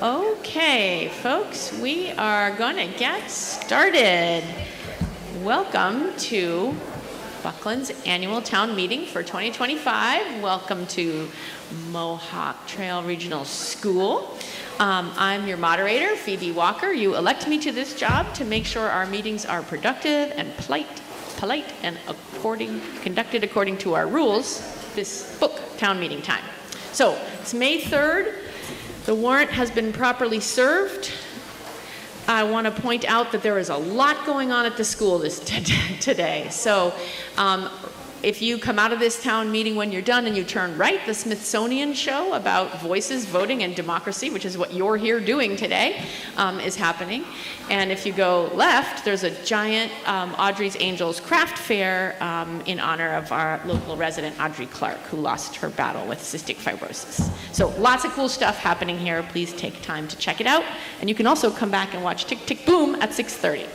Okay, folks, we are going to get started. Welcome to Buckland's annual town meeting for 2025. Welcome to Mohawk Trail Regional School. I'm your moderator, Phoebe Walker. You elect me to this job to make sure our meetings are productive and polite and conducted according to our rules this book, Town Meeting Time. So it's May 3rd. The warrant has been properly served. I want to point out that there is a lot going on at the school today. So if you come out of this town meeting when you're done and you turn right, the Smithsonian show about voices, voting, and democracy, which is what you're here doing today, is happening. And if you go left, there's a giant Audrey's Angels craft fair in honor of our local resident, Audrey Clark, who lost her battle with cystic fibrosis. So lots of cool stuff happening here. Please take time to check it out. And you can also come back and watch Tick, Tick, Boom at 6:30.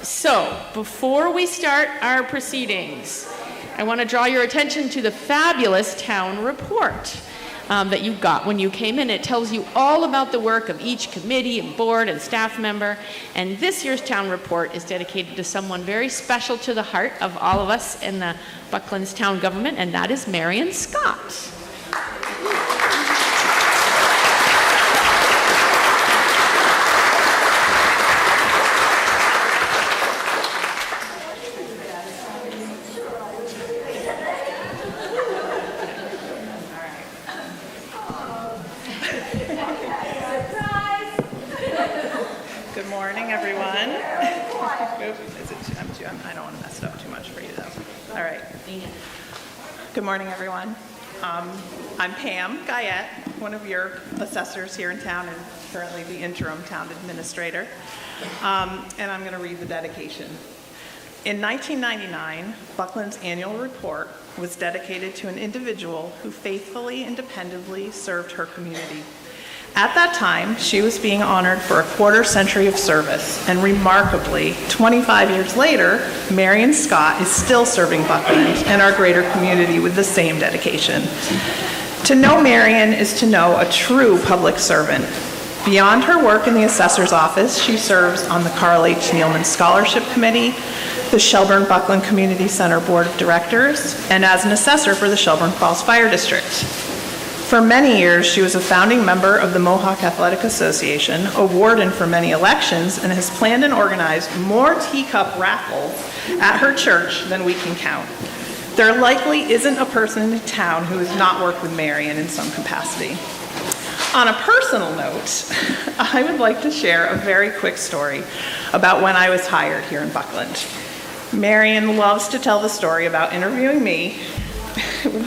So, before we start our proceedings, I want to draw your attention to the fabulous town report that you got when you came in. It tells you all about the work of each committee and board and staff member. And this year's town report is dedicated to someone very special to the heart of all of us in the Buckland's town government, and that is Marion Scott. Good morning, everyone. I'm Pam Guyette, one of your assessors here in town and currently the interim town administrator. And I'm going to read the dedication. In 1999, Buckland's annual report was dedicated to an individual who faithfully and dependably served her community. At that time, she was being honored for a quarter-century of service, and remarkably, 25 years later, Marion Scott is still serving Buckland and our greater community with the same dedication. To know Marion is to know a true public servant. Beyond her work in the assessor's office, she serves on the Carl H. Nealman Scholarship Committee, the Shelburne-Buckland Community Center Board of Directors, and as an assessor for the Shelburne Falls Fire District. For many years, she was a founding member of the Mohawk Athletic Association, a warden for many elections, and has planned and organized more teacup raffles at her church than we can count. There likely isn't a person in town who has not worked with Marion in some capacity. On a personal note, I would like to share a very quick story about when I was hired here in Buckland. Marion loves to tell the story about interviewing me.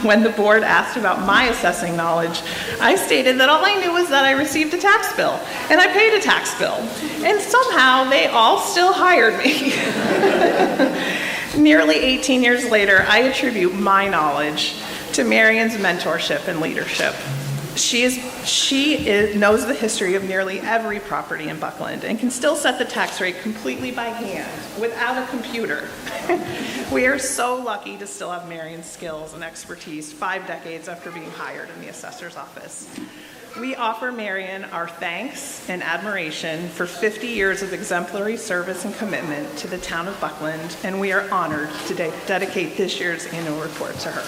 When the board asked about my assessing knowledge, I stated that all I knew was that I received a tax bill, and I paid a tax bill, and somehow they all still hired me. Nearly 18 years later, I attribute my knowledge to Marion's mentorship and leadership. She knows the history of nearly every property in Buckland and can still set the tax rate completely by hand without a computer. We are so lucky to still have Marion's skills and expertise 5 decades after being hired in the assessor's office. We offer Marion our thanks and admiration for 50 years of exemplary service and commitment to the town of Buckland, and we are honored to dedicate this year's annual report to her.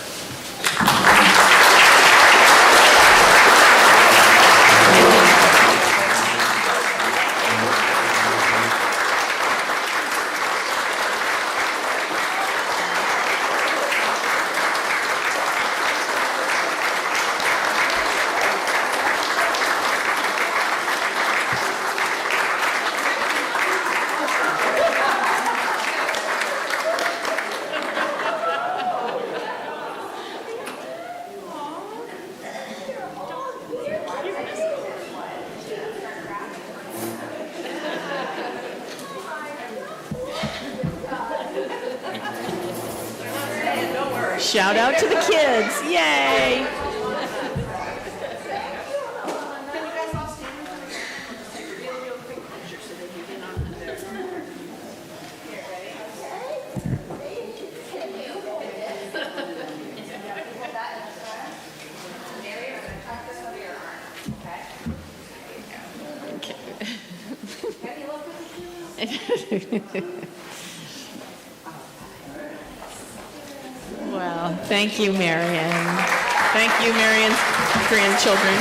Shout out to the kids, yay! Well, thank you, Marion. Thank you, Marion's grandchildren.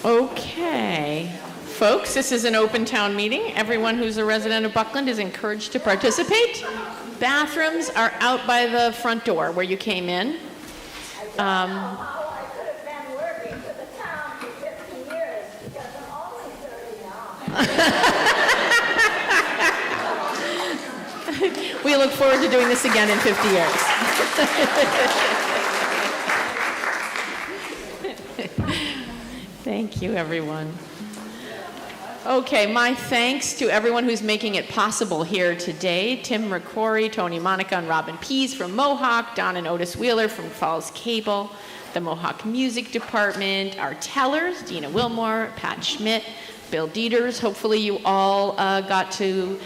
Okay. Folks, this is an open town meeting. Everyone who's a resident of Buckland is encouraged to participate. Bathrooms are out by the front door where you came in. We look forward to doing this again in 50 years. Thank you, everyone. Okay, my thanks to everyone who's making it possible here today. Tim McCrory, Tony Monica, and Robin Pease from Mohawk, Don and Otis Wheeler from Falls Cable, the Mohawk Music Department, our tellers, Dina Wilmore, Pat Schmidt, Bill Dieters. Hopefully you all got to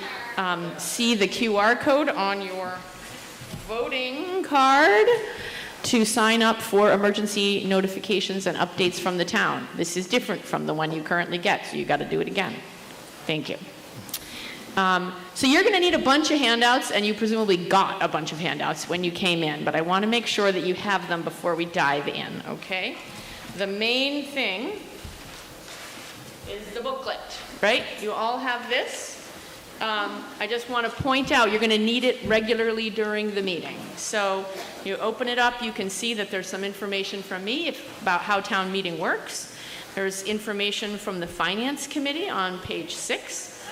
see the QR code on your voting card to sign up for emergency notifications and updates from the town. This is different from the one you currently get, so you got to do it again. Thank you. So you're going to need a bunch of handouts, and you presumably got a bunch of handouts when you came in, but I want to make sure that you have them before we dive in, okay? The main thing is the booklet, right? You all have this. I just want to point out, you're going to need it regularly during the meeting. So you open it up, you can see that there's some information from me about how town meeting works. There's information from the Finance Committee on page 6.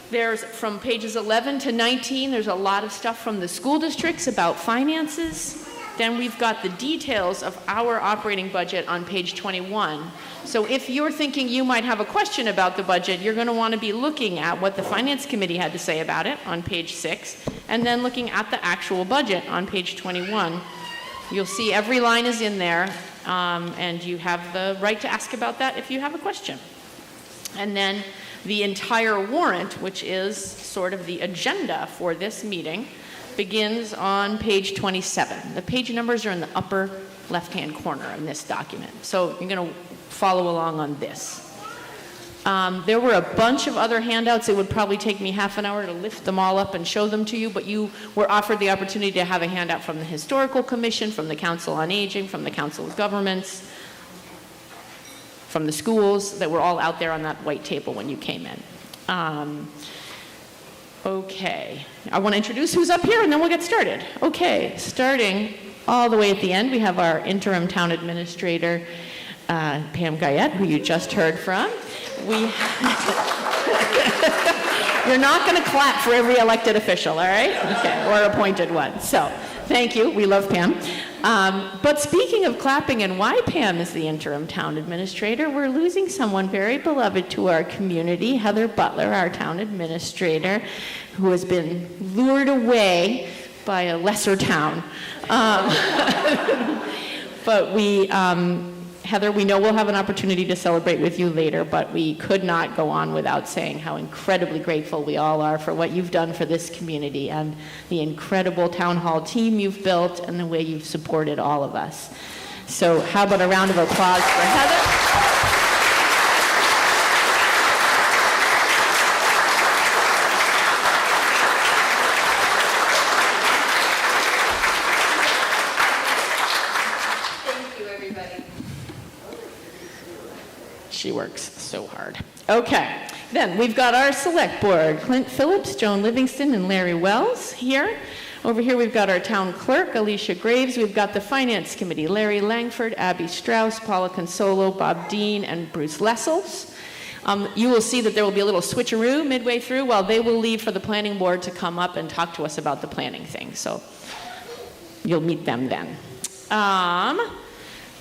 There's from pages 11 to 19, there's a lot of stuff from the school districts about finances. Then we've got the details of our operating budget on page 21. So if you're thinking you might have a question about the budget, you're going to want to be looking at what the Finance Committee had to say about it on page 6, and then looking at the actual budget on page 21. You'll see every line is in there, and you have the right to ask about that if you have a question. And then the entire warrant, which is sort of the agenda for this meeting, begins on page 27. The page numbers are in the upper left-hand corner in this document. So you're going to follow along on this. There were a bunch of other handouts. It would probably take me half an hour to lift them all up and show them to you, but you were offered the opportunity to have a handout from the Historical Commission, from the Council on Aging, from the Council of Governments, from the schools that were all out there on that white table when you came in. Okay, I want to introduce who's up here and then we'll get started. Okay, starting all the way at the end, we have our interim town administrator, Pam Guyette, who you just heard from. You're not going to clap for every elected official, all right? Okay, or appointed one. So, thank you. We love Pam. But speaking of clapping and why Pam is the interim town administrator, we're losing someone very beloved to our community, Heather Butler, our town administrator, who has been lured away by a lesser town. But Heather, we know we'll have an opportunity to celebrate with you later, but we could not go on without saying how incredibly grateful we all are for what you've done for this community and the incredible town hall team you've built and the way you've supported all of us. So how about a round of applause for Heather? She works so hard. Okay, then we've got our select board, Clint Phillips, Joan Livingston, and Larry Wells here. Over here we've got our town clerk, Alicia Graves. We've got the finance committee, Larry Langford, Abby Strauss, Paula Consolo, Bob Dean, and Bruce Lessels. You will see that there will be a little switcheroo midway through while they will leave for the planning board to come up and talk to us about the planning thing. So you'll meet them then.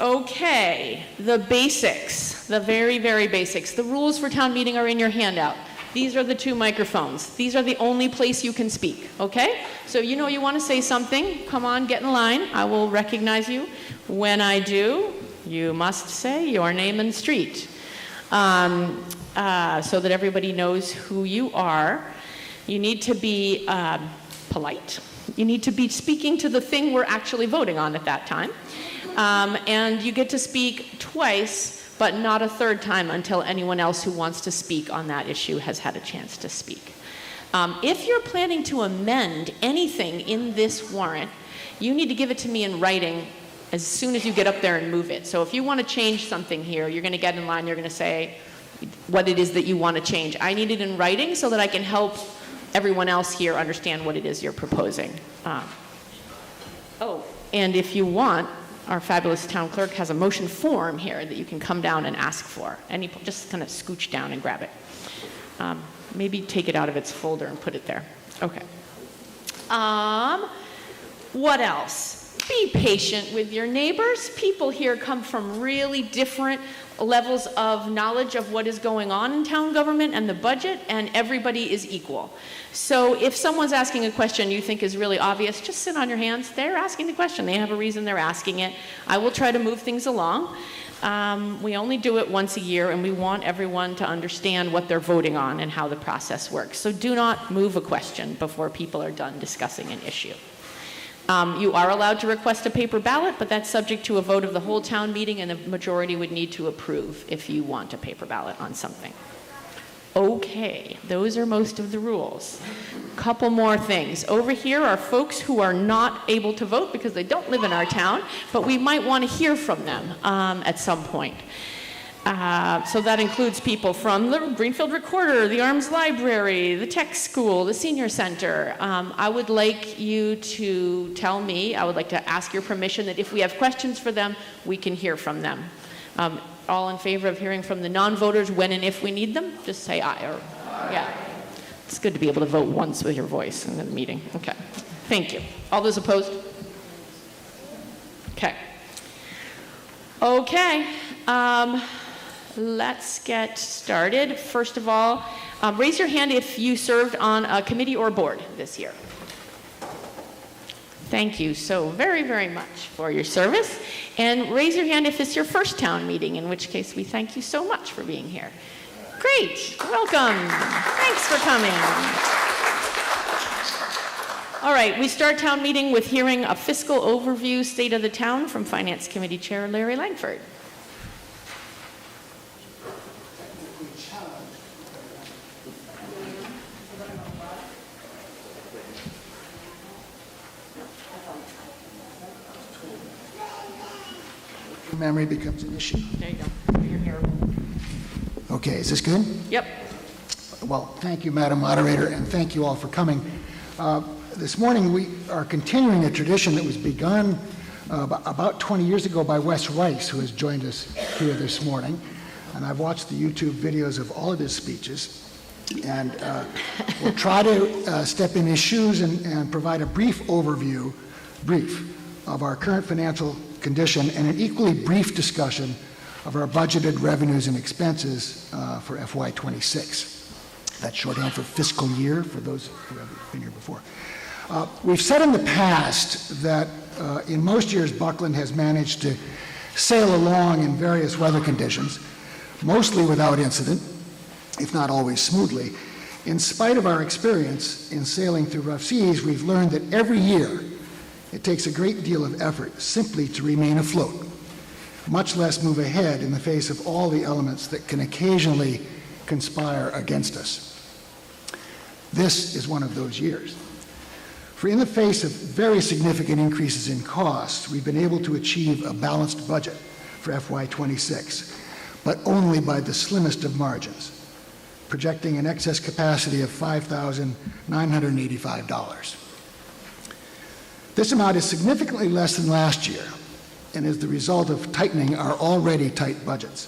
Okay, the basics, the very, very basics. The rules for town meeting are in your handout. These are the 2 microphones. These are the only place you can speak, okay? So you know you want to say something, come on, get in line. I will recognize you. When I do, you must say your name and street so that everybody knows who you are. You need to be polite. You need to be speaking to the thing we're actually voting on at that time. and you get to speak twice, but not a third time until anyone else who wants to speak on that issue has had a chance to speak. If you're planning to amend anything in this warrant, you need to give it to me in writing as soon as you get up there and move it. So if you want to change something here, you're going to get in line, you're going to say what it is that you want to change. I need it in writing so that I can help everyone else here understand what it is you're proposing. And if you want, our fabulous town clerk has a motion form here that you can come down and ask for. And you just kind of scooch down and grab it. Maybe take it out of its folder and put it there. Okay. What else? Be patient with your neighbors. People here come from really different levels of knowledge of what is going on in town government and the budget, and everybody is equal. So if someone's asking a question you think is really obvious, just sit on your hands. They're asking the question. They have a reason they're asking it. I will try to move things along. We only do it once a year, and we want everyone to understand what they're voting on and how the process works. So do not move a question before people are done discussing an issue. You are allowed to request a paper ballot, but that's subject to a vote of the whole town meeting, and the majority would need to approve if you want a paper ballot on something. Okay, those are most of the rules. Couple more things. Over here are folks who are not able to vote because they don't live in our town, but we might want to hear from them at some point. So that includes people from the Greenfield Recorder, the Arms Library, the Tech School, the Senior Center. I would like you to tell me, I would like to ask your permission that if we have questions for them, we can hear from them. All in favor of hearing from the non-voters when and if we need them? Just say aye or yeah. It's good to be able to vote once with your voice in the meeting. Okay, thank you. All those opposed? Okay. Okay. Let's get started. First of all, raise your hand if you served on a committee or board this year. Thank you so very, very much for your service. And raise your hand if it's your first town meeting, in which case we thank you so much for being here. Great, welcome. Thanks for coming. All right, we start town meeting with hearing a fiscal overview, state of the town, from Finance Committee Chair Larry Langford. Memory becomes an issue. There you go. You're here. Okay, is this good? Yep. Well, thank you, Madam Moderator, and thank you all for coming. This morning we are continuing a tradition that was begun about 20 years ago by Wes Rice, who has joined us here this morning. And I've watched the YouTube videos of all of his speeches. And we'll try to step in his shoes and provide a brief overview of our current financial condition and an equally brief discussion of our budgeted revenues and expenses for FY26. That's shorthand for fiscal year, for those who have been here before. We've said in the past that in most years Buckland has managed to sail along in various weather conditions, mostly without incident, if not always smoothly. In spite of our experience in sailing through rough seas, we've learned that every year it takes a great deal of effort simply to remain afloat, much less move ahead in the face of all the elements that can occasionally conspire against us. This is one of those years. For in the face of very significant increases in costs, we've been able to achieve a balanced budget for FY26, but only by the slimmest of margins, projecting an excess capacity of $5,985. This amount is significantly less than last year and is the result of tightening our already tight budgets.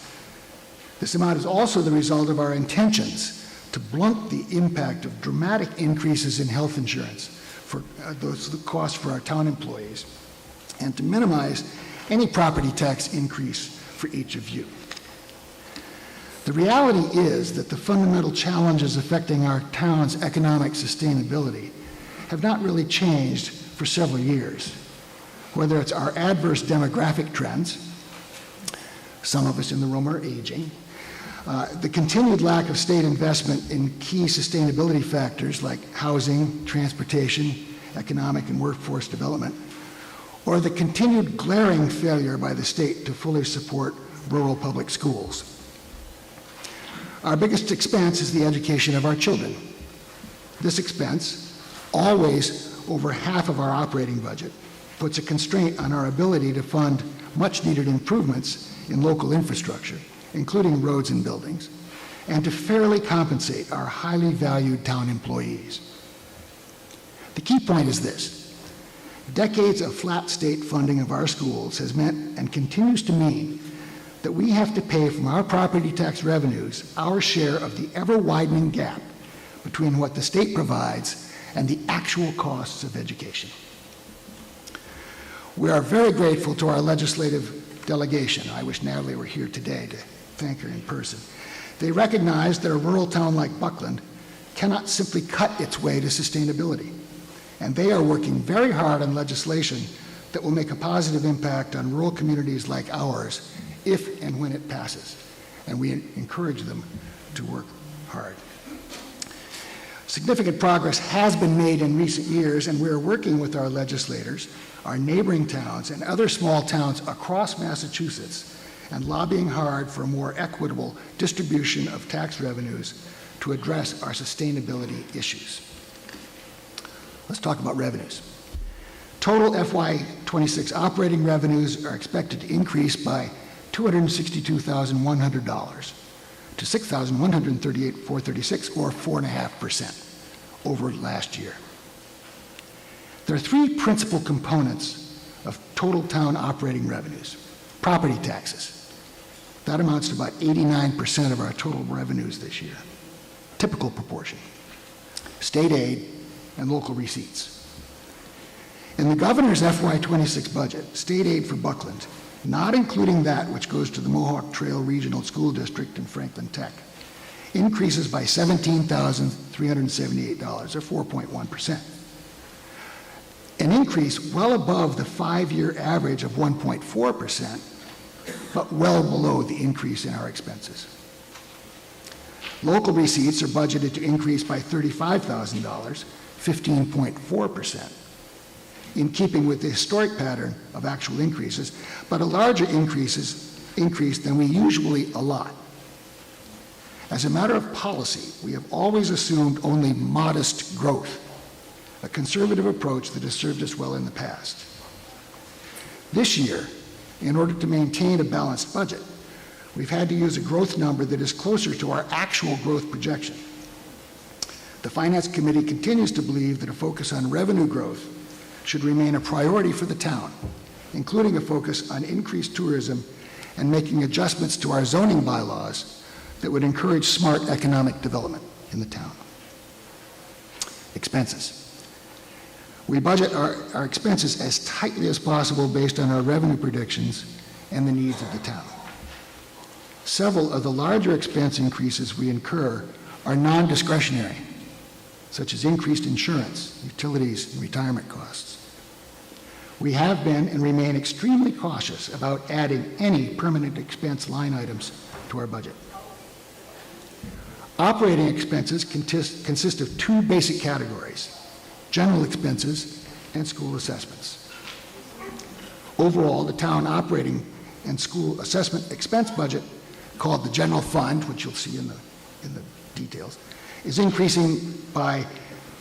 This amount is also the result of our intentions to blunt the impact of dramatic increases in health insurance for those costs for our town employees, and to minimize any property tax increase for each of you. The reality is that the fundamental challenges affecting our town's economic sustainability have not really changed for several years, whether it's our adverse demographic trends, some of us in the room are aging, the continued lack of state investment in key sustainability factors like housing, transportation, economic and workforce development, or the continued glaring failure by the state to fully support rural public schools. Our biggest expense is the education of our children. This expense, always over half of our operating budget, puts a constraint on our ability to fund much-needed improvements in local infrastructure, including roads and buildings, and to fairly compensate our highly valued town employees. The key point is this. Decades of flat state funding of our schools has meant and continues to mean that we have to pay from our property tax revenues our share of the ever-widening gap between what the state provides and the actual costs of education. We are very grateful to our legislative delegation. I wish Natalie were here today to thank her in person. They recognize that a rural town like Buckland cannot simply cut its way to sustainability, and they are working very hard on legislation that will make a positive impact on rural communities like ours if and when it passes, and we encourage them to work hard. Significant progress has been made in recent years, and we are working with our legislators, our neighboring towns, and other small towns across Massachusetts, and lobbying hard for a more equitable distribution of tax revenues to address our sustainability issues. Let's talk about revenues. Total FY26 operating revenues are expected to increase by $262,100 to $6,138,436, or 4.5% over last year. There are three principal components of total town operating revenues. Property taxes. That amounts to about 89% of our total revenues this year. Typical proportion. State aid and local receipts. In the governor's FY26 budget, state aid for Buckland, not including that which goes to the Mohawk Trail Regional School District and Franklin Tech, increases by $17,378, or 4.1%. An increase well above the 5-year average of 1.4%, but well below the increase in our expenses. Local receipts are budgeted to increase by $35,000, 15.4%, in keeping with the historic pattern of actual increases, but a larger increase than we usually allot. As a matter of policy, we have always assumed only modest growth, a conservative approach that has served us well in the past. This year, in order to maintain a balanced budget, we've had to use a growth number that is closer to our actual growth projection. The Finance Committee continues to believe that a focus on revenue growth should remain a priority for the town, including a focus on increased tourism and making adjustments to our zoning bylaws that would encourage smart economic development in the town. Expenses. We budget our expenses as tightly as possible based on our revenue predictions and the needs of the town. Several of the larger expense increases we incur are non-discretionary, such as increased insurance, utilities, and retirement costs. We have been and remain extremely cautious about adding any permanent expense line items to our budget. Operating expenses consist of two basic categories: general expenses and school assessments. Overall, the town operating and school assessment expense budget, called the general fund, which you'll see in the details, is increasing by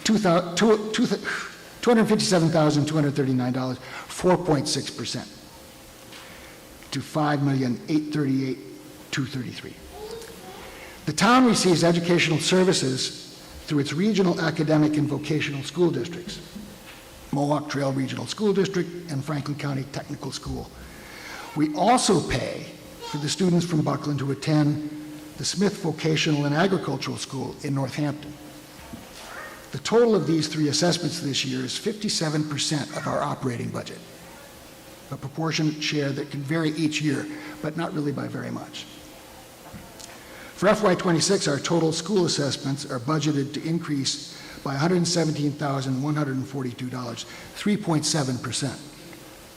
$257,239, 4.6%, to $5,838,233. The town receives educational services through its regional academic and vocational school districts, Mohawk Trail Regional School District and Franklin County Technical School. We also pay for the students from Buckland who attend the Smith Vocational and Agricultural School in Northampton. The total of these three assessments this year is 57% of our operating budget, a proportionate share that can vary each year, but not really by very much. For FY26, our total school assessments are budgeted to increase by $117,142, 3.7%,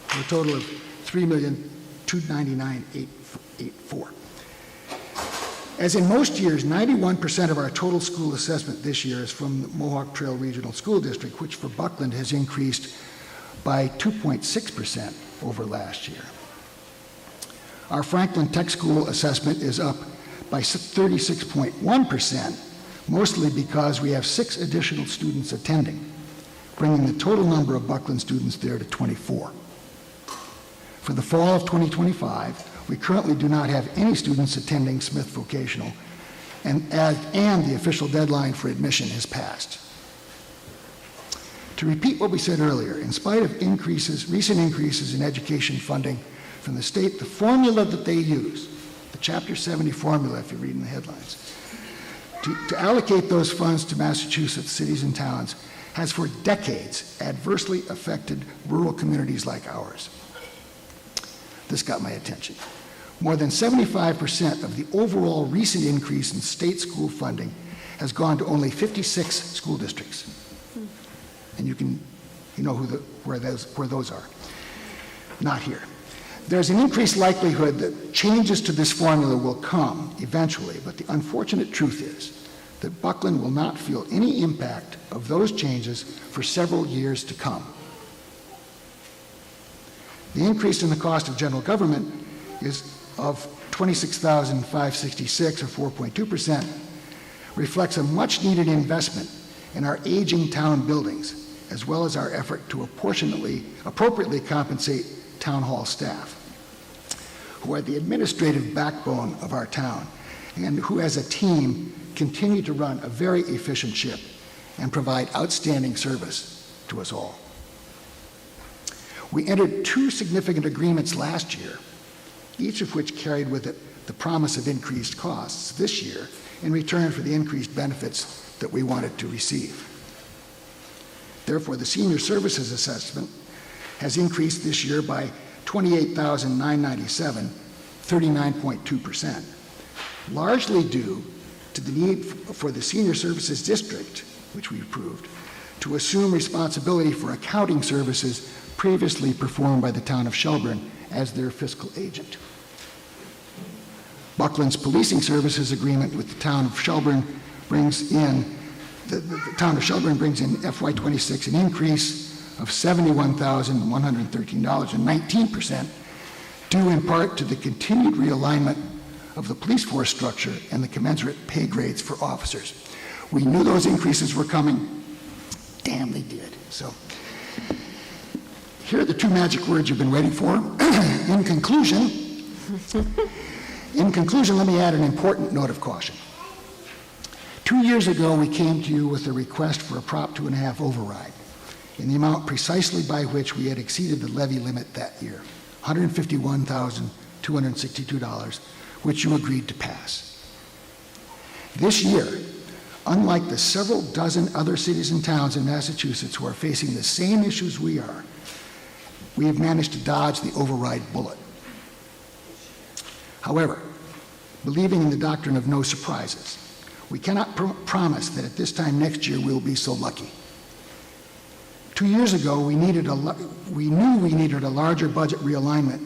for a total of $3,299,884. As in most years, 91% of our total school assessment this year is from the Mohawk Trail Regional School District, which for Buckland has increased by 2.6% over last year. Our Franklin Tech School assessment is up by 36.1%, mostly because we have 6 additional students attending, bringing the total number of Buckland students there to 24. For the fall of 2025, we currently do not have any students attending Smith Vocational, and the official deadline for admission has passed. To repeat what we said earlier, in spite of recent increases in education funding from the state, the formula that they use, the Chapter 70 formula, if you read in the headlines, to allocate those funds to Massachusetts cities and towns has for decades adversely affected rural communities like ours. This got my attention. More than 75% of the overall recent increase in state school funding has gone to only 56 school districts. And you know where those are. Not here. There's an increased likelihood that changes to this formula will come eventually, but the unfortunate truth is that Buckland will not feel any impact of those changes for several years to come. The increase in the cost of general government is of $26,566, or 4.2%, reflects a much-needed investment in our aging town buildings, as well as our effort to appropriately compensate town hall staff, who are the administrative backbone of our town, and who as a team continue to run a very efficient ship and provide outstanding service to us all. We entered 2 significant agreements last year, each of which carried with it the promise of increased costs this year in return for the increased benefits that we wanted to receive. Therefore, the senior services assessment has increased this year by $28,997, 39.2%, largely due to the need for the senior services district, which we approved, to assume responsibility for accounting services previously performed by the town of Shelburne as their fiscal agent. Buckland's policing services agreement with the town of Shelburne brings in the town of Shelburne brings in FY26 an increase of $71,113, and 19%, due in part to the continued realignment of the police force structure and the commensurate pay grades for officers. We knew those increases were coming. Damn, they did. So here are the 2 magic words you've been waiting for. In conclusion, let me add an important note of caution. 2 years ago, we came to you with a request for a Prop 2.5 override in the amount precisely by which we had exceeded the levy limit that year, $151,262, which you agreed to pass. This year, unlike the several dozen other cities and towns in Massachusetts who are facing the same issues we are, we have managed to dodge the override bullet. However, believing in the doctrine of no surprises, we cannot promise that at this time next year we'll be so lucky. 2 years ago, we knew we needed a larger budget realignment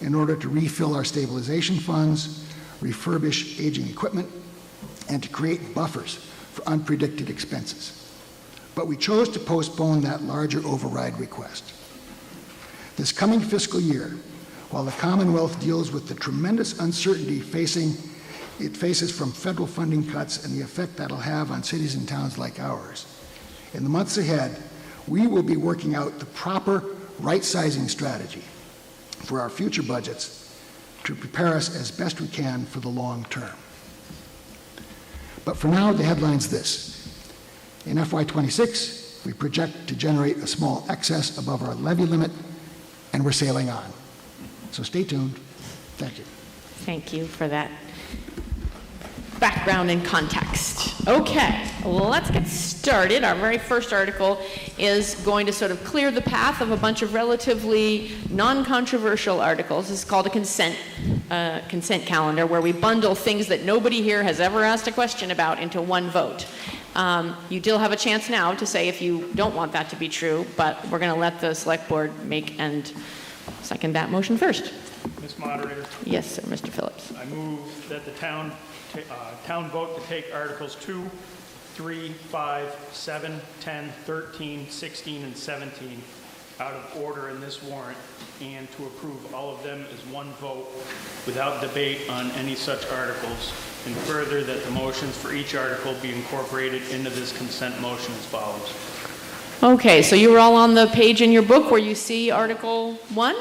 in order to refill our stabilization funds, refurbish aging equipment, and to create buffers for unpredicted expenses. But we chose to postpone that larger override request. This coming fiscal year, while the Commonwealth deals with the tremendous uncertainty it faces from federal funding cuts and the effect that'll have on cities and towns like ours, in the months ahead, we will be working out the proper right-sizing strategy for our future budgets to prepare us as best we can for the long term. But for now, the headline's this. In FY26, we project to generate a small excess above our levy limit, and we're sailing on. So stay tuned. Thank you. Thank you for that background and context. Okay, let's get started. Our very first article is going to sort of clear the path of a bunch of relatively non-controversial articles. This is called a consent calendar, where we bundle things that nobody here has ever asked a question about into one vote. You still have a chance now to say if you don't want that to be true, but we're going to let the select board make and second that motion first. Ms. Moderator. Yes, sir, Mr. Phillips. I move that the town vote to take Articles 2, 3, 5, 7, 10, 13, 16, and 17 out of order in this warrant, and to approve all of them as one vote without debate on any such articles, and further that the motions for each article be incorporated into this consent motion as follows. Okay, so you were all on the page in your book where you see Article 1?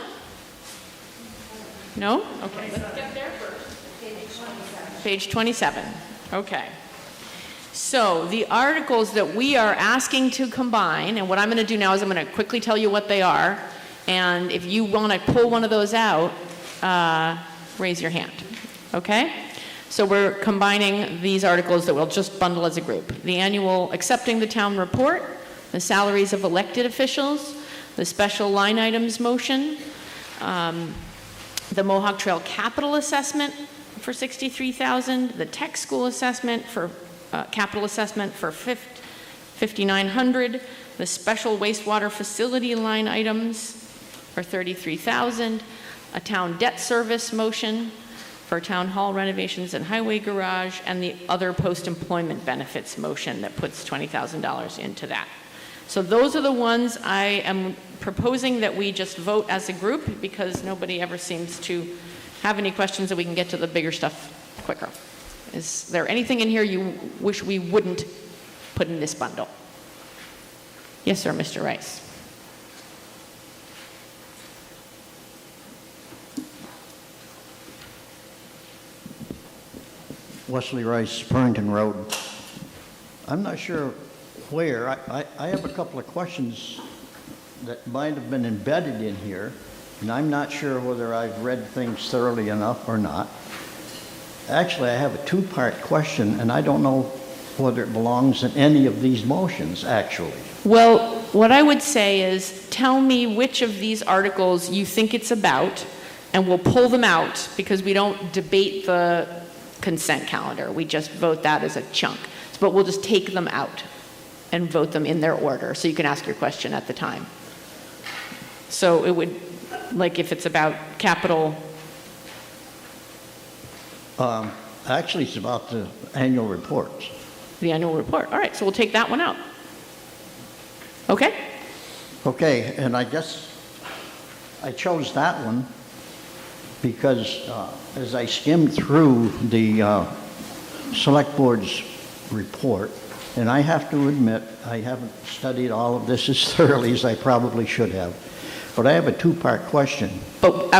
No? Okay, let's get there first. Page 27. Okay. So the articles that we are asking to combine, and what I'm going to do now is I'm going to quickly tell you what they are, and if you want to pull one of those out, raise your hand. Okay? So we're combining these articles that we'll just bundle as a group. The annual accepting the town report, the salaries of elected officials, the special line items motion, the Mohawk Trail capital assessment for $63,000, the tech school assessment for capital assessment for $5,900, the special wastewater facility line items for $33,000, a town debt service motion for town hall renovations and highway garage, and the other post-employment benefits motion that puts $20,000 into that. So those are the ones I am proposing that we just vote as a group, because nobody ever seems to have any questions, and we can get to the bigger stuff quicker. Is there anything in here you wish we wouldn't put in this bundle? Yes, sir, Mr. Rice. Wesley Rice, Purrington Road. I'm not sure where. I have a couple of questions that might have been embedded in here, and I'm not sure whether I've read things thoroughly enough or not. Actually, I have a two-part question, and I don't know whether it belongs in any of these motions, actually. Well, what I would say is tell me which of these articles you think it's about, and we'll pull them out, because we don't debate the consent calendar. We just vote that as a chunk. But we'll just take them out and vote them in their order, so you can ask your question at the time. So it would, like if it's about capital. Actually, it's about the annual reports. The annual report. All right, so we'll take that one out. Okay? Okay, and I guess I chose that one because as I skimmed through the Select Board's report, and I have to admit, I haven't studied all of this as thoroughly as I probably should have, but I have a two-part question. But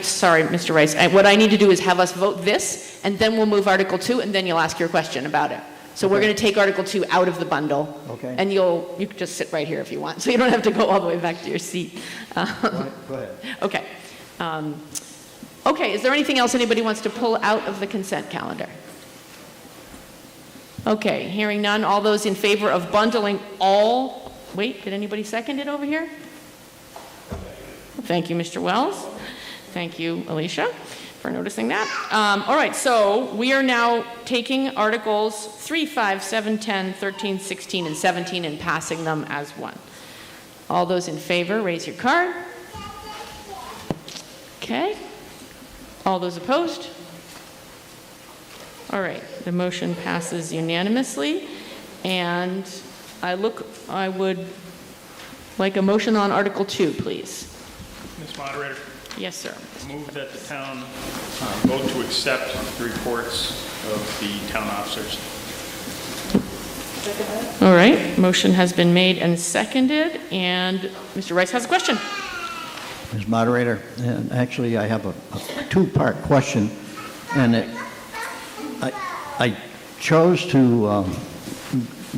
sorry, Mr. Rice, what I need to do is have us vote this, and then we'll move Article 2, and then you'll ask your question about it. So we're going to take Article 2 out of the bundle. Okay. And you can just sit right here if you want, so you don't have to go all the way back to your seat. Go ahead. Okay. Okay, is there anything else anybody wants to pull out of the consent calendar? Okay, hearing none. All those in favor of bundling all, wait, did anybody second it over here? Thank you, Mr. Wells. Thank you, Alicia, for noticing that. All right, so we are now taking Articles 3, 5, 7, 10, 13, 16, and 17 and passing them as one. All those in favor, raise your card. Okay. All those opposed? All right, the motion passes unanimously, and I would like a motion on Article 2, please. Ms. Moderator, Yes, sir. move that the town vote to accept the reports of the town officers. All right, motion has been made and seconded, and Mr. Rice has a question. Ms. Moderator, and actually I have a two-part question, and I chose to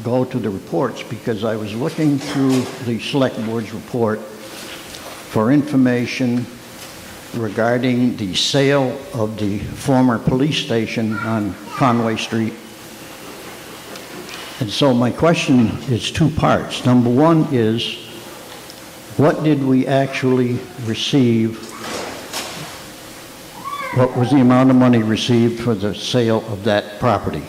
go to the reports because I was looking through the Select Board's report for information regarding the sale of the former police station on Conway Street. And so my question is two parts. Number one is, what did we actually receive? What was the amount of money received for the sale of that property?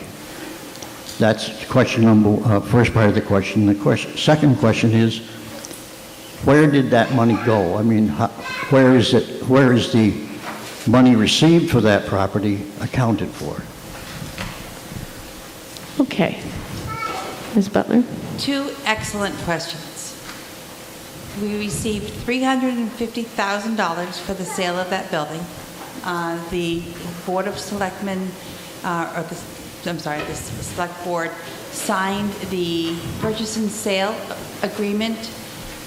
That's question number, first part of the question. Second question is, where did that money go? I mean, where is it? Where is the money received for that property accounted for? Okay. Ms. Butler? Two excellent questions. We received $350,000 for the sale of that building. The Board of Selectmen, the Select Board signed the purchase and sale agreement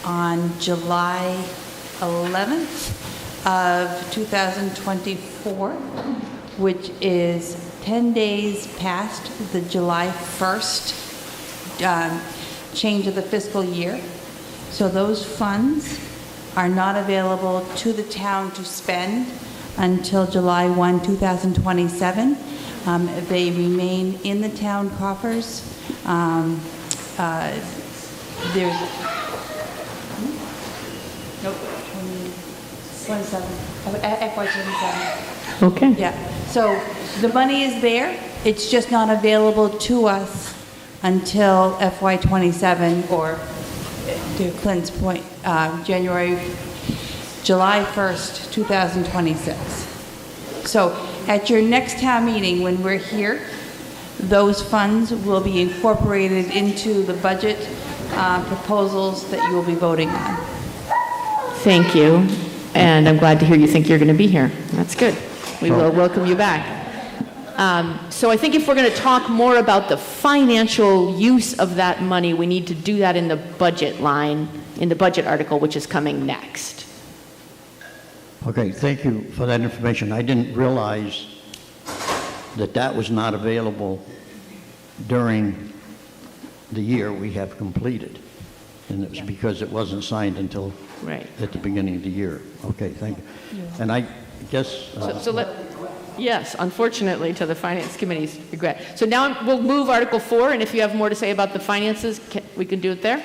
on July 11th of 2024, which is 10 days past the July 1st change of the fiscal year. So those funds are not available to the town to spend until July 1, 2027. They remain in the town coffers. There's, nope, 27, FY 27. Okay. Yeah, so the money is there, it's just not available to us until FY '27, or to Clint's point, July 1st, 2026. So at your next town meeting, when we're here, those funds will be incorporated into the budget proposals that you will be voting on. Thank you, and I'm glad to hear you think you're going to be here. That's good. We will welcome you back. So I think if we're going to talk more about the financial use of that money, we need to do that in the budget line, in the budget article, which is coming next. Okay, thank you for that information. I didn't realize that that was not available during the year we have completed. And it was because it wasn't signed until Right. at the beginning of the year. Okay, thank you. And I guess... Yes, unfortunately, to the Finance Committee's regret. So now we'll move Article 4, and if you have more to say about the finances, we can do it there?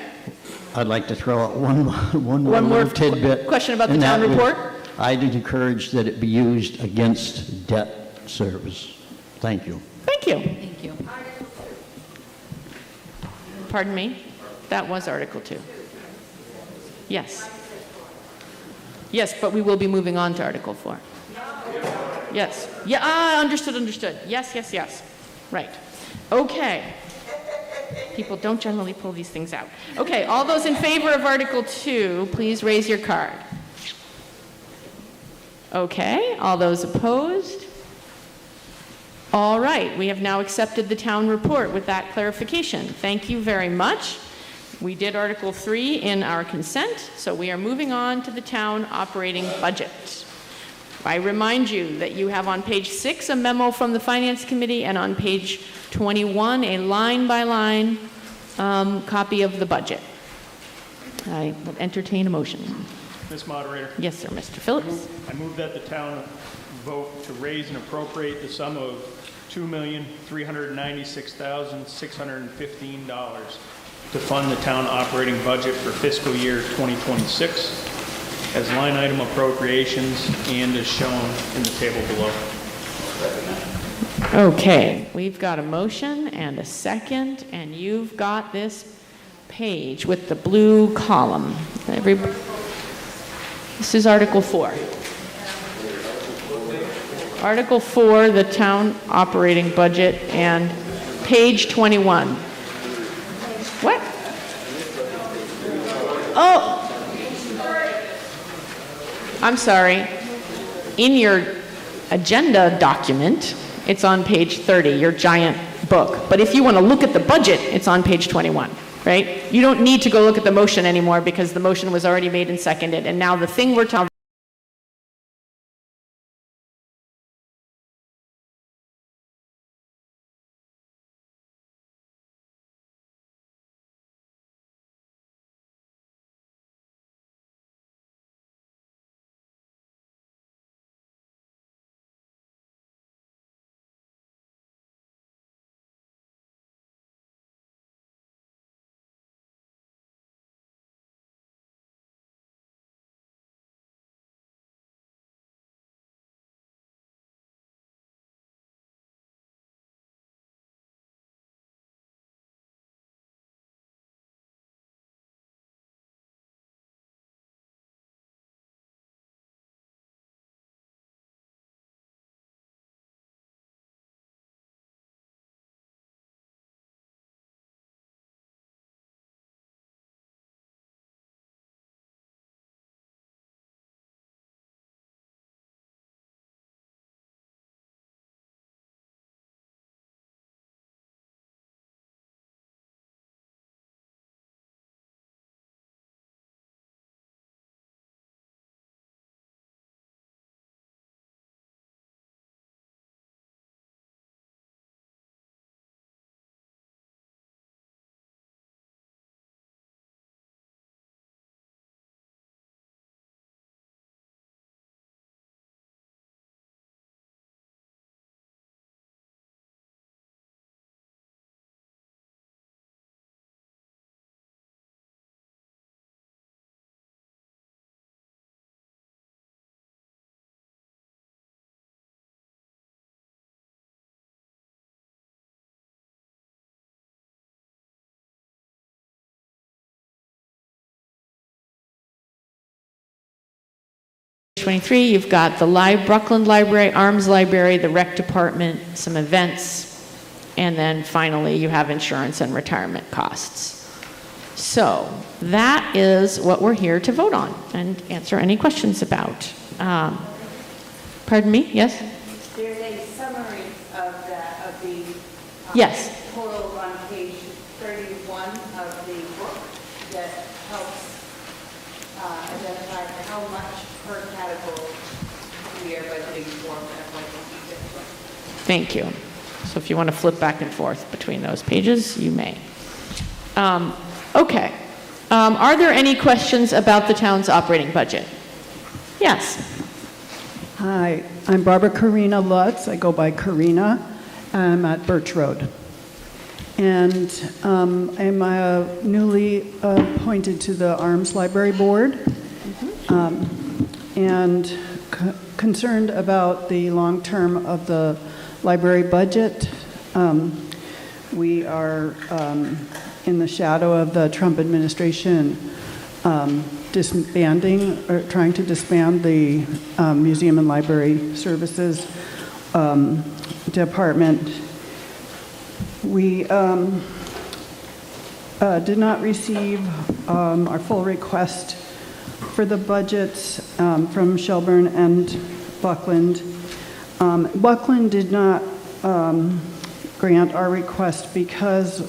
I'd like to throw out one more One more little tidbit. question about the and town that would- report? I'd encourage that it be used against debt service. Thank you. Thank you. Thank you. Pardon me? That was Article 2. Yes. Yes, but we will be moving on to Article 4. Yes. Yeah, understood. Yes. Right. Okay. People don't generally pull these things out. Okay, all those in favor of Article 2, please raise your card. Okay, all those opposed? All right, we have now accepted the town report with that clarification. Thank you very much. We did Article 3 in our consent, so we are moving on to the town operating budget. I remind you that you have on page 6 a memo from the Finance Committee, and on page 21 a line-by-line copy of the budget. I will entertain a motion. Ms. Moderator, Yes, sir, Mr. Phillips. I move that the town vote to raise and appropriate the sum of $2,396,615 to fund the town operating budget for fiscal year 2026 as line item appropriations and as shown in the table below. Okay, we've got a motion and a second, and you've got this page with the blue column. This is Article 4. Article 4, the town operating budget, and page 21. What? Oh! I'm sorry. In your agenda document, it's on page 30, your giant book. But if you want to look at the budget, it's on page 21, right? You don't need to go look at the motion anymore because the motion was already made and seconded, and now the thing we're talking page 23, you've got the Buckland Library, Arms Library, the Rec Department, some events, and then finally you have insurance and retirement costs. So that is what we're here to vote on and answer any questions about. Pardon me? Yes? There's a summary of that, of the Yes. total on page 31 of the book that helps identify how much per category we are budgeting for FY26. Thank you. So if you want to flip back and forth between those pages, you may. Okay. Are there any questions about the town's operating budget? Yes. Hi, I'm Barbara Karina Lutz. I go by Karina. I'm at Birch Road. And I'm newly appointed to the Arms Library Board and concerned about the long term of the library budget. We are in the shadow of the Trump administration disbanding or trying to disband the Museum and Library Services Department. We did not receive our full request for the budgets from Shelburne and Buckland. Buckland did not grant our request because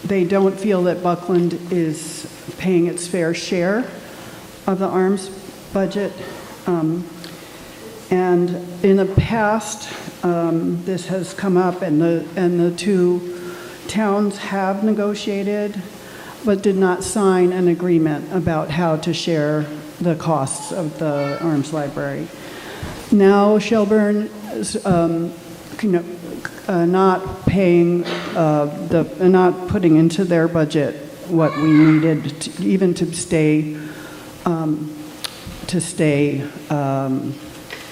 they don't feel that Buckland is paying its fair share of the arms budget. And in the past, this has come up, and the two towns have negotiated, but did not sign an agreement about how to share the costs of the arms library. Now Shelburne is, not paying not putting into their budget what we needed to, even to stay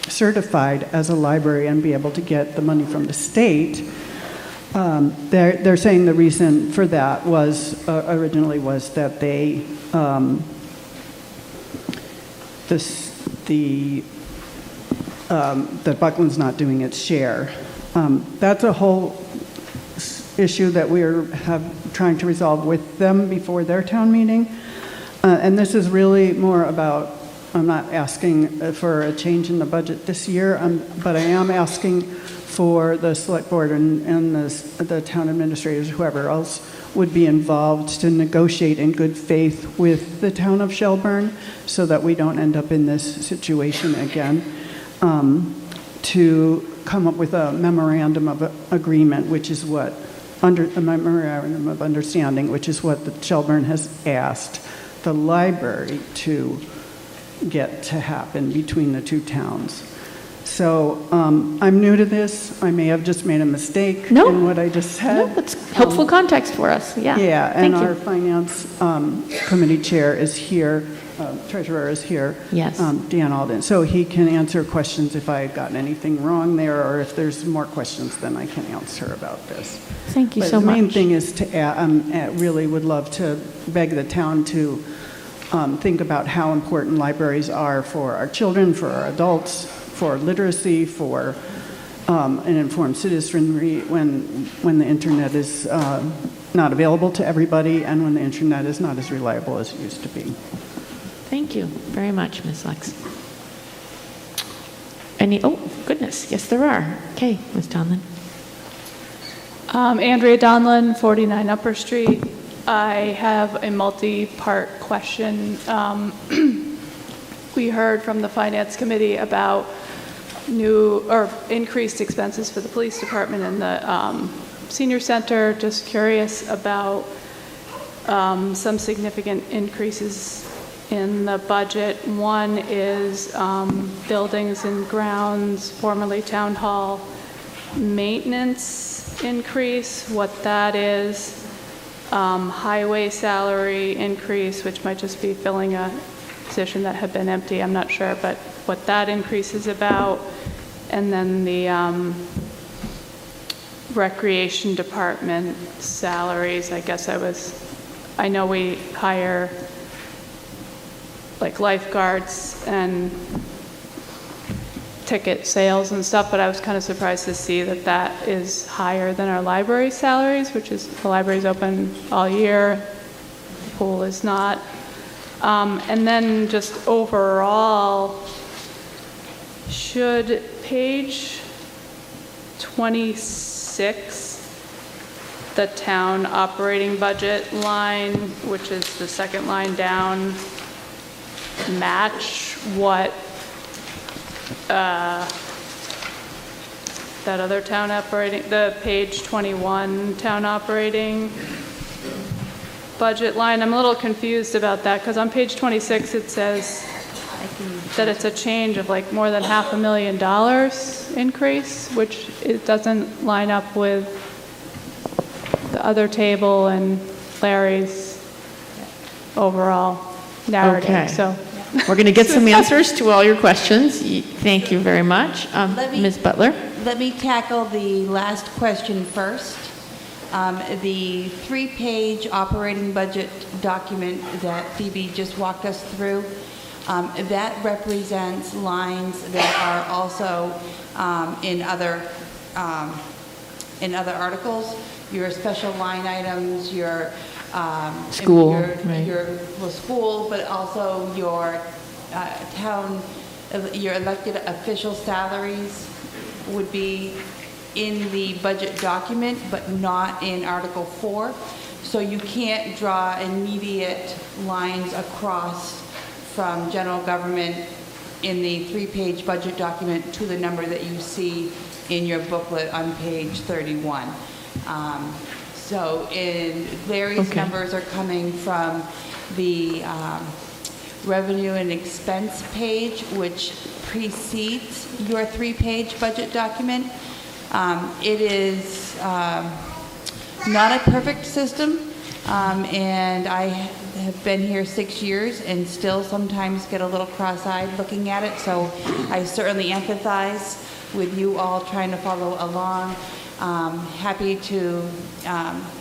certified as a library and be able to get the money from the state. They're saying the reason for that was originally was that they that Buckland's not doing its share. That's a whole issue that we're trying to resolve with them before their town meeting. And this is really more about, I'm not asking for a change in the budget this year, but I am asking for the select board and the town administrators, whoever else would be involved, to negotiate in good faith with the town of Shelburne so that we don't end up in this situation again, to come up with a memorandum of agreement, which is what, a memorandum of understanding, which is what the Shelburne has asked the library to get to happen between the two towns. So I'm new to this. I may have just made a mistake in what I just said. No, that's helpful context for us. Yeah. Yeah, and Thank our you. finance committee chair is here, treasurer is here. Yes. Dan Alden. So he can answer questions if I had gotten anything wrong there, or if there's more questions, then I can answer about this. Thank you But so the main much. thing is to really would love to beg the town to think about how important libraries are for our children, for our adults, for literacy, for an informed citizenry when the internet is not available to everybody and when the internet is not as reliable as it used to be. Thank you very much, Ms. Lex. Oh, goodness, yes there are. Okay, Ms. Donlin. Andrea Donlin, 49 Upper Street. I have a multi-part question. We heard from the Finance Committee about new or increased expenses for the police department and the senior center. Just curious about some significant increases in the budget. One is buildings and grounds, formerly town hall, maintenance increase, what that is. Highway salary increase, which might just be filling a position that had been empty, I'm not sure, but what that increase is about. And then the recreation department salaries, I know we hire like lifeguards and ticket sales and stuff, but I was kind of surprised to see that that is higher than our library salaries, which is, the library's open all year, pool is not. And then just overall, should page 26, the town operating budget line, which is the second line down, match what that other town operating, the page 21 town operating budget line? I'm a little confused about that, because on page 26 it says that it's a change of like more than $500,000 increase, which it doesn't line up with the other table and Larry's overall narrative. Okay. So We're going to get some answers to all your questions. Thank you very much. Ms. Butler? Let me tackle the last question first. The 3-page operating budget document that Phoebe just walked us through, that represents lines that are also in other articles. Your special line items, your School, well, school, but also your town, your elected official salaries would be in the budget document, but not in Article 4. So you can't draw immediate lines across from general government in the 3-page budget document to the number that you see in your booklet on page 31. So Larry's numbers are coming from the revenue and expense page, which precedes your 3-page budget document. It is not a perfect system, and I have been here 6 years and still sometimes get a little cross-eyed looking at it, so I certainly empathize with you all trying to follow along. Happy to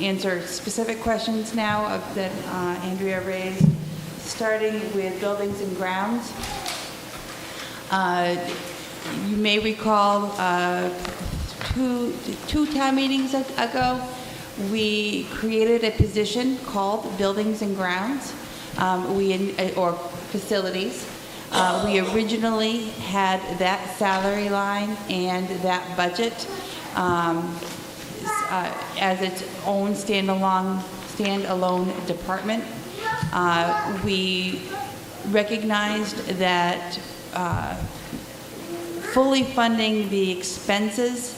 answer specific questions now that Andrea raised, starting with buildings and grounds. You may recall two town meetings ago, we created a position called Buildings and Grounds, or Facilities. We originally had that salary line and that budget as its own standalone department. We recognized that fully funding the expenses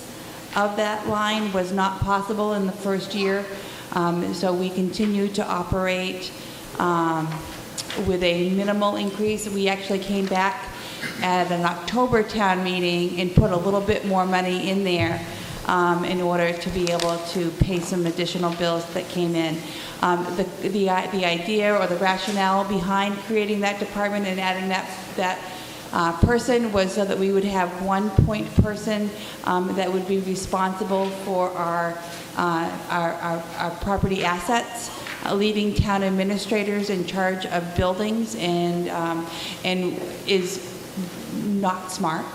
of that line was not possible in the first year, so we continued to operate with a minimal increase. We actually came back at an October town meeting and put a little bit more money in there in order to be able to pay some additional bills that came in. The idea or the rationale behind creating that department and adding that person was so that we would have one point person that would be responsible for our property assets, leaving town administrators in charge of buildings, and is not smart.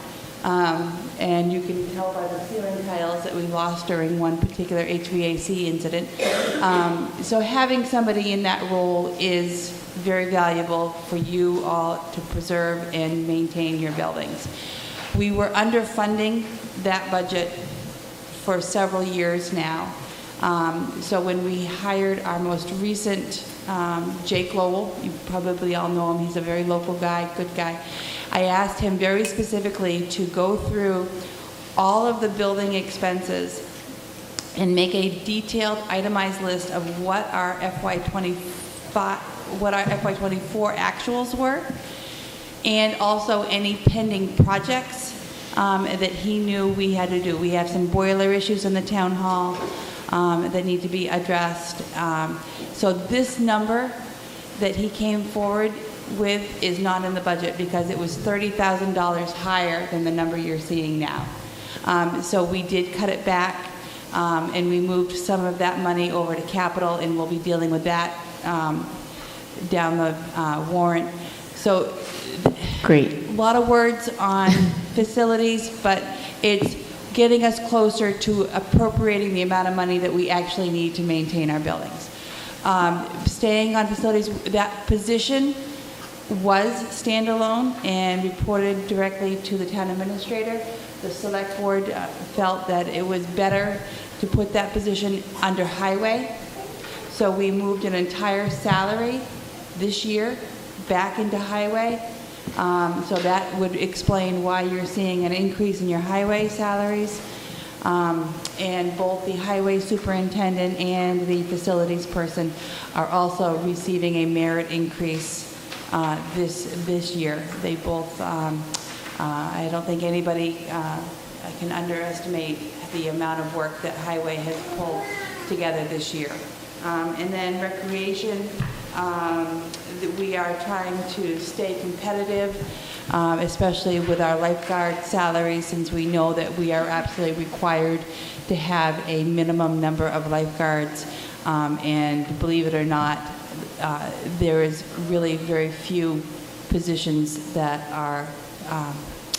And you can tell by the ceiling tiles that we lost during one particular HVAC incident. So having somebody in that role is very valuable for you all to preserve and maintain your buildings. We were underfunding that budget for several years now. So when we hired our most recent Jake Lowell, you probably all know him, he's a very local guy, good guy. I asked him very specifically to go through all of the building expenses and make a detailed itemized list of what our FY24 actuals were, and also any pending projects that he knew we had to do. We have some boiler issues in the town hall that need to be addressed. So this number that he came forward with is not in the budget because it was $30,000 higher than the number you're seeing now. So we did cut it back, and we moved some of that money over to capital, and we'll be dealing with that down the warrant. So Great. a lot of words on facilities, but it's getting us closer to appropriating the amount of money that we actually need to maintain our buildings. Staying on facilities, that position was standalone and reported directly to the town administrator. The select board felt that it was better to put that position under highway. So we moved an entire salary this year back into highway. So that would explain why you're seeing an increase in your highway salaries. And both the highway superintendent and the facilities person are also receiving a merit increase this year. They both, I don't think anybody can underestimate the amount of work that highway has pulled together this year. And then recreation, we are trying to stay competitive, especially with our lifeguard salaries, since we know that we are absolutely required to have a minimum number of lifeguards. And believe it or not, there is really very few positions that are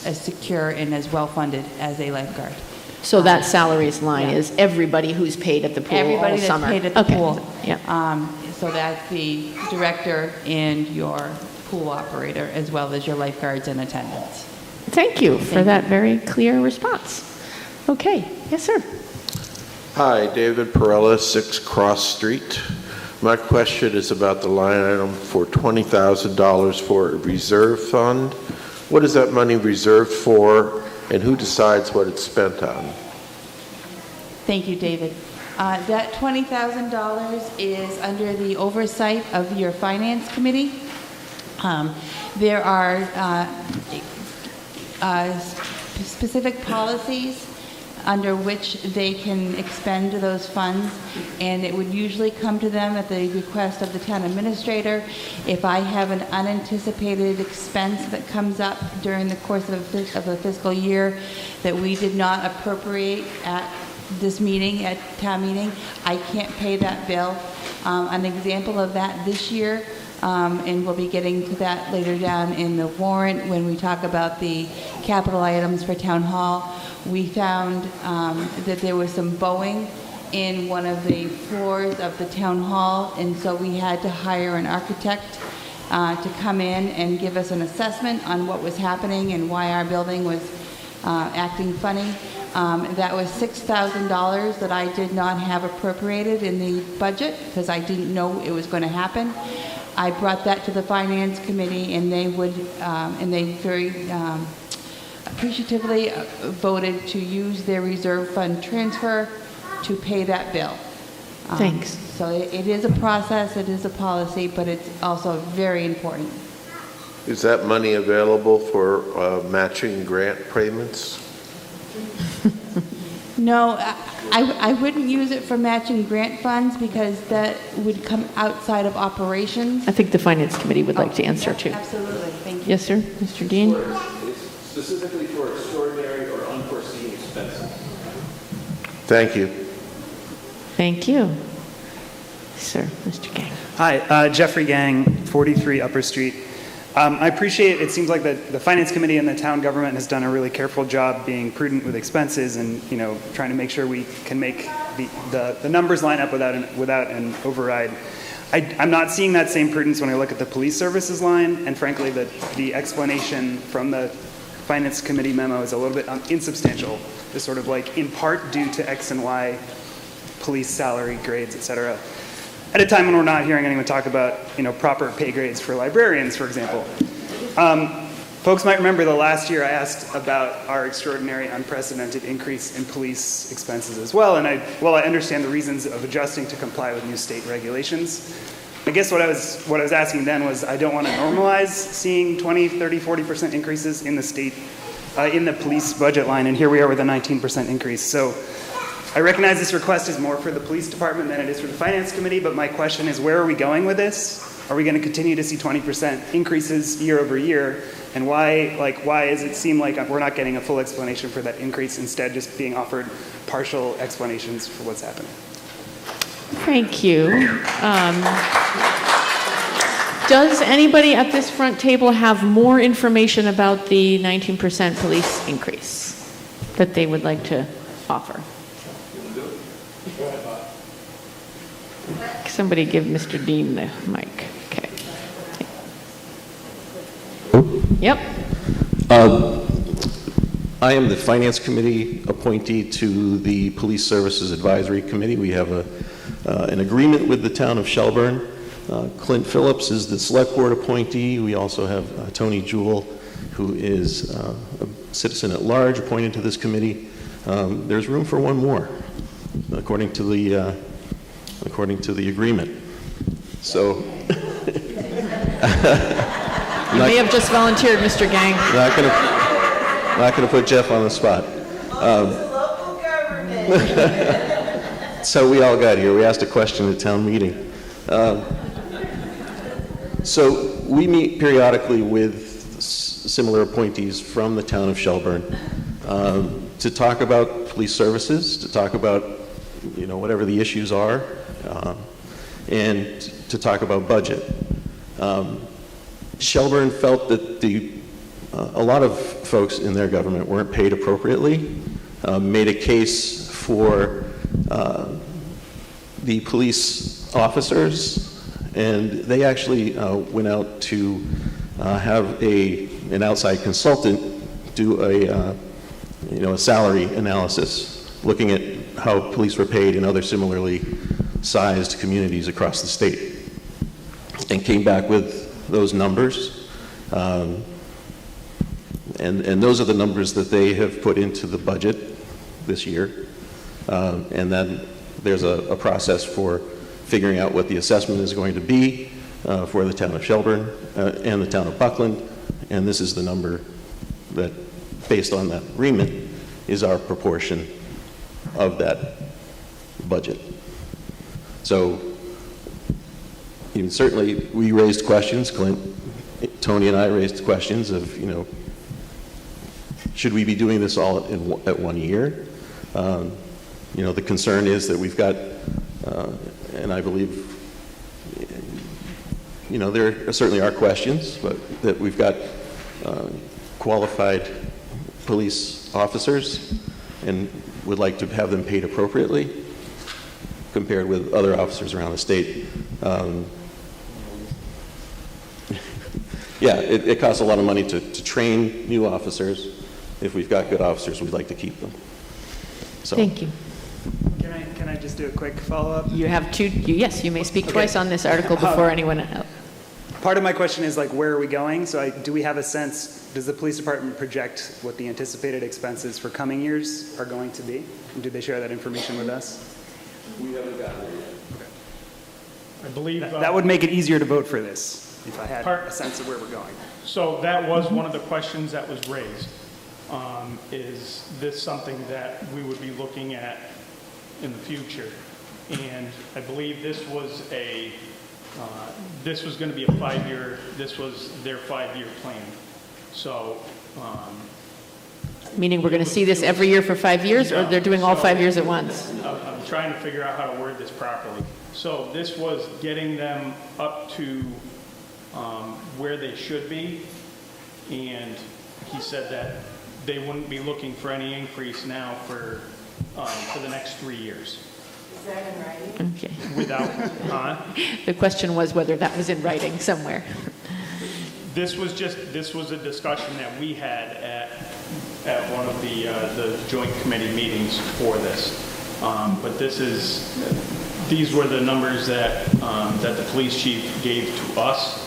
as secure and as well-funded as a lifeguard. So that salaries line is everybody who's paid at the pool Everybody all that's summer? paid at the Okay. pool. Yeah. So that's the director and your pool operator, as well as your lifeguards in attendance. Thank you for that very clear response. Okay. Yes, sir. Hi, David Perella, 6 Cross Street. My question is about the line item for $20,000 for a reserve fund. What is that money reserved for, and who decides what it's spent on? Thank you, David. That $20,000 is under the oversight of your finance committee. There are specific policies under which they can expend those funds, and it would usually come to them at the request of the town administrator. If I have an unanticipated expense that comes up during the course of a fiscal year that we did not appropriate at this meeting, at town meeting, I can't pay that bill. An example of that this year, and we'll be getting to that later down in the warrant when we talk about the capital items for town hall. We found that there was some bowing in one of the floors of the town hall, and so we had to hire an architect to come in and give us an assessment on what was happening and why our building was acting funny. That was $6,000 that I did not have appropriated in the budget because I didn't know it was going to happen. I brought that to the finance committee, and they very appreciatively voted to use their reserve fund transfer to pay that bill. Thanks. So it is a process, it is a policy, but it's also very important. Is that money available for matching grant payments? No, I wouldn't use it for matching grant funds because that would come outside of operations. I think the finance committee would like to answer too. Absolutely, thank you. Yes, sir. Mr. Dean? Specifically for extraordinary or unforeseen expenses. Thank you. Thank you. Sir, Mr. Gang. Hi, Jeffrey Gang, 43 Upper Street. I appreciate, it seems like the Finance Committee and the town government has done a really careful job being prudent with expenses and, trying to make sure we can make the numbers line up without an override. I'm not seeing that same prudence when I look at the police services line, and frankly, the explanation from the Finance Committee memo is a little bit insubstantial. It's sort of like in part due to X and Y police salary grades, et cetera. At a time when we're not hearing anyone talk about, proper pay grades for librarians, for example. Folks might remember the last year I asked about our extraordinary, unprecedented increase in police expenses as well, and I understand the reasons of adjusting to comply with new state regulations. I guess what I was asking then was I don't want to normalize seeing 20, 30, 40% increases in the state, in the police budget line, and here we are with a 19% increase. So I recognize this request is more for the police department than it is for the finance committee, but my question is, where are we going with this? Are we going to continue to see 20% increases year over year? And why does it seem like we're not getting a full explanation for that increase, instead just being offered partial explanations for what's happening? Thank you. Does anybody at this front table have more information about the 19% police increase that they would like to offer? Somebody give Mr. Dean the mic. Okay. Yep. I am the Finance Committee appointee to the Police Services Advisory Committee. We have an agreement with the town of Shelburne. Clint Phillips is the Select Board appointee. We also have Tony Jewell, who is a citizen at large appointed to this committee. There's room for one more, according to the agreement. So, you may have just volunteered, Mr. Gang. Not going to put Jeff on the spot. So we all got here. We asked a question at town meeting. So we meet periodically with similar appointees from the town of Shelburne to talk about police services, to talk about whatever the issues are, and to talk about budget. Shelburne felt that a lot of folks in their government weren't paid appropriately, made a case for the police officers, and they actually went out to have an outside consultant do a salary analysis, looking at how police were paid in other similarly sized communities across the state, and came back with those numbers. And those are the numbers that they have put into the budget this year. And then there's a process for figuring out what the assessment is going to be for the town of Shelburne and the town of Buckland. And this is the number that, based on that agreement, is our proportion of that budget. So certainly we raised questions, Clint, Tony and I raised questions of, should we be doing this all at 1 year? The concern is that we've got, and I believe, there certainly are questions, but that we've got qualified police officers and would like to have them paid appropriately compared with other officers around the state. Yeah, it costs a lot of money to train new officers. If we've got good officers, we'd like to keep them. So. Thank you. Can I just do a quick follow-up? You have two, yes, you may speak twice on this article before anyone else. Part of my question is where are we going? So do we have a sense, does the police department project what the anticipated expenses for coming years are going to be? And do they share that information with us? We haven't gotten there yet. I believe that would make it easier to vote for this if I had a sense of where we're going. So that was one of the questions that was raised. Is this something that we would be looking at in the future? And I believe this was going to be a 5-year, this was their 5-year plan. So. Meaning we're going to see this every year for 5 years, or they're doing all 5 years at once? I'm trying to figure out how to word this properly. So this was getting them up to where they should be, and he said that they wouldn't be looking for any increase now for the next 3 years. Is that in writing? Okay. Without, The question was whether that was in writing somewhere. This was a discussion that we had at one of the joint committee meetings for this. But these were the numbers that the police chief gave to us.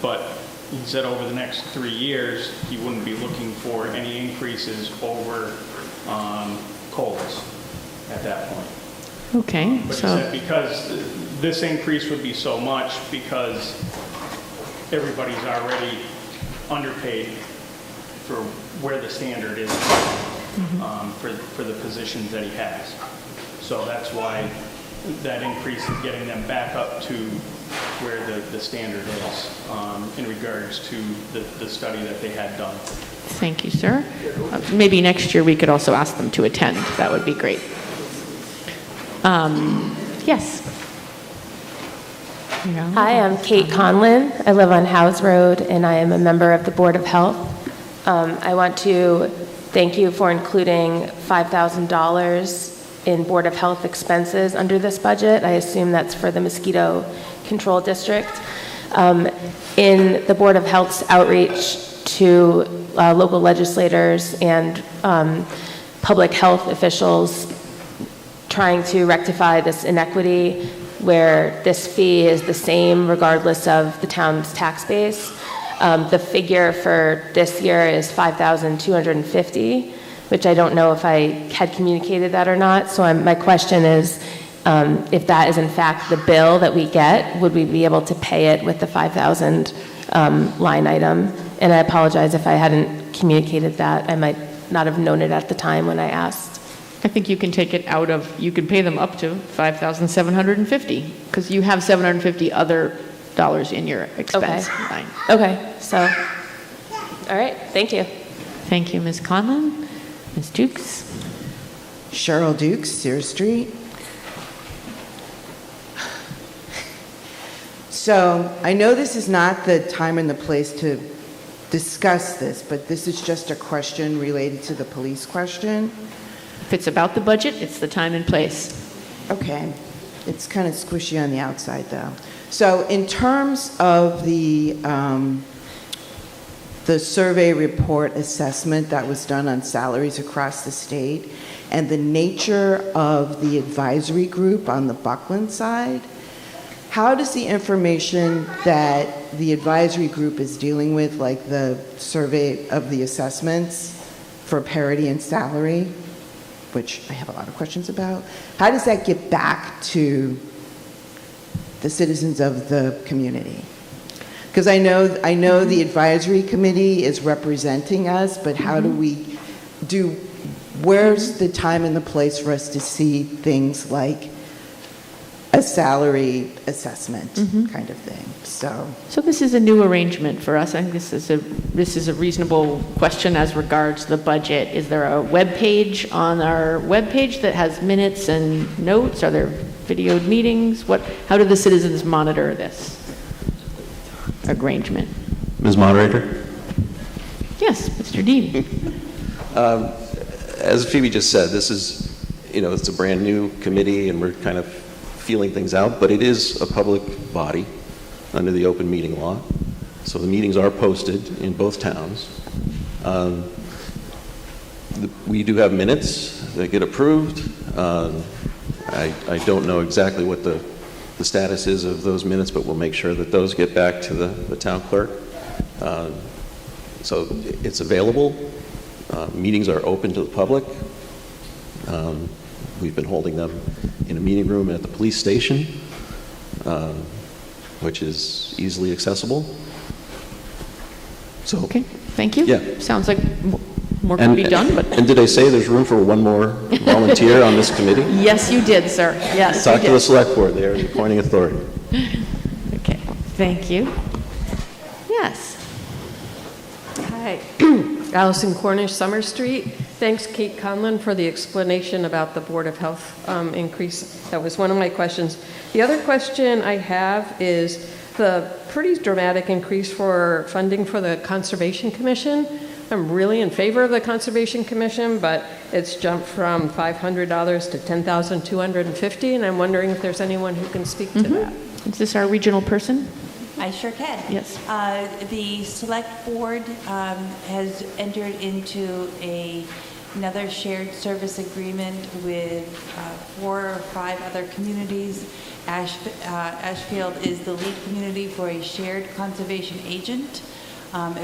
But he said over the next 3 years, he wouldn't be looking for any increases over COLAs at that point. Okay, But so. he said because this increase would be so much because everybody's already underpaid for where the standard is for the positions that he has. So that's why that increase is getting them back up to where the standard is in regards to the study that they had done. Thank you, sir. Maybe next year we could also ask them to attend. That would be great. Yes. Hi, I'm Kate Conlin. I live on Howes Road, and I am a member of the Board of Health. I want to thank you for including $5,000 in Board of Health expenses under this budget. I assume that's for the mosquito control district. In the Board of Health's outreach to local legislators and public health officials trying to rectify this inequity where this fee is the same regardless of the town's tax base. The figure for this year is $5,250, which I don't know if I had communicated that or not. So my question is, if that is in fact the bill that we get, would we be able to pay it with the 5,000 line item? And I apologize if I hadn't communicated that. I might not have known it at the time when I asked. I think you can take it out of, you can pay them up to $5,750 because you have $750 other dollars in your expense line. Okay, so, all right, thank you. Thank you, Ms. Conlon. Ms. Dukes? Cheryl Dukes, Sears Street. So I know this is not the time and the place to discuss this, but this is just a question related to the police question. If it's about the budget, it's the time and place. Okay. It's kind of squishy on the outside, though. So in terms of the survey report assessment that was done on salaries across the state and the nature of the advisory group on the Buckland side, how does the information that the advisory group is dealing with, like the survey of the assessments for parity and salary, which I have a lot of questions about, how does that get back to the citizens of the community? Because I know the advisory committee is representing us, but how do we do, where's the time and the place for us to see things like a salary assessment kind of thing? So this is a new arrangement for us. I think this is a reasonable question as regards the budget. Is there a web page on our web page that has minutes and notes? Are there videoed meetings? How do the citizens monitor this arrangement? Ms. Moderator? Yes, Mr. Dean. As Phoebe just said, this is, it's a brand new committee and we're kind of feeling things out, but it is a public body under the open meeting law. So the meetings are posted in both towns. We do have minutes that get approved. I don't know exactly what the status is of those minutes, but we'll make sure that those get back to the town clerk. So it's available. Meetings are open to the public. We've been holding them in a meeting room at the police station, which is easily accessible. So, okay, thank you. Yeah. Sounds like more can be done, but... And did I say there's room for one more volunteer on this committee? Yes, you did, sir. Yes, Talk to the select board. They are the appointing authority. Okay, thank you. Yes. Hi, Allison Cornish, Summer Street. Thanks, Kate Conlon, for the explanation about the Board of Health increase. That was one of my questions. The other question I have is the pretty dramatic increase for funding for the Conservation Commission. I'm really in favor of the Conservation Commission, but it's jumped from $500 to $10,250, and I'm wondering if there's anyone who can speak to that. Is this our regional person? I sure can. Yes. The select board has entered into another shared service agreement with 4 or 5 other communities. Ashfield is the lead community for a shared conservation agent.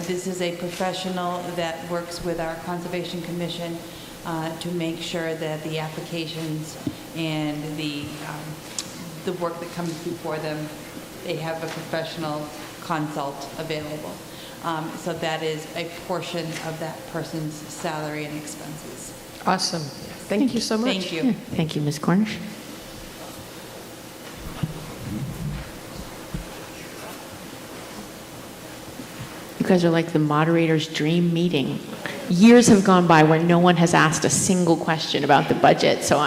This is a professional that works with our Conservation Commission to make sure that the applications and the work that comes before them, they have a professional consult available. So that is a portion of that person's salary and expenses. Awesome. Thank you so much. Thank you. Yeah. Thank you, Ms. Cornish. You guys are like the moderator's dream meeting. Years have gone by where no one has asked a single question about the budget, so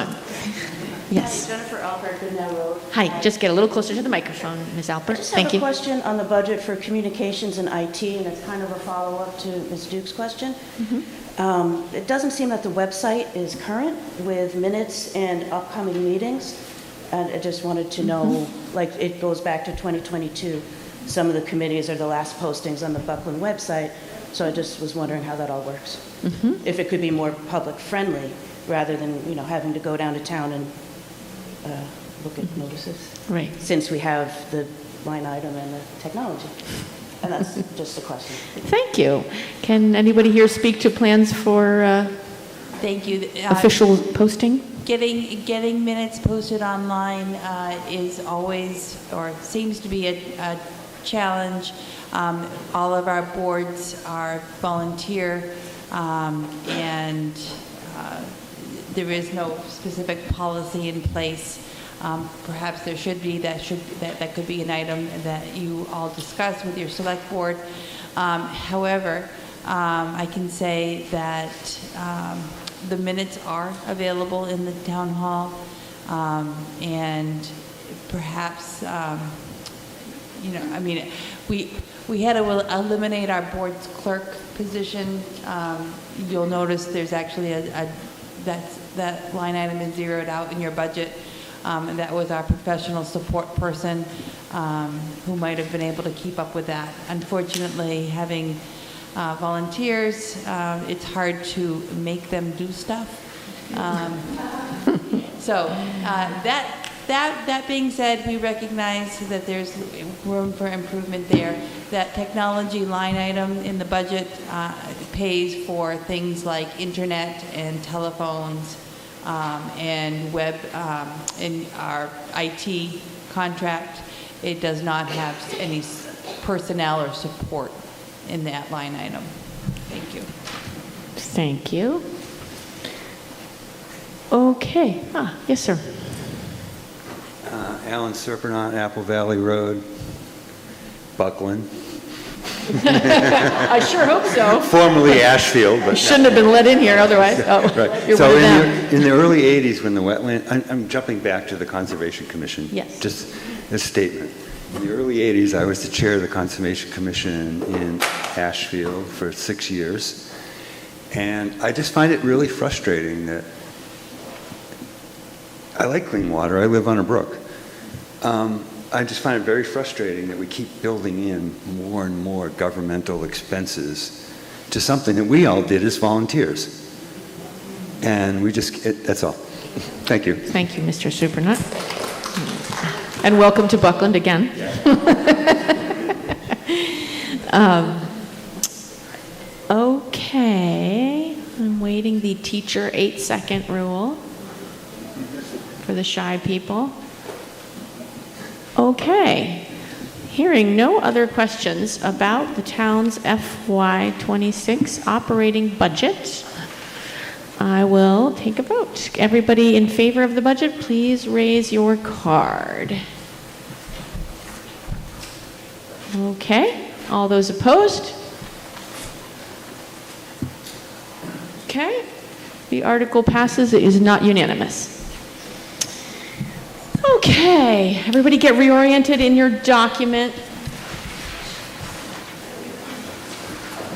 Yes. Hi, Jennifer Alpert, Goodnow Road. Hi, just get a little closer to the microphone, Ms. Alpert. I just Thank have you. a question on the budget for communications and IT, and it's kind of a follow-up to Ms. Duke's question. It doesn't seem that the website is current with minutes and upcoming meetings, and I just wanted to know, like, it goes back to 2022. Some of the committees are the last postings on the Buckland website, so I just was wondering how that all works. If it could be more public-friendly, rather than, having to go down to town and look at notices. Right. Since we have the line item and the technology. And that's just a question. Thank you. Can anybody here speak to plans for Thank you. official posting? Getting minutes posted online is always, or seems to be a challenge. All of our boards are volunteer, and there is no specific policy in place. Perhaps there should be. That could be an item that you all discuss with your select board. However, I can say that the minutes are available in the town hall, and perhaps we had to eliminate our board's clerk position. You'll notice there's actually that line item is zeroed out in your budget. And that was our professional support person who might have been able to keep up with that. Unfortunately, having volunteers, it's hard to make them do stuff. So that being said, we recognize that there's room for improvement there. That technology line item in the budget pays for things like internet and telephones, and web, in our IT contract. It does not have any personnel or support in that line item. Thank you. Thank you. Okay. Yes, sir. Alan Serpernot, Apple Valley Road, Buckland. I sure hope so. Formerly Ashfield, but shouldn't have been let in here otherwise. Oh, right. You're So one of them. in the early 80s, when the wetland, I'm jumping back to the Conservation Commission. Yes. Just a statement. In the early 80s, I was the chair of the Conservation Commission in Ashfield for 6 years, and I just find it really frustrating that I like clean water. I live on a brook. I just find it very frustrating that we keep building in more and more governmental expenses to something that we all did as volunteers. And we just, that's all. Thank you. Thank you, Mr. Supernut. And welcome to Buckland again. Okay, I'm waiting the teacher 8-second rule for the shy people. Okay, hearing no other questions about the town's FY26 operating budget, I will take a vote. Everybody in favor of the budget, please raise your card. Okay, all those opposed? Okay, the article passes. It is not unanimous. Okay, everybody get reoriented in your document.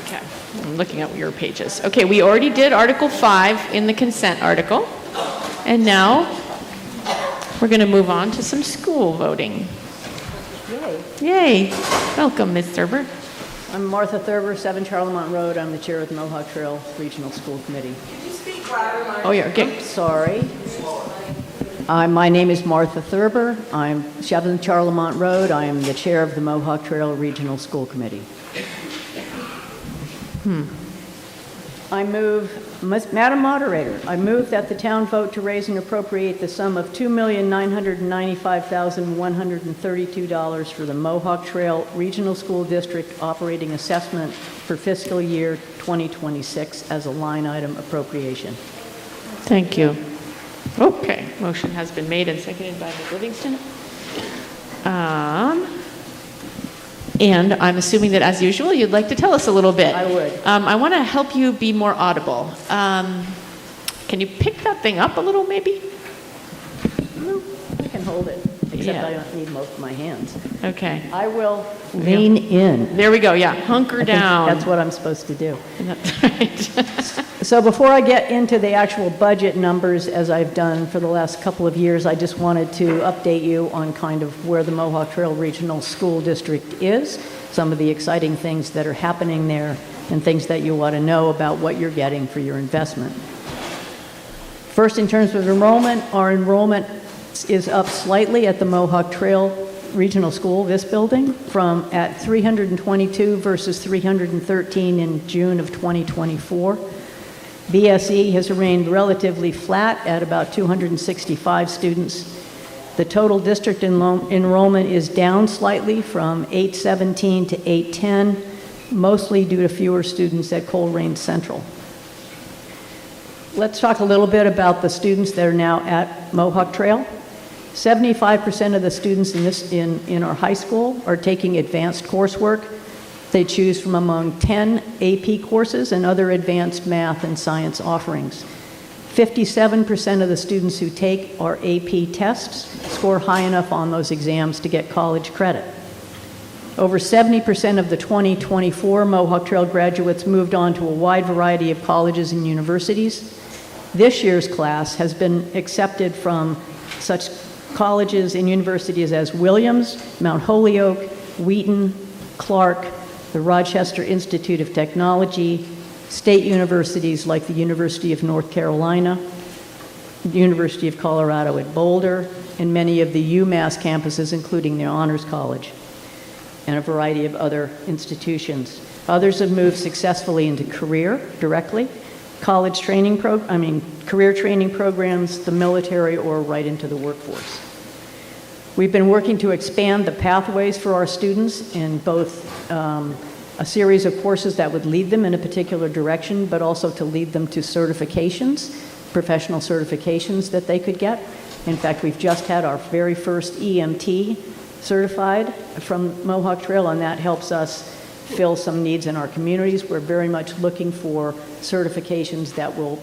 Okay, I'm looking at your pages. Okay, we already did Article 5 in the consent article. And now we're going to move on to some school voting. Yay. Welcome, Ms. Thurber. I'm Martha Thurber, 7 Charlemont Road. I'm the chair of the Mohawk Trail Regional School Committee. Could you speak louder, Martha? Oh, yeah, okay. Oops, sorry. My name is Martha Thurber. I'm 7 Charlemont Road. I am the chair of the Mohawk Trail Regional School Committee. I move, Madam Moderator, I move that the town vote to raise and appropriate the sum of $2,995,132 for the Mohawk Trail Regional School District operating assessment for fiscal year 2026 as a line item appropriation. Thank you. Okay, motion has been made and seconded by Ms. Livingston. And I'm assuming that, as usual, you'd like to tell us a little bit. I would. I want to help you be more audible. Can you pick that thing up a little, maybe? hold it, except Yeah. I don't need most of my hands. Okay. I will lean in. There we go, yeah, hunker I think down. that's what I'm supposed to do. That's right. So before I get into the actual budget numbers, as I've done for the last couple of years, I just wanted to update you on kind of where the Mohawk Trail Regional School District is, some of the exciting things that are happening there, and things that you ought to know about what you're getting for your investment. First, in terms of enrollment, our enrollment is up slightly at the Mohawk Trail Regional School, this building, from at 322 versus 313 in June of 2024. BSE has remained relatively flat at about 265 students. The total district enrollment is down slightly from 817 to 810, mostly due to fewer students at Coleraine Central. Let's talk a little bit about the students that are now at Mohawk Trail. 75% of the students in our high school are taking advanced coursework. They choose from among 10 AP courses and other advanced math and science offerings. 57% of the students who take our AP tests score high enough on those exams to get college credit. Over 70% of the 2024 Mohawk Trail graduates moved on to a wide variety of colleges and universities. This year's class has been accepted from such colleges and universities as Williams, Mount Holyoke, Wheaton, Clark, the Rochester Institute of Technology, state universities like the University of North Carolina, the University of Colorado at Boulder, and many of the UMass campuses, including the Honors College, and a variety of other institutions. Others have moved successfully into career directly, career training programs, the military, or right into the workforce. We've been working to expand the pathways for our students in both a series of courses that would lead them in a particular direction, but also to lead them to certifications, professional certifications that they could get. In fact, we've just had our very first EMT certified from Mohawk Trail, and that helps us fill some needs in our communities. We're very much looking for certifications that will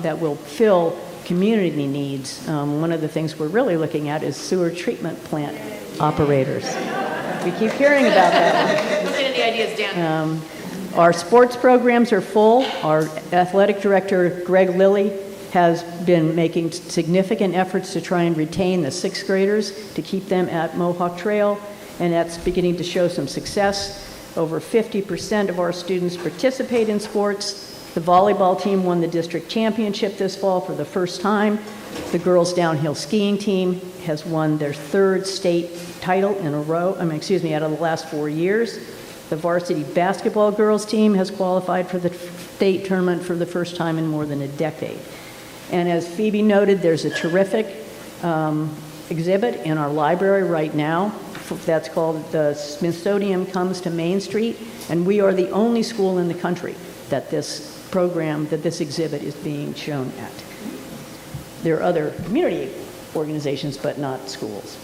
that will fill community needs. One of the things we're really looking at is sewer treatment plant operators. We keep hearing about that. Any ideas, Dan? Our sports programs are full. Our athletic director, Greg Lilly, has been making significant efforts to try and retain the sixth graders to keep them at Mohawk Trail, and that's beginning to show some success. Over 50% of our students participate in sports. The volleyball team won the district championship this fall for the first time. The girls downhill skiing team has won their third state title in a row, out of the last 4 years. The varsity basketball girls team has qualified for the state tournament for the first time in more than a decade. And as Phoebe noted, there's a terrific exhibit in our library right now that's called The Smithsonian Comes to Main Street, and we are the only school in the country that this exhibit is being shown at. There are other community organizations, but not schools.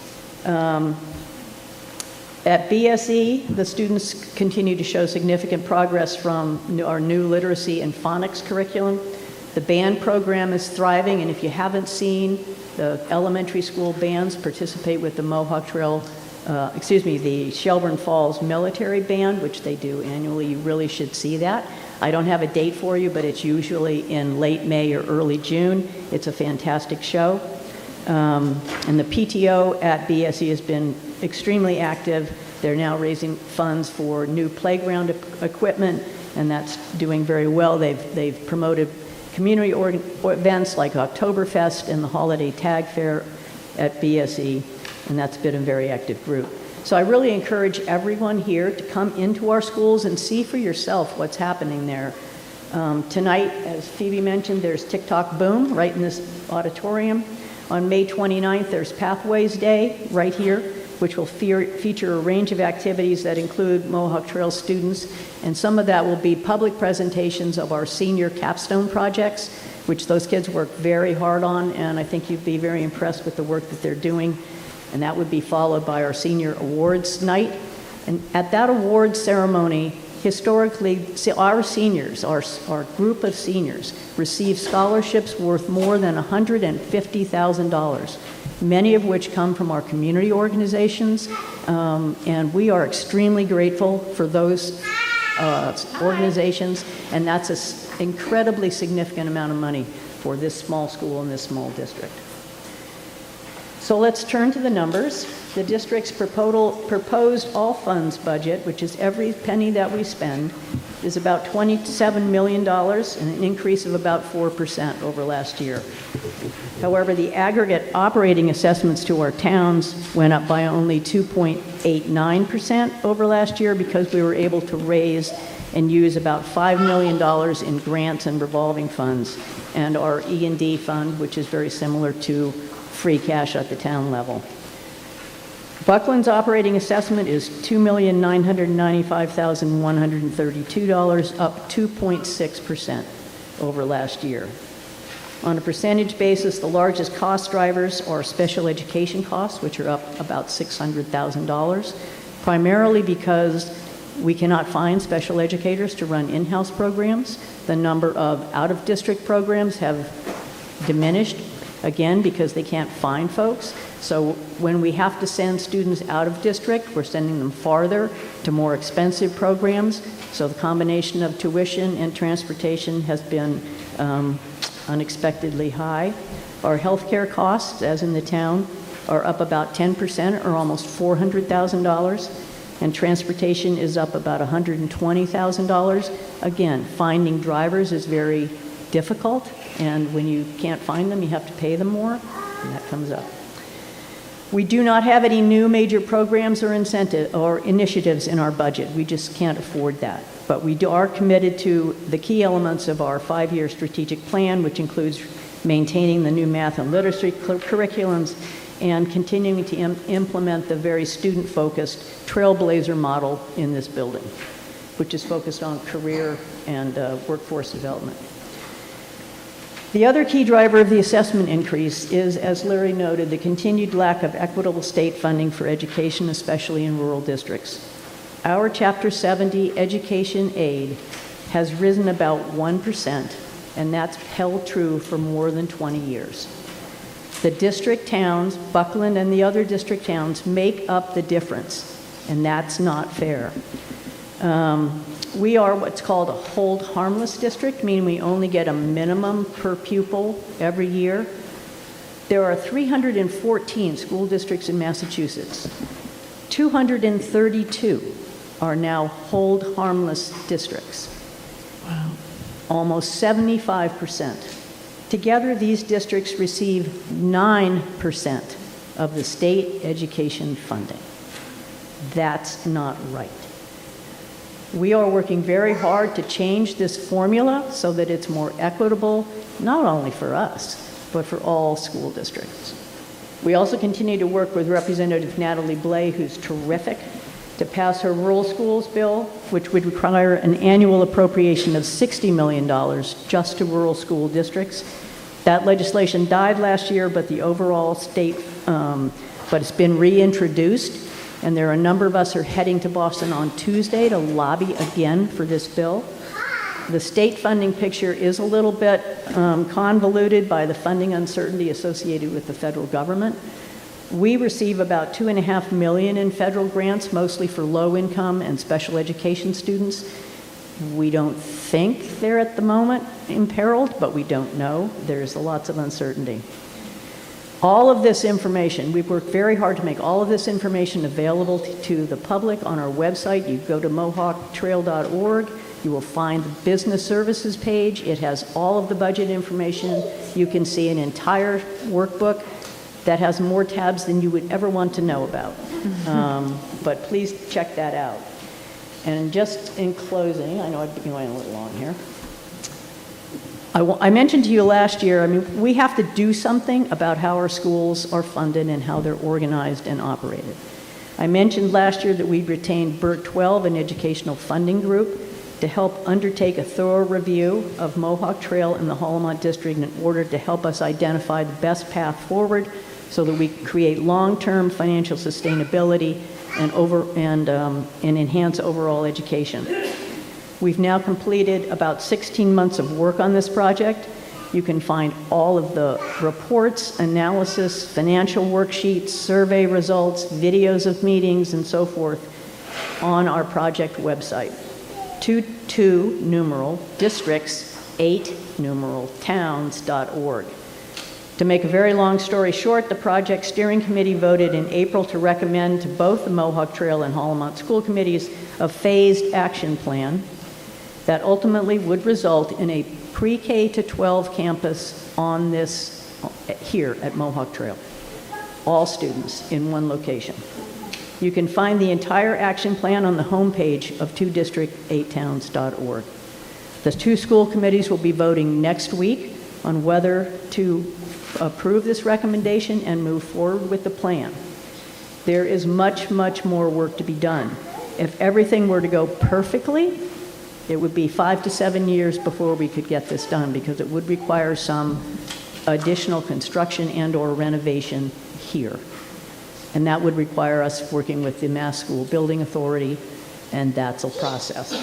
At BSE, the students continue to show significant progress from our new literacy and phonics curriculum. The band program is thriving, and if you haven't seen, the elementary school bands participate with the Mohawk Trail, the Shelburne Falls Military Band, which they do annually. You really should see that. I don't have a date for you, but it's usually in late May or early June. It's a fantastic show. And the PTO at BSE has been extremely active. They're now raising funds for new playground equipment, and that's doing very well. They've promoted community events like Oktoberfest and the Holiday Tag Fair at BSE, and that's been a very active group. So I really encourage everyone here to come into our schools and see for yourself what's happening there. Tonight, as Phoebe mentioned, there's TikTok Boom right in this auditorium. On May 29th, there's Pathways Day right here, which will feature a range of activities that include Mohawk Trail students, and some of that will be public presentations of our senior capstone projects, which those kids work very hard on, and I think you'd be very impressed with the work that they're doing. And that would be followed by our senior awards night. And at that awards ceremony, historically, our seniors, our group of seniors, receive scholarships worth more than $150,000. many of which come from our community organizations, and we are extremely grateful for those organizations, and that's an incredibly significant amount of money for this small school and this small district. So let's turn to the numbers. The district's proposed all-funds budget, which is every penny that we spend, is about $27 million, and an increase of about 4% over last year. However, the aggregate operating assessments to our towns went up by only 2.89% over last year because we were able to raise and use about $5 million in grants and revolving funds, and our E&D fund, which is very similar to free cash at the town level. Buckland's operating assessment is $2,995,132, up 2.6% over last year. On a percentage basis, the largest cost drivers are special education costs, which are up about $600,000, primarily because we cannot find special educators to run in-house programs. The number of out-of-district programs have diminished, again, because they can't find folks. So when we have to send students out of district, we're sending them farther to more expensive programs. So the combination of tuition and transportation has been unexpectedly high. Our healthcare costs, as in the town, are up about 10%, or almost $400,000. And transportation is up about $120,000. Again, finding drivers is very difficult, and when you can't find them, you have to pay them more, and that comes up. We do not have any new major programs or initiatives in our budget. We just can't afford that. But we are committed to the key elements of our 5-year strategic plan, which includes maintaining the new math and literacy curriculums and continuing to implement the very student-focused trailblazer model in this building, which is focused on career and workforce development. The other key driver of the assessment increase is, as Larry noted, the continued lack of equitable state funding for education, especially in rural districts. Our Chapter 70 education aid has risen about 1%, and that's held true for more than 20 years. The district towns, Buckland and the other district towns, make up the difference, and that's not fair. We are what's called a hold harmless district, meaning we only get a minimum per pupil every year. There are 314 school districts in Massachusetts. 232 are now hold harmless districts. Wow. Almost 75%. Together, these districts receive 9% of the state education funding. That's not right. We are working very hard to change this formula so that it's more equitable, not only for us, but for all school districts. We also continue to work with Representative Natalie Blais, who's terrific, to pass her rural schools bill, which would require an annual appropriation of $60 million just to rural school districts. That legislation died last year, but the overall state, but it's been reintroduced. And there are a number of us who are heading to Boston on Tuesday to lobby again for this bill. The state funding picture is a little bit convoluted by the funding uncertainty associated with the federal government. We receive about $2.5 million in federal grants, mostly for low-income and special education students. We don't think they're at the moment imperiled, but we don't know. There's lots of uncertainty. All of this information, we've worked very hard to make all of this information available to the public on our website. You go to mohawktrail.org, you will find the business services page. It has all of the budget information. You can see an entire workbook that has more tabs than you would ever want to know about. But please check that out. And just in closing, I know I've been going a little long here. I mentioned to you last year, we have to do something about how our schools are funded and how they're organized and operated. I mentioned last year that we retained BERT 12, an educational funding group, to help undertake a thorough review of Mohawk Trail and the Hallmont District in order to help us identify the best path forward so that we can create long-term financial sustainability and enhance overall education. We've now completed about 16 months of work on this project, You can find all of the reports, analysis, financial worksheets, survey results, videos of meetings, and so forth on our project website. 22 numeral districts 8 numeral towns.org. To make a very long story short, the project steering committee voted in April to recommend to both the Mohawk Trail and Hallmont School Committees a phased action plan that ultimately would result in a pre-K to 12 campus on this here at Mohawk Trail. All students in one location. You can find the entire action plan on the homepage of 2district8towns.org. The 2 school committees will be voting next week on whether to approve this recommendation and move forward with the plan. There is much, much more work to be done. If everything were to go perfectly, it would be 5 to 7 years before we could get this done, because it would require some additional construction and/or renovation here. And that would require us working with the Mass School Building Authority, and that's a process.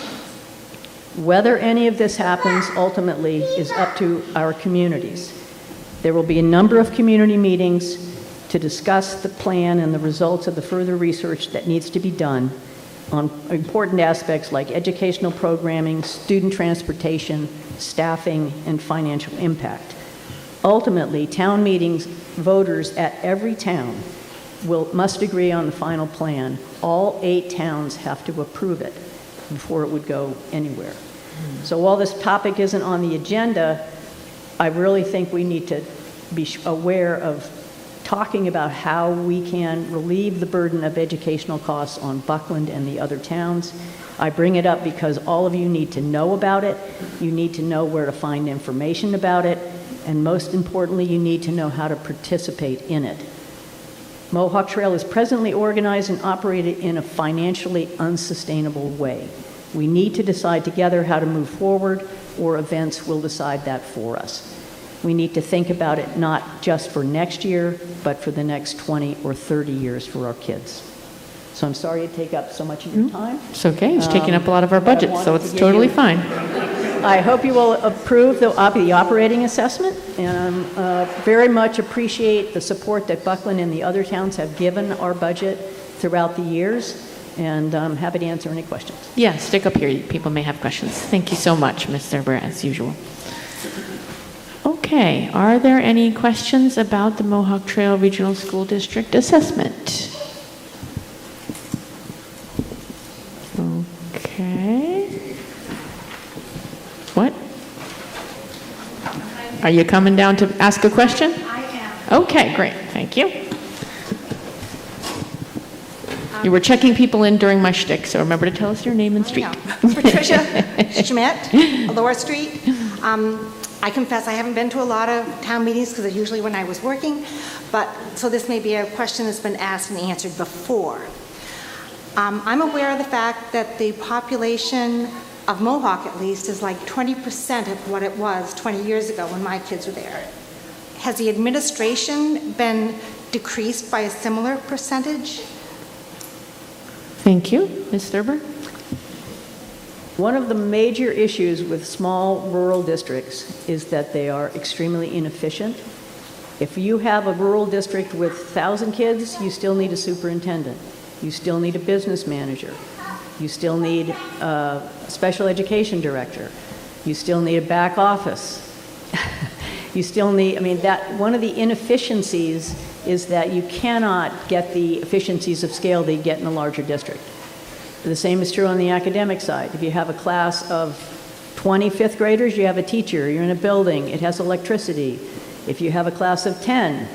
Whether any of this happens ultimately is up to our communities. There will be a number of community meetings to discuss the plan and the results of the further research that needs to be done on important aspects like educational programming, student transportation, staffing, and financial impact. Ultimately, town meetings, voters at every town must agree on the final plan. All 8 towns have to approve it before it would go anywhere. So while this topic isn't on the agenda, I really think we need to be aware of talking about how we can relieve the burden of educational costs on Buckland and the other towns. I bring it up because all of you need to know about it. You need to know where to find information about it. And most importantly, you need to know how to participate in it. Mohawk Trail is presently organized and operated in a financially unsustainable way. We need to decide together how to move forward, or events will decide that for us. We need to think about it not just for next year, but for the next 20 or 30 years for our kids. So I'm sorry to take up so much of your time. It's okay. It's taking up a lot of our budget, so it's totally fine. I hope you will approve the operating assessment, and very much appreciate the support that Buckland and the other towns have given our budget throughout the years, and I'm happy to answer any questions. Yeah, stick up here. People may have questions. Thank you so much, Ms. Thurber, as usual. Okay, are there any questions about the Mohawk Trail Regional School District assessment? Okay. What? Are you coming down to ask a question? I am. Okay, great. Thank you. You were checking people in during my shtick, so remember to tell us your name and street. Patricia Schmidt, Lower Street. I confess I haven't been to a lot of town meetings because usually when I was working, but so this may be a question that's been asked and answered before. I'm aware of the fact that the population of Mohawk, at least, is like 20% of what it was 20 years ago when my kids were there. Has the administration been decreased by a similar percentage? Thank you. Ms. Thurber? One of the major issues with small rural districts is that they are extremely inefficient. If you have a rural district with 1,000 kids, you still need a superintendent. You still need a business manager. You still need a special education director. You still need a back office. You still need, one of the inefficiencies is that you cannot get the efficiencies of scale that you get in a larger district. The same is true on the academic side. If you have a class of 20 fifth graders, you have a teacher, you're in a building, it has electricity. If you have a class of 10,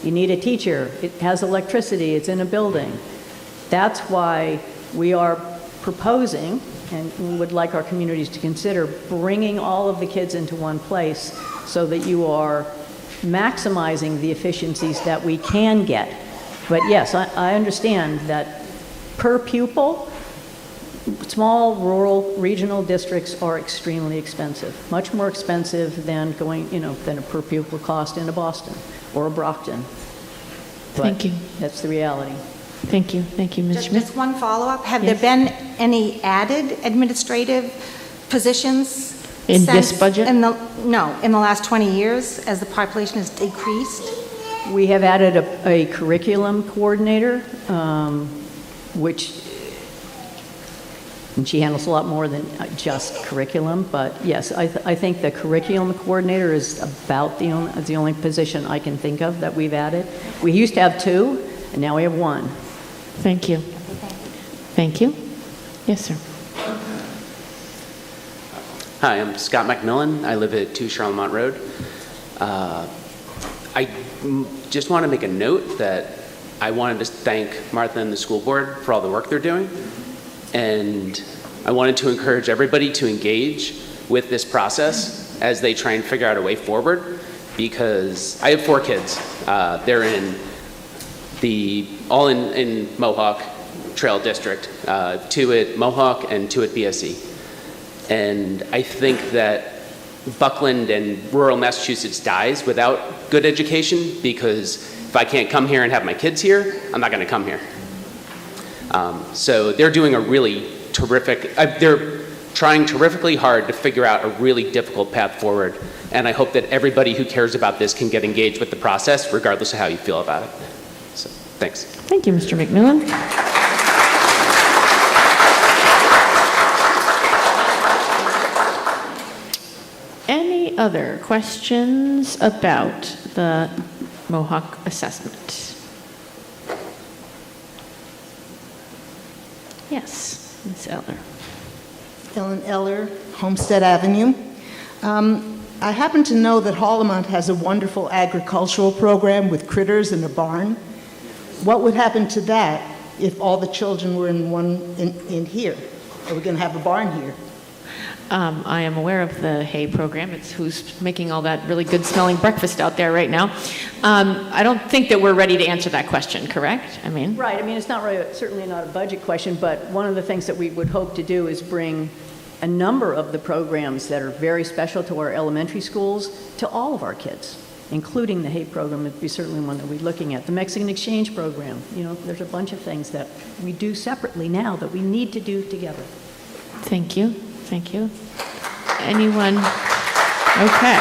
you need a teacher, it has electricity, it's in a building. That's why we are proposing, and we would like our communities to consider, bringing all of the kids into one place so that you are maximizing the efficiencies that we can get. But yes, I understand that per pupil, small, rural, regional districts are extremely expensive, much more expensive than going, than a per pupil cost in a Boston or a Brockton. But thank you. That's the reality. Thank you. Thank you, Ms. Schmidt. Just one follow-up. Have there been any added administrative positions In this since- budget? No, in the last 20 years, as the population has decreased? We have added a curriculum coordinator, which, and she handles a lot more than just curriculum, but yes, I think the curriculum coordinator is about the only position I can think of that we've added. We used to have 2, and now we have 1. Thank you. Thank you. Yes, sir. Hi, I'm Scott McMillan. I live at 2 Charlemont Road. I just want to make a note that I wanted to thank Martha and the school board for all the work they're doing. And I wanted to encourage everybody to engage with this process as they try and figure out a way forward, because I have 4 kids. They're all in Mohawk Trail District, 2 at Mohawk and 2 at BSE. And I think that Buckland and rural Massachusetts dies without good education, because if I can't come here and have my kids here, I'm not going to come here. So they're doing a really terrific, they're trying terrifically hard to figure out a really difficult path forward. And I hope that everybody who cares about this can get engaged with the process, regardless of how you feel about it. So, thanks. Thank you, Mr. McMillan. Any other questions about the Mohawk assessment? Yes, Ms. Eller. Ellen Eller, Homestead Avenue. I happen to know that Hollamont has a wonderful agricultural program with critters in a barn. What would happen to that if all the children were in here? Are we going to have a barn here? I am aware of the hay program. It's who's making all that really good smelling breakfast out there right now. I don't think that we're ready to answer that question, correct? Right, it's not really, certainly not a budget question, but one of the things that we would hope to do is bring a number of the programs that are very special to our elementary schools to all of our kids, including the hay program would be certainly one that we're looking at. The Mexican exchange program, there's a bunch of things that we do separately now that we need to do together. Thank you. Thank you. Anyone? Okay.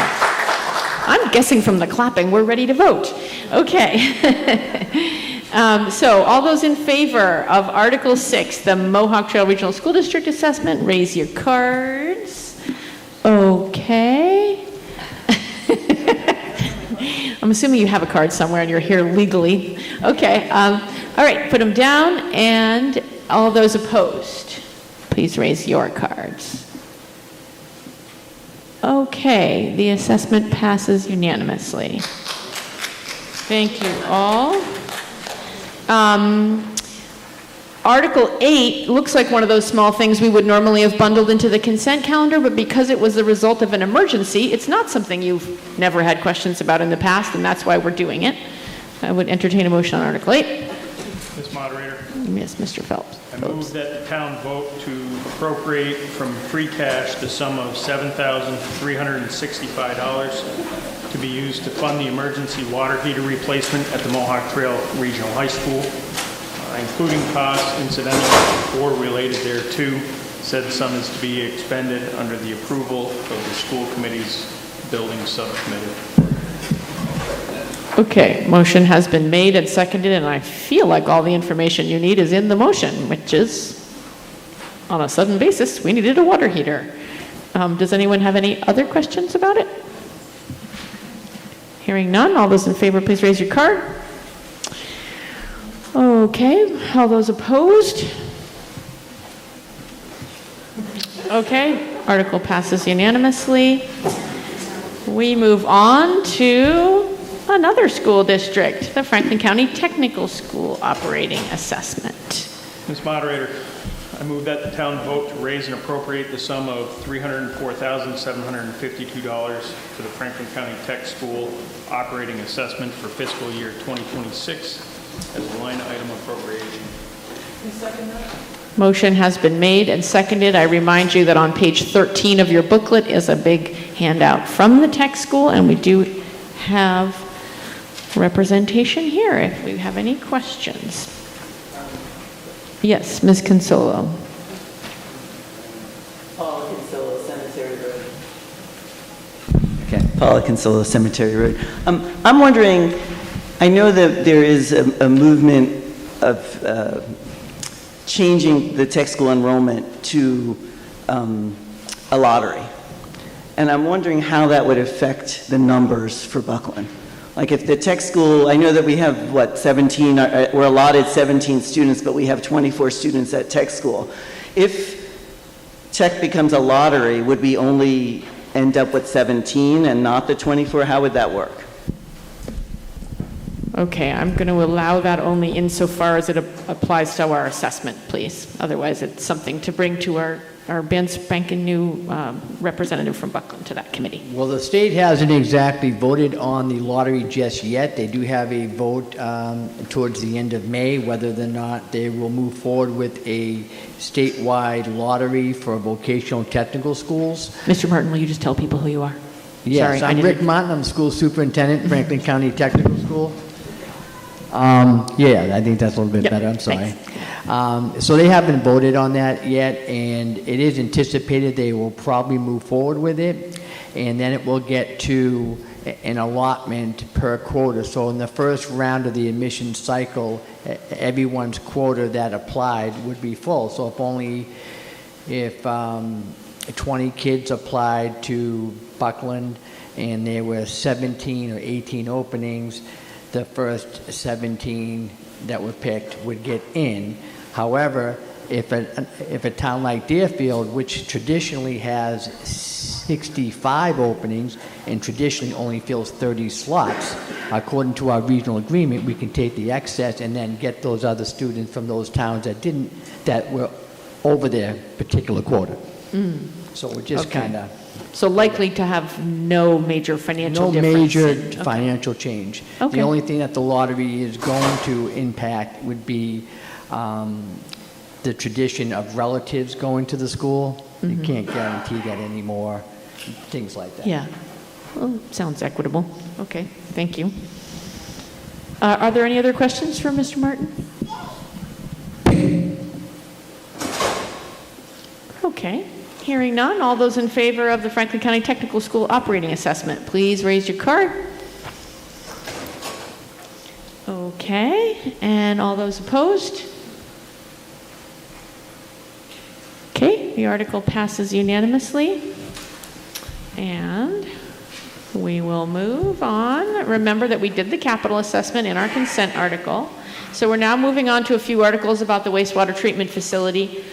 I'm guessing from the clapping, we're ready to vote. Okay. So all those in favor of Article 6, the Mohawk Trail Regional School District Assessment, raise your cards. Okay. I'm assuming you have a card somewhere and you're here legally. Okay. All right, put them down. And all those opposed, please raise your cards. Okay, the assessment passes unanimously. Thank you all. Article 8 looks like one of those small things we would normally have bundled into the consent calendar, but because it was the result of an emergency, it's not something you've never had questions about in the past, and that's why we're doing it. I would entertain a motion on Article 8. Ms. Moderator. Yes, Mr. Phelps. I move that the town vote to appropriate from free cash the sum of $7,365 to be used to fund the emergency water heater replacement at the Mohawk Trail Regional High School, including costs incidental or related thereto. Said sum is to be expended under the approval of the school committee's building subcommittee. Okay, motion has been made and seconded, and I feel like all the information you need is in the motion, which is, on a sudden basis, we needed a water heater. Does anyone have any other questions about it? Hearing none, all those in favor, please raise your card. Okay, all those opposed? Okay, article passes unanimously. We move on to another school district, the Franklin County Technical School Operating Assessment. Ms. Moderator, I move that the town vote to raise and appropriate the sum of $304,752 for the Franklin County Tech School Operating Assessment for fiscal year 2026 as a line item appropriation. Motion has been made and seconded. I remind you that on page 13 of your booklet is a big handout from the tech school, and we do have representation here if we have any questions. Yes, Ms. Consolo. Paul Consolo, Cemetery Road. Paula Kinsella, Cemetery Road. I'm wondering, I know that there is a movement of changing the tech school enrollment to a lottery. And I'm wondering how that would affect the numbers for Buckland. Like if the tech school, I know that we have, 17, we're allotted 17 students, but we have 24 students at tech school. If tech becomes a lottery, would we only end up with 17 and not the 24? How would that work? Okay, I'm going to allow that only insofar as it applies to our assessment, please. Otherwise, it's something to bring to our brand spanking new representative from Buckland to that committee. Well, the state hasn't exactly voted on the lottery just yet. They do have a vote towards the end of May, whether or not they will move forward with a statewide lottery for vocational technical schools. Mr. Martin, will you just tell people who you are? Yes, Sorry, I'm Rick Martin. I'm the school superintendent, Franklin County Technical School. Yeah, I think that's a little bit better. I'm sorry. So they haven't voted on that yet, and it is anticipated they will probably move forward with it, and then it will get to an allotment per quota. So in the first round of the admission cycle, everyone's quota that applied would be full. So if 20 kids applied to Buckland and there were 17 or 18 openings, the first 17 that were picked would get in. However, if a town like Deerfield, which traditionally has 65 openings and traditionally only fills 30 slots, according to our regional agreement, we can take the excess and then get those other students from those towns that were over their particular quota. So we're just kind of... So likely to have no major financial difference. No major financial change. Okay. The only thing that the lottery is going to impact would be the tradition of relatives going to the school. You can't guarantee that anymore, things like that. Yeah. Well, sounds equitable. Okay, thank you. Are there any other questions for Mr. Martin? Okay. Hearing none, all those in favor of the Franklin County Technical School operating assessment, please raise your card. Okay, and all those opposed? Okay, the article passes unanimously. And we will move on. Remember that we did the capital assessment in our consent article. So we're now moving on to a few articles about the wastewater treatment facility.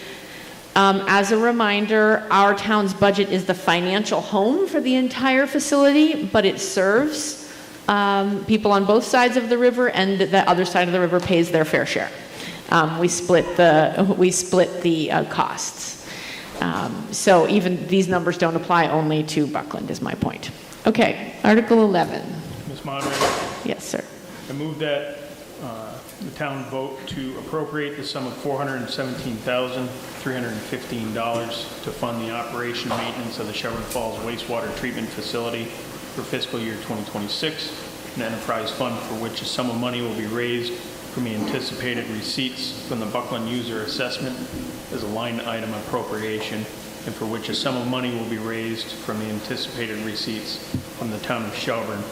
As a reminder, our town's budget is the financial home for the entire facility, but it serves people on both sides of the river, and the other side of the river pays their fair share. We split the costs. So even these numbers don't apply only to Buckland, is my point. Okay, Article 11. Ms. Moderator? Yes, sir. I move that the town vote to appropriate the sum of $417,315 to fund the operation and maintenance of the Chevron Falls wastewater treatment facility for fiscal year 2026, an enterprise fund for which a sum of money will be raised from the anticipated receipts from the Buckland user assessment as a line item appropriation, and for which a sum of money will be raised from the anticipated receipts from the town of Shelburne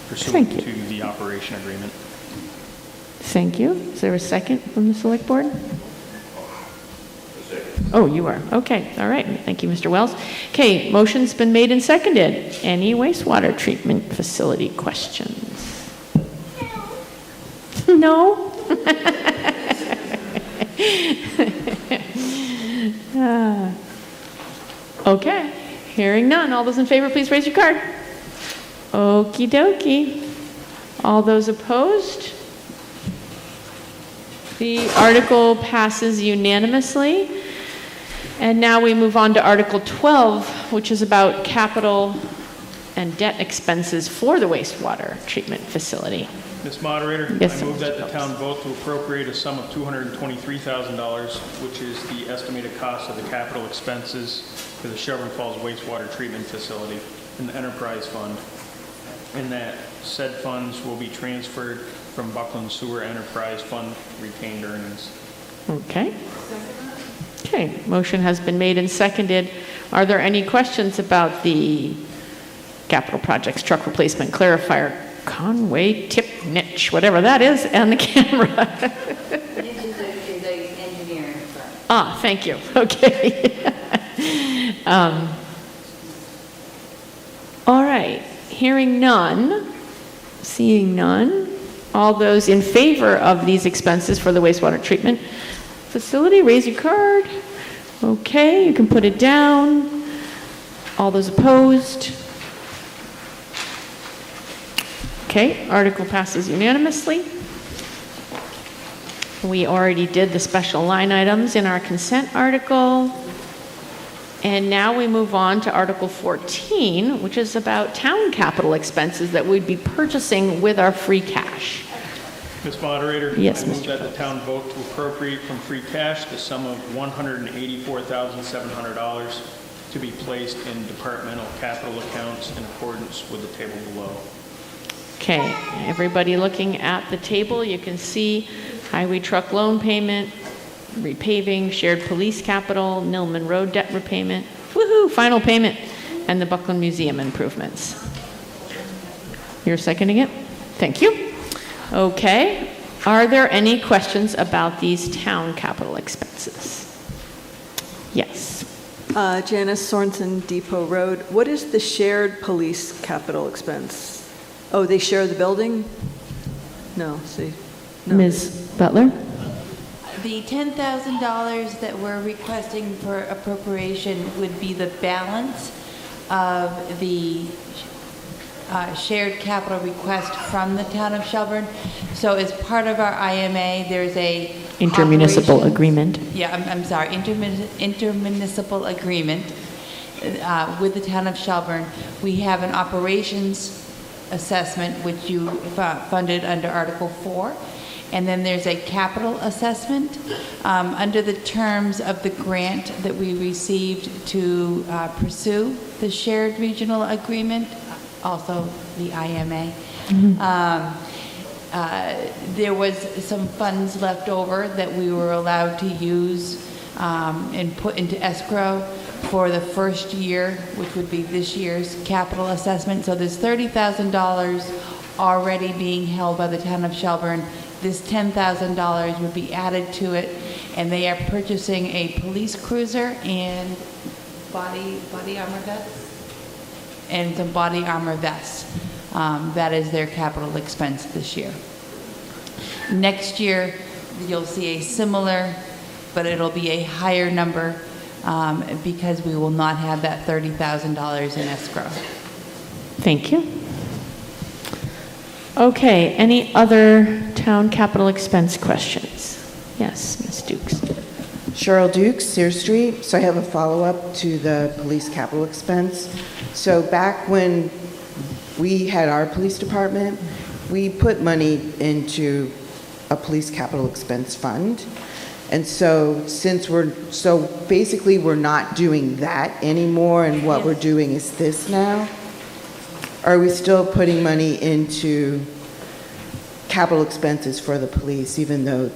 pursuant to the operation agreement. Thank you. Is there a second from the select board? Oh, you are. Okay. All right. Thank you, Mr. Wells. Okay. Motion's been made and seconded. Any wastewater treatment facility questions? No? Okay. Hearing none. All those in favor, please raise your card. Okie dokie. All those opposed? The article passes unanimously. And now we move on to Article 12, which is about capital and debt expenses for the wastewater treatment facility. Ms. Moderator, Yes, I move sir. that the town vote to appropriate a sum of $223,000, which is the estimated cost of the capital expenses for the Chevron Falls wastewater treatment facility in the enterprise fund, and that said funds will be transferred from Buckland Sewer Enterprise Fund retained earnings. Okay. Okay, motion has been made and seconded. Are there any questions about the capital projects, truck replacement, clarifier, Conway tip niche, whatever that is, and the camera. Niche is a engineering firm. Ah, thank you. Okay. All right. Hearing none, seeing none, all those in favor of these expenses for the wastewater treatment facility, raise your card. Okay, you can put it down. All those opposed? Okay, article passes unanimously. We already did the special line items in our consent article. And now we move on to Article 14, which is about town capital expenses that we'd be purchasing with our free cash. Ms. Moderator, yes, I move that the town vote to appropriate from free cash the sum of $184,700 to be placed in departmental capital accounts in accordance with the table below. Okay, everybody looking at the table, you can see highway truck loan payment, repaving, shared police capital, Nilman Road debt repayment, woohoo, final payment, and the Buckland Museum improvements. You're seconding it? Thank you. Okay, are there any questions about these town capital expenses? Yes. Janice Sorensen, Depot Road. What is the shared police capital expense? Oh, they share the building? No, see. No. Ms. Butler? The $10,000 that we're requesting for appropriation would be the balance of the shared capital request from the town of Shelburne. So as part of our IMA, there's a intermunicipal agreement. Yeah, I'm sorry, intermunicipal agreement with the town of Shelburne. We have an operations assessment, which you funded under Article 4. And then there's a capital assessment under the terms of the grant that we received to pursue the shared regional agreement, also the IMA. There was some funds left over that we were allowed to use and put into escrow for the first year, which would be this year's capital assessment. So there's $30,000 already being held by the town of Shelburne. This $10,000 would be added to it, and they are purchasing a police cruiser and body armor vests, and some body armor vests. That is their capital expense this year. Next year, you'll see a similar, but it'll be a higher number because we will not have that $30,000 in escrow. Thank you. Okay, any other town capital expense questions? Yes, Ms. Dukes. Cheryl Dukes, Sear Street. So I have a follow-up to the police capital expense. So back when we had our police department, we put money into a police capital expense fund. And so basically we're not doing that anymore, and what we're doing is this now. Are we still putting money into capital expenses for the police, even though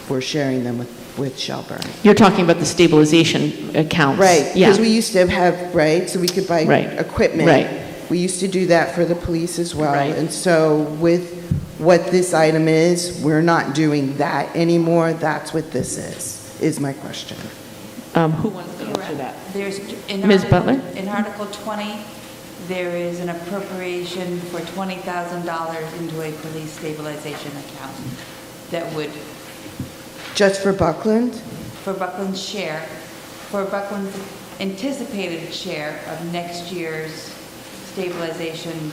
we're sharing them with Shelburne? You're talking about the stabilization accounts. Right, Yeah. because we used to have, right, so we could buy equipment. Right. We used to do that for the police as well. Right. And so with what this item is, we're not doing that anymore. That's what this is my question. Who wants to answer that? There's, Ms. Butler? In Article 20, there is an appropriation for $20,000 into a police stabilization account that would... Just for Buckland? For Buckland's share, for Buckland's anticipated share of next year's stabilization,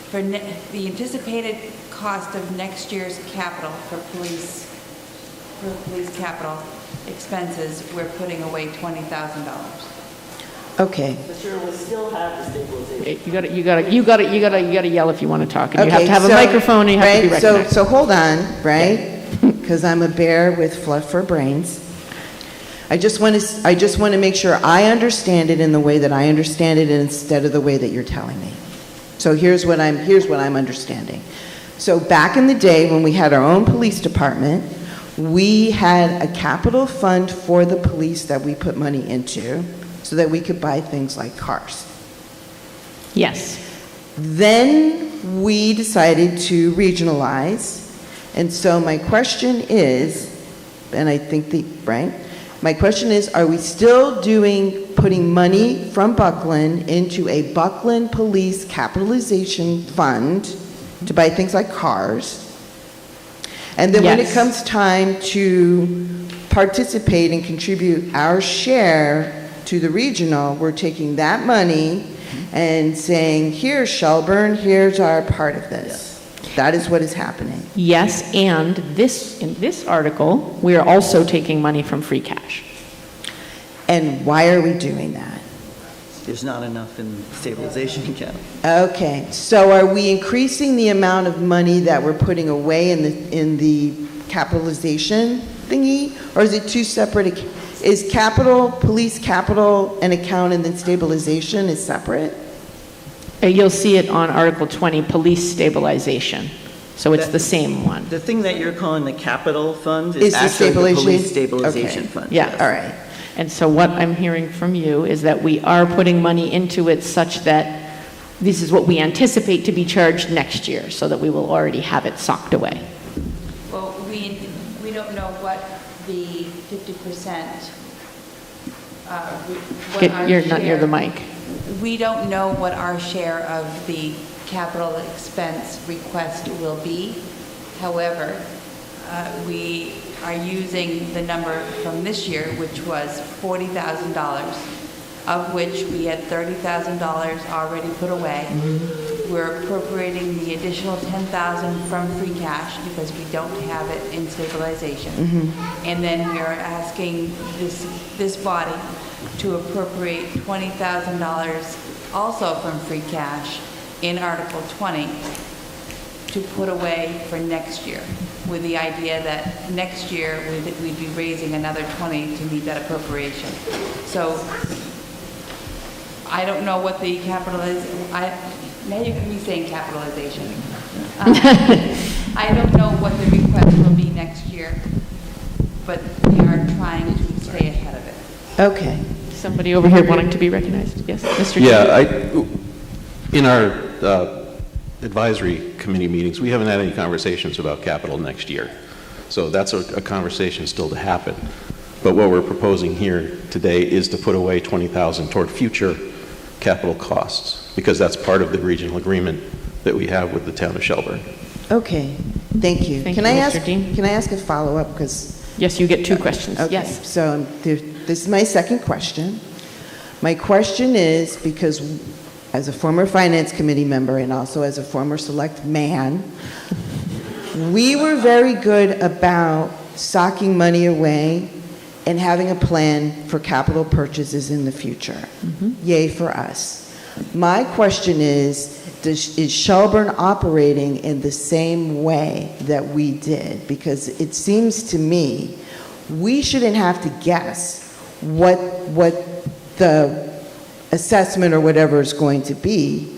for the anticipated cost of next year's capital for police capital expenses, we're putting away $20,000. Okay. But you will still have the stabilization. You gotta yell if you want to talk, and you have to have a microphone, and you have to be recognized. So hold on, right? Because I'm a bear with fluff for brains. I just want to make sure I understand it in the way that I understand it instead of the way that you're telling me. So here's what I'm understanding. So back in the day when we had our own police department, we had a capital fund for the police that we put money into so that we could buy things like cars. Yes. Then we decided to regionalize. And so my question is, and I think my question is, are we still putting money from Buckland into a Buckland Police Capitalization Fund to buy things like cars? And then when it comes time to participate and contribute our share to the regional, we're taking that money and saying, here's Shelburne, here's our part of this. That is what is happening. Yes, and in this article, we are also taking money from free cash. And why are we doing that? There's not enough in stabilization account. Okay, so are we increasing the amount of money that we're putting away in the capitalization thingy? Or is it two separate? Is capital, police capital, an account, and then stabilization is separate? You'll see it on Article 20, police stabilization. So it's the same one. The thing that you're calling the capital fund Is is the actually the stabilization? police stabilization Okay. fund. Yeah. All right. And so what I'm hearing from you is that we are putting money into it such that this is what we anticipate to be charged next year, so that we will already have it socked away. Well, we don't know what the 50%. You're not near the mic. We don't know what our share of the capital expense request will be. However, we are using the number from this year, which was $40,000, of which we had $30,000 already put away. We're appropriating the additional $10,000 from free cash because we don't have it in stabilization. And then we're asking this body to appropriate $20,000 also from free cash in Article 20 to put away for next year, with the idea that next year we'd be raising another 20 to meet that appropriation. So I don't know what the now you can be saying capitalization. I don't know what the request will be next year, but we are trying to stay ahead of it. Okay. Somebody over here wanting to be recognized. Yes, Mr. Yeah, in our advisory committee meetings, we haven't had any conversations about capital next year. So that's a conversation still to happen. But what we're proposing here today is to put away $20,000 toward future capital costs, because that's part of the regional agreement that we have with the town of Shelburne. Okay, thank you. Thank Can you, I Mr. ask? Dean. Can I ask a follow-up? Because Yes, you get two questions. okay, Yes. so this is my second question. My question is, because as a former finance committee member and also as a former select man, we were very good about socking money away and having a plan for capital purchases in the future. Yay for us. My question is Shelburne operating in the same way that we did? Because it seems to me we shouldn't have to guess what the assessment or whatever is going to be.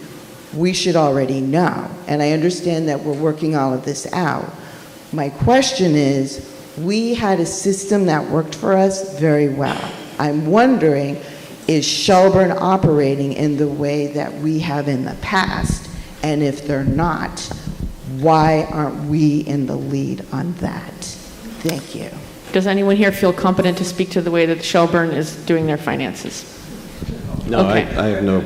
We should already know. And I understand that we're working all of this out. My question is, we had a system that worked for us very well. I'm wondering, is Shelburne operating in the way that we have in the past? And if they're not, why aren't we in the lead on that? Thank you. Does anyone here feel competent to speak to the way that Shelburne is doing their finances? No, Okay. I have no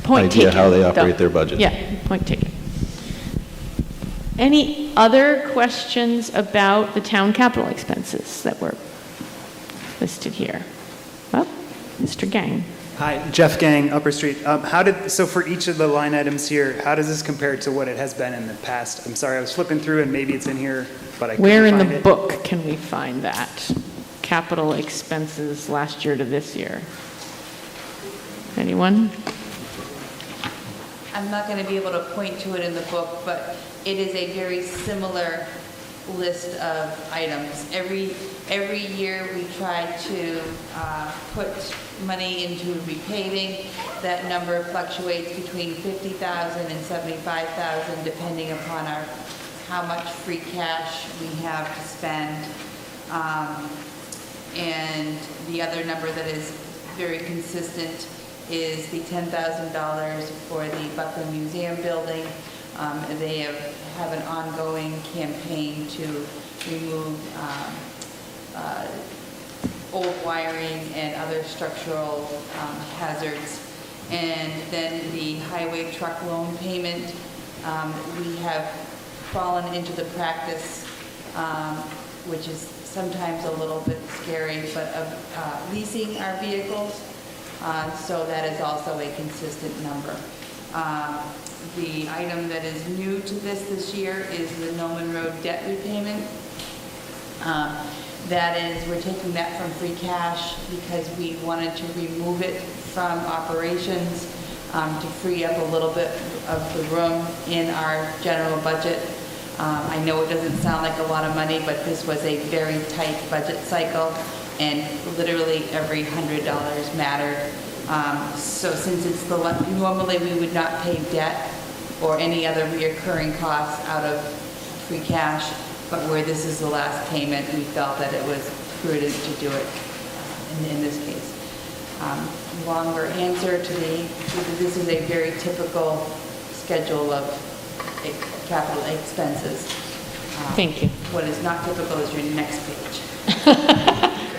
Point idea taken, how they operate though. their budget. Yeah, point taken. Any other questions about the town capital expenses that were listed here? Well, Mr. Gang. Hi, Jeff Gang, Upper Street. So for each of the line items here, how does this compare to what it has been in the past? I'm sorry, I was flipping through and maybe it's in here, but I couldn't Where in find the it. book can we find that? Capital expenses last year to this year? Anyone? I'm not going to be able to point to it in the book, but it is a very similar list of items. Every year we try to put money into repaving. That number fluctuates between $50,000 and $75,000 depending upon how much free cash we have to spend. And the other number that is very consistent is the $10,000 for the Buckland Museum building. They have an ongoing campaign to remove old wiring and other structural hazards. And then the highway truck loan payment, we have fallen into the practice, which is sometimes a little bit scary, but of leasing our vehicles. So that is also a consistent number. The item that is new to this year is the Noman Road debt repayment. That is, we're taking that from free cash because we wanted to remove it from operations to free up a little bit of the room in our general budget. I know it doesn't sound like a lot of money, but this was a very tight budget cycle, and literally every $100 mattered. So since it's normally we would not pay debt or any other reoccurring costs out of free cash, but where this is the last payment, we felt that it was prudent to do it in this case. Longer answer to this is a very typical schedule of capital expenses. Thank you. What is not typical is your next page.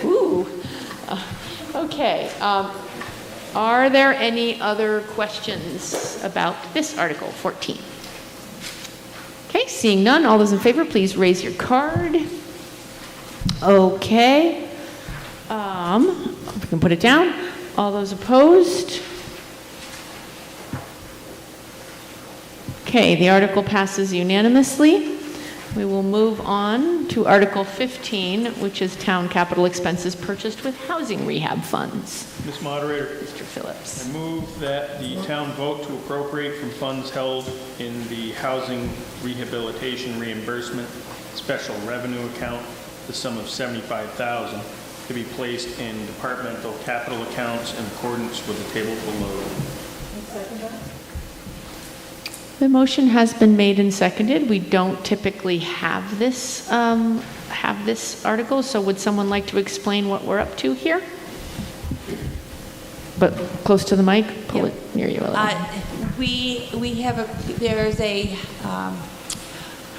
Ooh. Okay. Are there any other questions about this Article 14? Okay, seeing none, all those in favor, please raise your card. Okay. We can put it down. All those opposed? Okay, the article passes unanimously. We will move on to Article 15, which is town capital expenses purchased with housing rehab funds. Ms. Moderator. Mr. Phillips. I move that the town vote to appropriate from funds held in the housing rehabilitation reimbursement special revenue account the sum of $75,000 to be placed in departmental capital accounts in accordance with the table below. The motion has been made and seconded. We don't typically have this article, so would someone like to explain what we're up to here? But close to the mic, pull it near you a little. There's a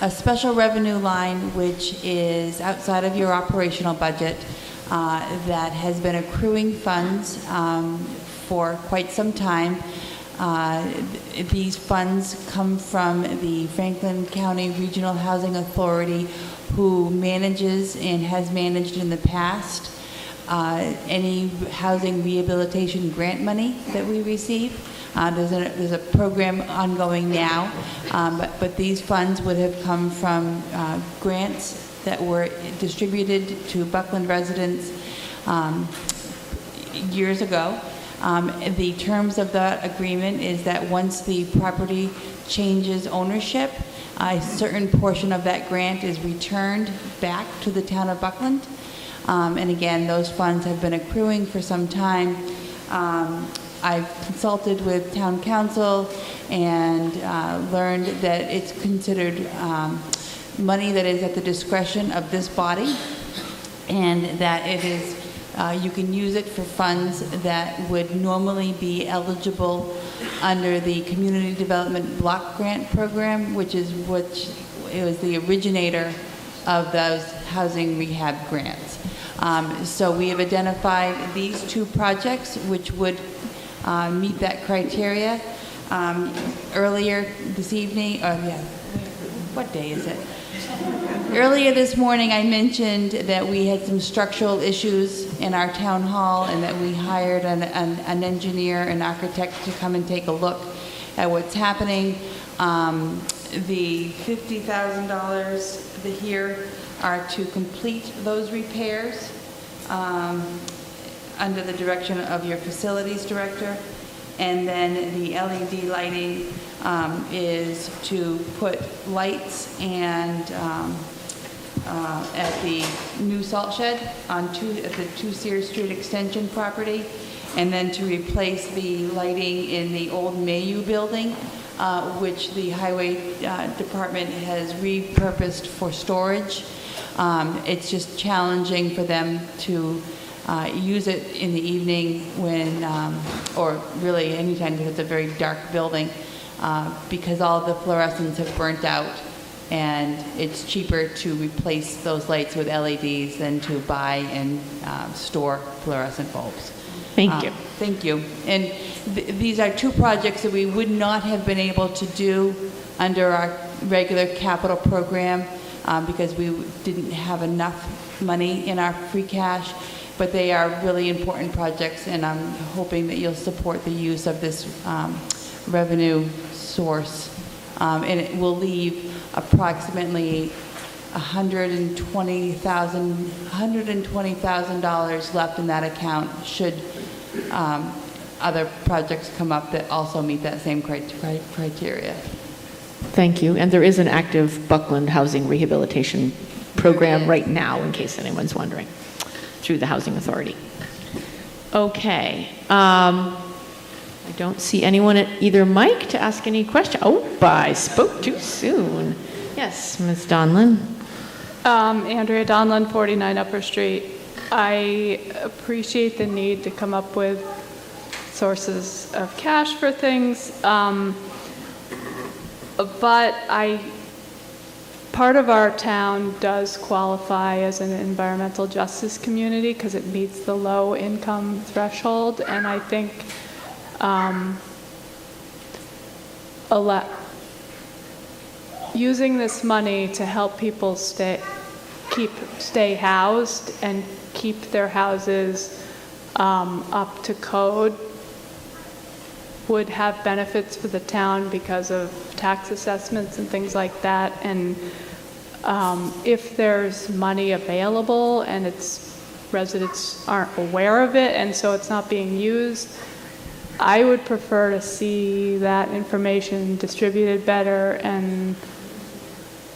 special revenue line which is outside of your operational budget that has been accruing funds for quite some time. These funds come from the Franklin County Regional Housing Authority, who manages and has managed in the past any housing rehabilitation grant money that we receive. There's a program ongoing now, but these funds would have come from grants that were distributed to Buckland residents years ago. The terms of that agreement is that once the property changes ownership, a certain portion of that grant is returned back to the town of Buckland. And again, those funds have been accruing for some time. I've consulted with town council and learned that it's considered money that is at the discretion of this body, and that it is you can use it for funds that would normally be eligible under the Community Development Block Grant Program, which it was the originator of those housing rehab grants. So we have identified these two projects which would meet that criteria. Earlier this evening, what day is it? Earlier this morning, I mentioned that we had some structural issues in our town hall and that we hired an engineer, an architect to come and take a look at what's happening. The $50,000 here are to complete those repairs under the direction of your facilities director. And then the LED lighting is to put lights and at the new salt shed at the 2 Sears Street Extension property, and then to replace the lighting in the old Mayu building, which the highway department has repurposed for storage. It's just challenging for them to use it in the evening when, or really anytime because it's a very dark building, because all the fluorescents have burnt out, and it's cheaper to replace those lights with LEDs than to buy and store fluorescent bulbs. Thank you. Thank you. And these are two projects that we would not have been able to do under our regular capital program because we didn't have enough money in our free cash, but they are really important projects, and I'm hoping that you'll support the use of this revenue source. And it will leave approximately $120,000 left in that account should other projects come up that also meet that same criteria. Thank you. And there is an active Buckland housing rehabilitation program right now, in case anyone's wondering, through the Housing Authority. Okay. I don't see anyone at either mic to ask any question. Oh, I spoke too soon. Yes, Ms. Donlin. Andrea Donlin, 49 Upper Street. I appreciate the need to come up with sources of cash for things, but part of our town does qualify as an environmental justice community because it meets the low income threshold, and I think using this money to help people stay housed and keep their houses up to code would have benefits for the town because of tax assessments and things like that. And if there's money available and residents aren't aware of it and so it's not being used, I would prefer to see that information distributed better and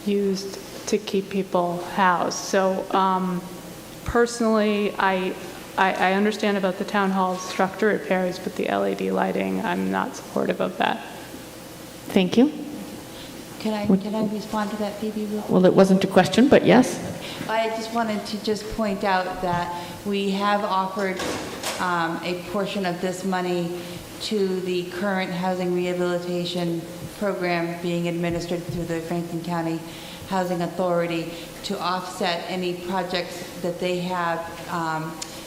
used to keep people housed. So personally, I understand about the town hall structure repairs, but the LED lighting, I'm not supportive of that. Thank you. Can I respond to that, Phoebe? Well, it wasn't a question, but yes. I just wanted to just point out that we have offered a portion of this money to the current housing rehabilitation program being administered through the Franklin County Housing Authority to offset any projects that they have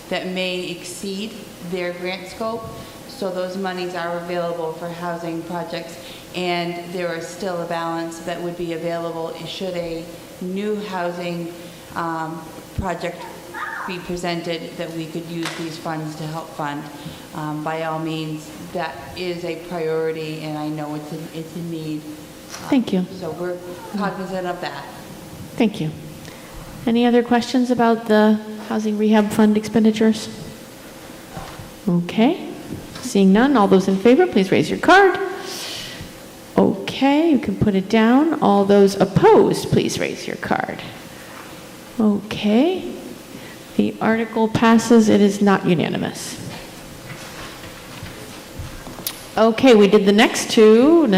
that may exceed their grant scope. So those monies are available for housing projects, and there is still a balance that would be available should a new housing project be presented that we could use these funds to help fund. By all means, that is a priority, and I know it's a need. Thank you. So we're cognizant of that. Thank you. Any other questions about the Housing Rehab Fund expenditures? Okay. Seeing none, all those in favor, please raise your card. Okay, you can put it down. All those opposed, please raise your card. Okay. The article passes. It is not unanimous. Okay, we did the next two,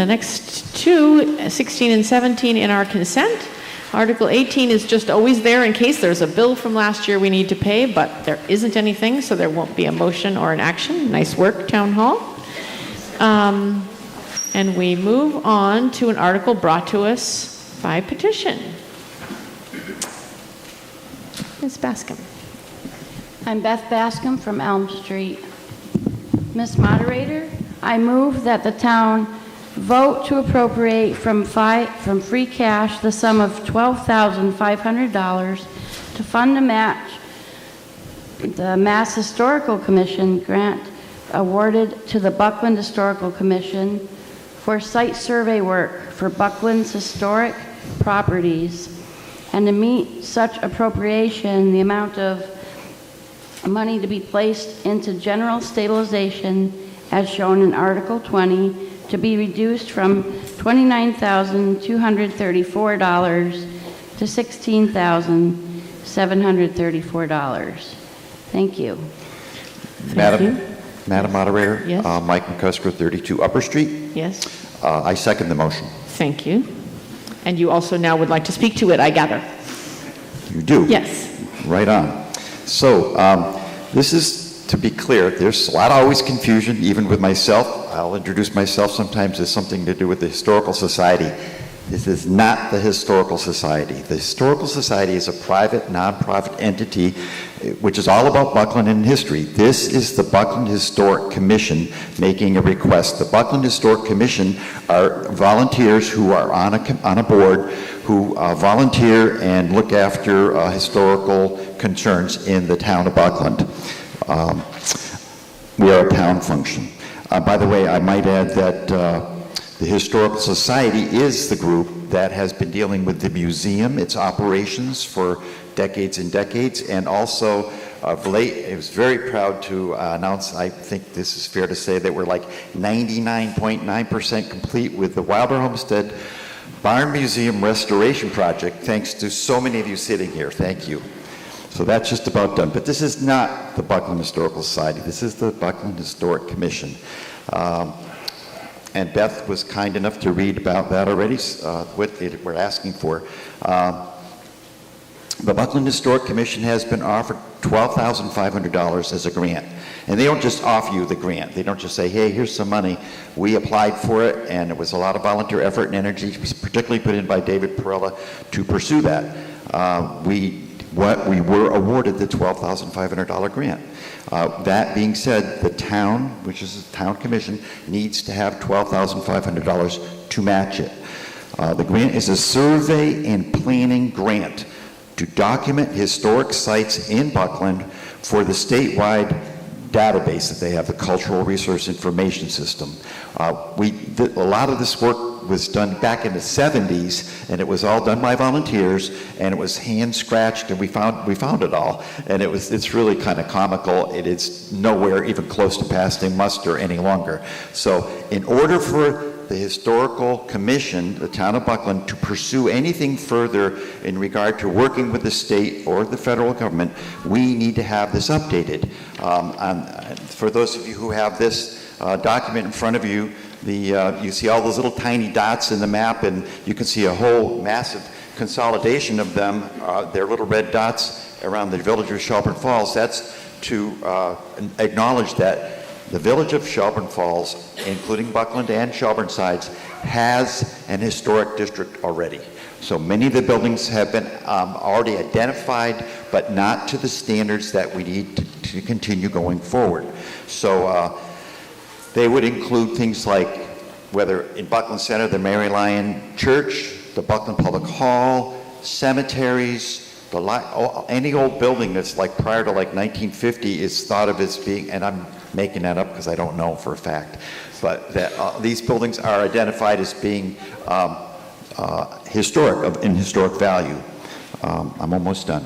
16 and 17 in our consent. Article 18 is just always there in case there's a bill from last year we need to pay, but there isn't anything, so there won't be a motion or an action. Nice work, Town Hall. And we move on to an article brought to us by petition. Ms. Bascom. I'm Beth Bascom from Elm Street. Ms. Moderator, I move that the town vote to appropriate from free cash the sum of $12,500 to fund a match the Mass Historical Commission grant awarded to the Buckland Historical Commission for site survey work for Buckland's historic properties, and to meet such appropriation, the amount of money to be placed into general stabilization as shown in Article 20 to be reduced from $29,234 to $16,734. Thank you. Madam Moderator, Yes. Mike McCusker, 32 Upper Street. Yes. I second the motion. Thank you. And you also now would like to speak to it, I gather. You do? Yes. Right on. So, This is, to be clear, there's a lot of always confusion, even with myself. I'll introduce myself sometimes as something to do with the Historical Society. This is not the Historical Society. The Historical Society is a private, nonprofit entity which is all about Buckland and history. This is the Buckland Historic Commission making a request. The Buckland Historic Commission are volunteers who are on a board who volunteer and look after historical concerns in the town of Buckland. We are a town function. By the way, I might add that the Historical Society is the group that has been dealing with the museum, its operations for decades and decades, and also of late, I was very proud to announce, I think this is fair to say, that we're like 99.9% complete with the Wilder Homestead Barn Museum Restoration Project, thanks to so many of you sitting here. Thank you. So that's just about done. But this is not the Buckland Historical Society. This is the Buckland Historic Commission. And Beth was kind enough to read about that already, what we're asking for. The Buckland Historic Commission has been offered $12,500 as a grant. And they don't just offer you the grant. They don't just say, hey, here's some money. We applied for it, and it was a lot of volunteer effort and energy, particularly put in by David Perella, to pursue that. We were awarded the $12,500 grant. That being said, the town, which is the town commission, needs to have $12,500 to match it. The grant is a survey and planning grant to document historic sites in Buckland for the statewide database that they have, the Cultural Resource Information System. A lot of this work was done back in the 70s, and it was all done by volunteers, and it was hand scratched, and we found it all, and it's really kind of comical. It is nowhere even close to passing muster any longer. So in order for the Historical Commission, the town of Buckland, to pursue anything further in regard to working with the state or the federal government, we need to have this updated. For those of you who have this document in front of you, you see all those little tiny dots in the map, and you can see a whole massive consolidation of them. They're little red dots around the village of Shelburne Falls. That's to acknowledge that the village of Shelburne Falls, including Buckland and Shelburne sides, has an historic district already. So many of the buildings have been already identified, but not to the standards that we need to continue going forward. So they would include things like, whether in Buckland Center, the Mary Lyon Church, the Buckland Public Hall, cemeteries, any old building that's like prior to like 1950 is thought of as being, and I'm making that up because I don't know for a fact, but that these buildings are identified as being historic, in historic value. I'm almost done.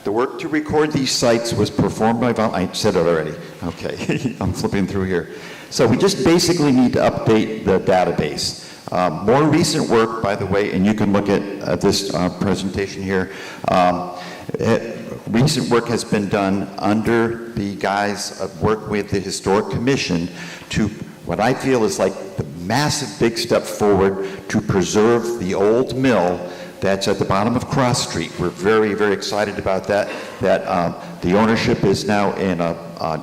The work to record these sites was performed by I said it already. Okay, I'm flipping through here. So we just basically need to update the database. More recent work, by the way, and you can look at this presentation here, recent work has been done under the guise of work with the Historic Commission to what I feel is like the massive big step forward to preserve the old mill that's at the bottom of Cross Street. We're very, very excited about that. The ownership is now in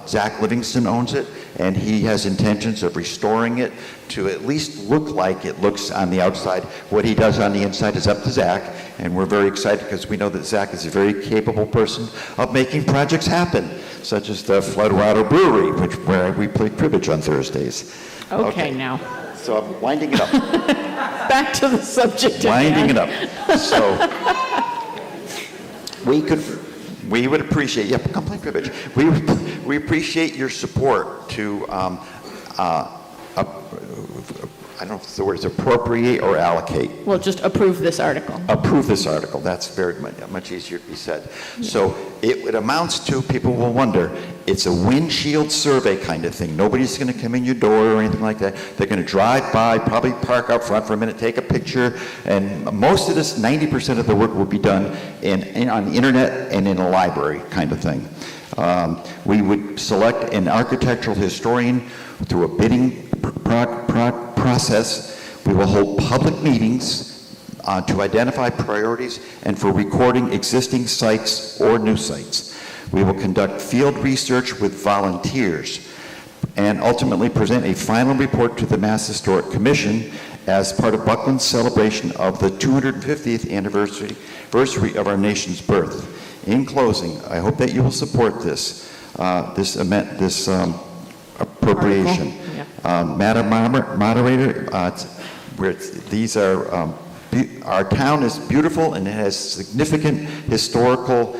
Zach Livingston owns it, and he has intentions of restoring it to at least look like it looks on the outside. What he does on the inside is up to Zach, and we're very excited because we know that Zach is a very capable person of making projects happen, such as the Floodwater Brewery, where we play cribbage on Thursdays. Okay, now. So I'm winding it up. Back to the subject. Winding it up. So we would appreciate, come play cribbage. We appreciate your support to, I don't know if the word is appropriate or allocate. Well, just approve this article. Approve this article. That's very much easier to be said. Yeah. So it amounts to, people will wonder, it's a windshield survey kind of thing. Nobody's going to come in your door or anything like that. They're going to drive by, probably park up front for a minute, take a picture, and most of this, 90% of the work will be done on the internet and in a library kind of thing. We would select an architectural historian through a bidding process. We will hold public meetings to identify priorities and for recording existing sites or new sites. We will conduct field research with volunteers and ultimately present a final report to the Mass Historic Commission as part of Buckland's celebration of the 250th anniversary of our nation's birth. In closing, I hope that you will support this appropriation. Madam Moderator, our town is beautiful and it has significant historical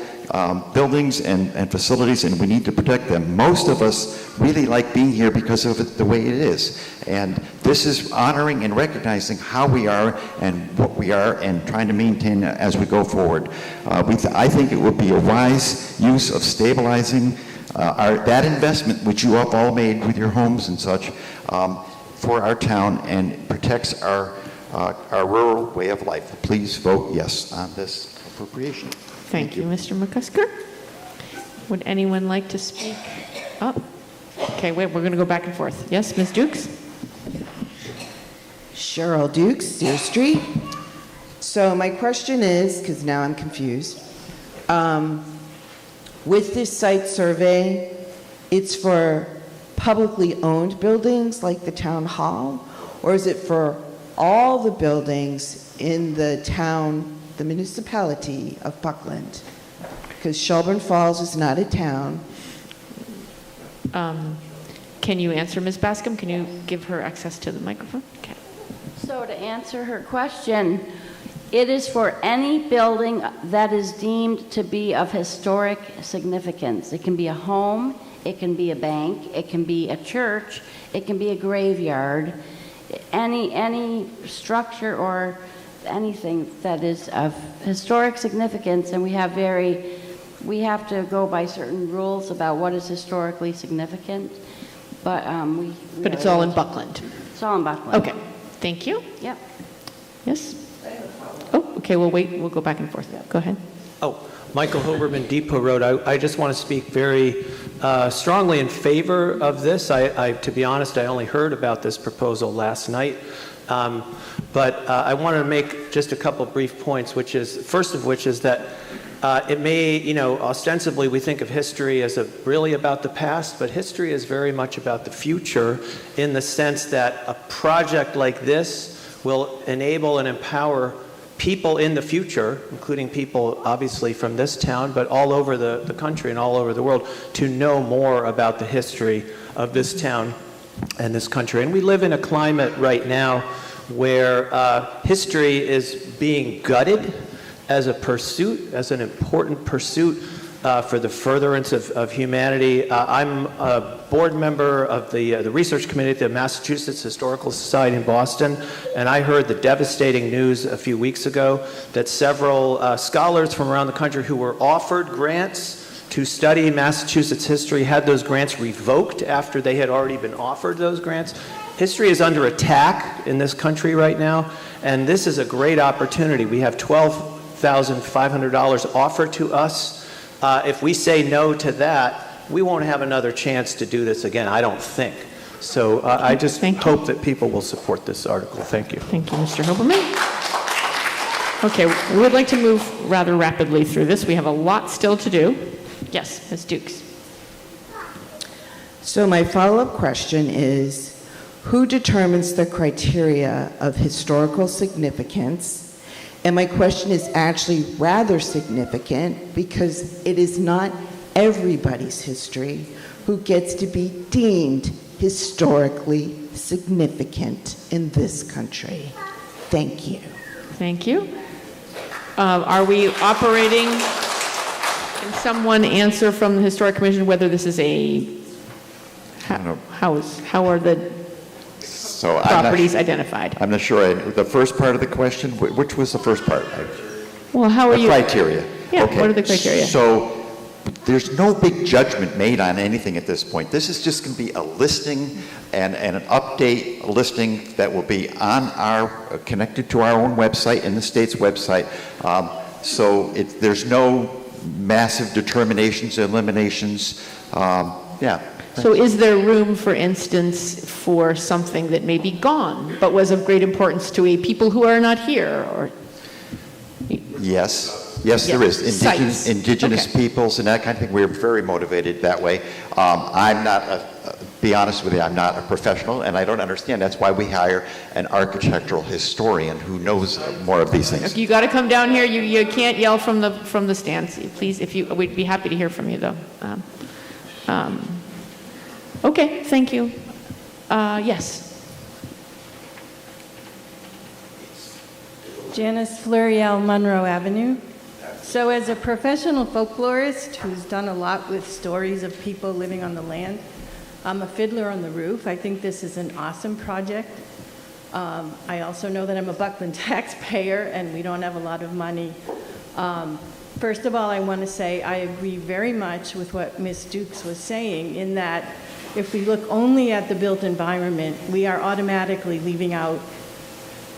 buildings and facilities, and we need to protect them. Most of us really like being here because of the way it is. And this is honoring and recognizing how we are and what we are and trying to maintain as we go forward. I think it would be a wise use of stabilizing that investment which you have all made with your homes and such for our town, and protects our rural way of life. Please vote yes on this appropriation. Thank you, Mr. McCusker. Would anyone like to speak up? Okay, wait, we're going to go back and forth. Yes, Ms. Dukes? Cheryl Dukes, Deer Street. So my question is, because now I'm confused, with this site survey, it's for publicly owned buildings like the town hall, or is it for all the buildings in the town, the municipality of Buckland? Because Shelburne Falls is not a town. Can you answer, Ms. Bascom? Can you give her access to the microphone? Okay. So to answer her question, it is for any building that is deemed to be of historic significance. It can be a home, it can be a bank, it can be a church, it can be a graveyard, any structure or anything that is of historic significance, and we have to go by certain rules about what is historically significant, but But it's all in Buckland. It's all in Buckland. Okay, thank you. Yep. Yes? Oh, okay, we'll wait, we'll go back and forth. Go ahead. Oh, Michael Hoberman, Depot Road. I just want to speak very strongly in favor of this. To be honest, I only heard about this proposal last night. But I want to make just a couple brief points, first of which is that it may, ostensibly we think of history as really about the past, but history is very much about the future, in the sense that a project like this will enable and empower people in the future, including people obviously from this town, but all over the country and all over the world, to know more about the history of this town and this country. And we live in a climate right now where history is being gutted as a pursuit, as an important pursuit for the furtherance of humanity. I'm a board member of the research committee at the Massachusetts Historical Society in Boston, and I heard the devastating news a few weeks ago that several scholars from around the country who were offered grants to study Massachusetts history had those grants revoked after they had already been offered those grants. History is under attack in this country right now, and this is a great opportunity. We have $12,500 offered to us. If we say no to that, we won't have another chance to do this again, I don't think. So I just hope that people will support this article. Thank you. Thank you, Mr. Hoberman. Okay, we would like to move rather rapidly through this. We have a lot still to do. Yes, Ms. Dukes. So my follow-up question is, who determines the criteria of historical significance? And my question is actually rather significant because it is not everybody's history who gets to be deemed historically significant in this country. Thank you. Thank you. Are we operating? Can someone answer from the Historic Commission whether this is how are the properties identified? I'm not sure. The first part of the question, which was the first part? Well, how are the you? Criteria. Yeah, okay. What are the criteria? So there's no big judgment made on anything at this point. This is just going to be a listing and an update listing that will be on connected to our own website and the state's website. There's no massive determinations, eliminations. So is there room, for instance, for something that may be gone, but was of great importance to people who are not here? Or Yes. Yes, there is. Sites. Indigenous Okay. peoples and that kind of thing. We're very motivated that way. I'm not, be honest with you, I'm not a professional, and I don't understand. That's why we hire an architectural historian who knows more of these things. You got to come down here. You can't yell from the stands, please. We'd be happy to hear from you, though. Okay, thank you. Yes. Janice Fluriel, Monroe Avenue. So as a professional folklorist who's done a lot with stories of people living on the land, I'm a fiddler on the roof. I think this is an awesome project. I also know that I'm a Buckland taxpayer and we don't have a lot of money. First of all, I want to say I agree very much with what Ms. Dukes was saying in that if we look only at the built environment, we are automatically leaving out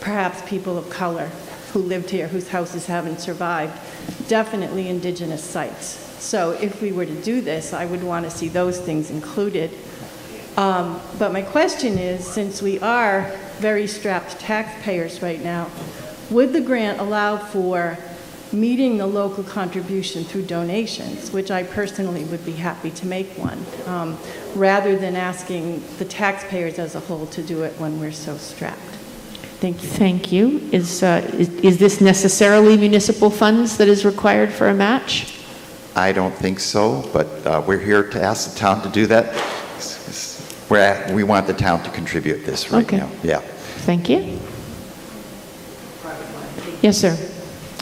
perhaps people of color who lived here, whose houses haven't survived, definitely indigenous sites. So if we were to do this, I would want to see those things included. But my question is, since we are very strapped taxpayers right now, would the grant allow for meeting the local contribution through donations, which I personally would be happy to make one, rather than asking the taxpayers as a whole to do it when we're so strapped? Thank you. Thank you. Is this necessarily municipal funds that is required for a match? I don't think so, but we're here to ask the town to do that. We want the town to contribute this right now. Yeah. Thank you. Yes, sir.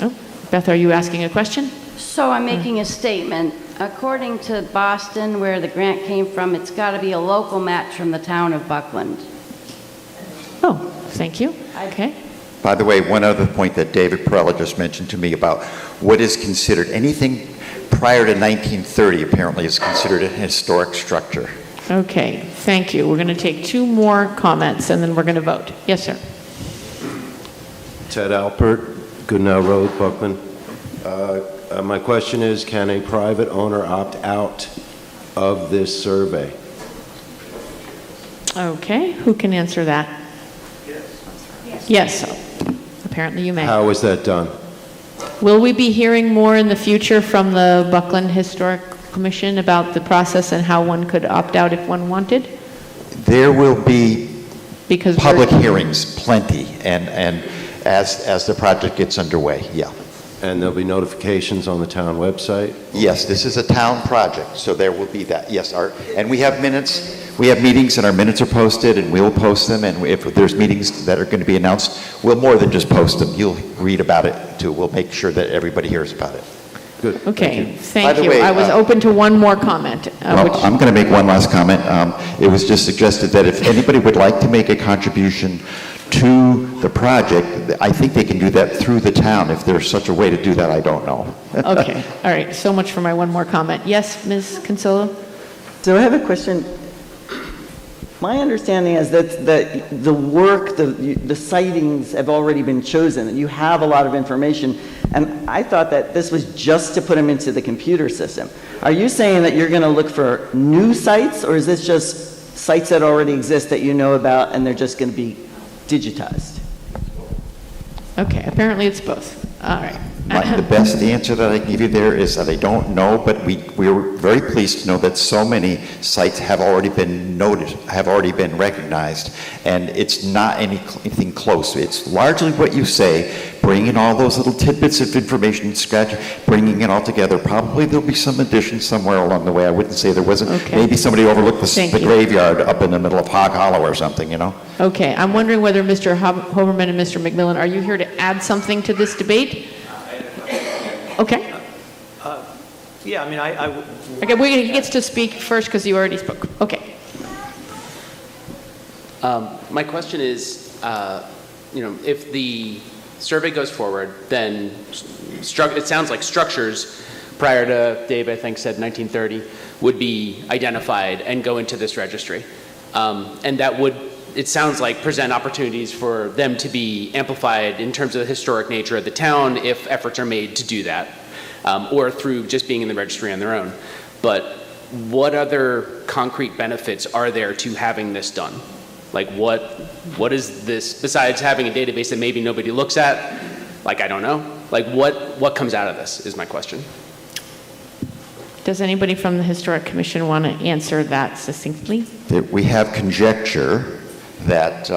Oh, Beth, are you asking a question? So I'm making a statement. According to Boston, where the grant came from, it's got to be a local match from the town of Buckland. Oh, thank you. Okay. By the way, one other point that David Perella just mentioned to me about what is considered, anything prior to 1930 apparently is considered a historic structure. Okay, thank you. We're going to take two more comments and then we're going to vote. Yes, sir. Ted Alpert, Goodnow Road, Buckland. My question is, can a private owner opt out of this survey? Okay, who can answer that? Yes, apparently you may. How is that done? Will we be hearing more in the future from the Buckland Historic Commission about the process and how one could opt out if one wanted? There will be public hearings, plenty, and as the project gets underway, yeah. And there'll be notifications on the town website? Yes, this is a town project, so there will be that. Yes, and we have minutes. We have meetings and our minutes are posted and we'll post them, and if there's meetings that are going to be announced, we'll more than just post them. You'll read about it too. We'll make sure that everybody hears about it. Good. Okay, thank By the you. way, I was open to one more comment. I'm going to make one last comment. It was just suggested that if anybody would like to make a contribution to the project, I think they can do that through the town. If there's such a way to do that, I don't know. Okay, all right, so much for my one more comment. Yes, Ms. Consolo? So I have a question. My understanding is that the work, the sightings have already been chosen, and you have a lot of information, and I thought that this was just to put them into the computer system. Are you saying that you're going to look for new sites, or is this just sites that already exist that you know about and they're just going to be digitized? Okay, apparently it's both. All right. The best answer that I can give you there is that I don't know, but we're very pleased to know that so many sites have already been noted, have already been recognized, and it's not anything close. It's largely what you say, bringing all those little tidbits of information, bringing it all together. Probably there'll be some addition somewhere along the way. I wouldn't say there wasn't. Okay. Maybe somebody overlooked the graveyard up in the middle of Hog Hollow or something, you know? Okay, I'm wondering whether Mr. Hoberman and Mr. McMillan, are you here to add something to this debate? Okay. Yeah, I mean, Okay, he gets to speak first because you already spoke. Okay. My question is, if the survey goes forward, then it sounds like structures prior to, Dave, I think, said 1930, would be identified and go into this registry. And that would, it sounds like, present opportunities for them to be amplified in terms of the historic nature of the town if efforts are made to do that, or through just being in the registry on their own. But what other concrete benefits are there to having this done? Like what is this, besides having a database that maybe nobody looks at? Like, I don't know. Like, what comes out of this is my question. Does anybody from the Historic Commission want to answer that succinctly? That we have conjecture that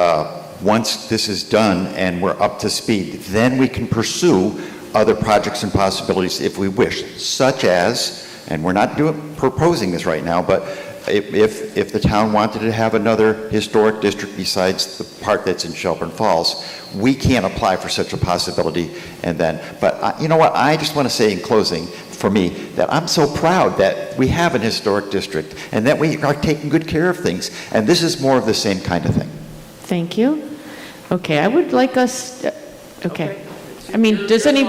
once this is done and we're up to speed, then we can pursue other projects and possibilities if we wish, such as, and we're not proposing this right now, but if the town wanted to have another historic district besides the part that's in Shelburne Falls, we can't apply for such a possibility. And then, but you know what, I just want to say in closing, for me, that I'm so proud that we have an historic district and that we are taking good care of things. And this is more of the same kind of thing. Thank you. Okay, I would like us, okay. I mean, does any,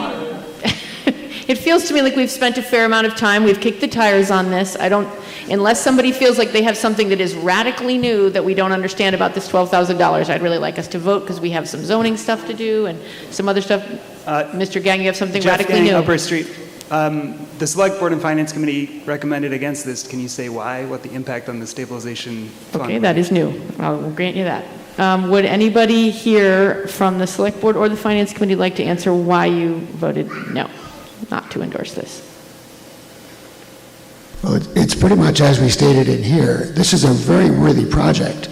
it feels to me like we've spent a fair amount of time. We've kicked the tires on this. I don't, unless somebody feels like they have something that is radically new that we don't understand about this $12,000, I'd really like us to vote because we have some zoning stuff to do and some other stuff. Mr. Gang, you have something Jeff radically Gang, new. Upper Street. The Select Board and Finance Committee recommended against this. Can you say why? What the impact on the stabilization fund? Okay, that is new. I'll grant you that. Would anybody here from the Select Board or the Finance Committee like to answer why you voted no, not to endorse this? Well, it's pretty much as we stated in here. This is a very worthy project.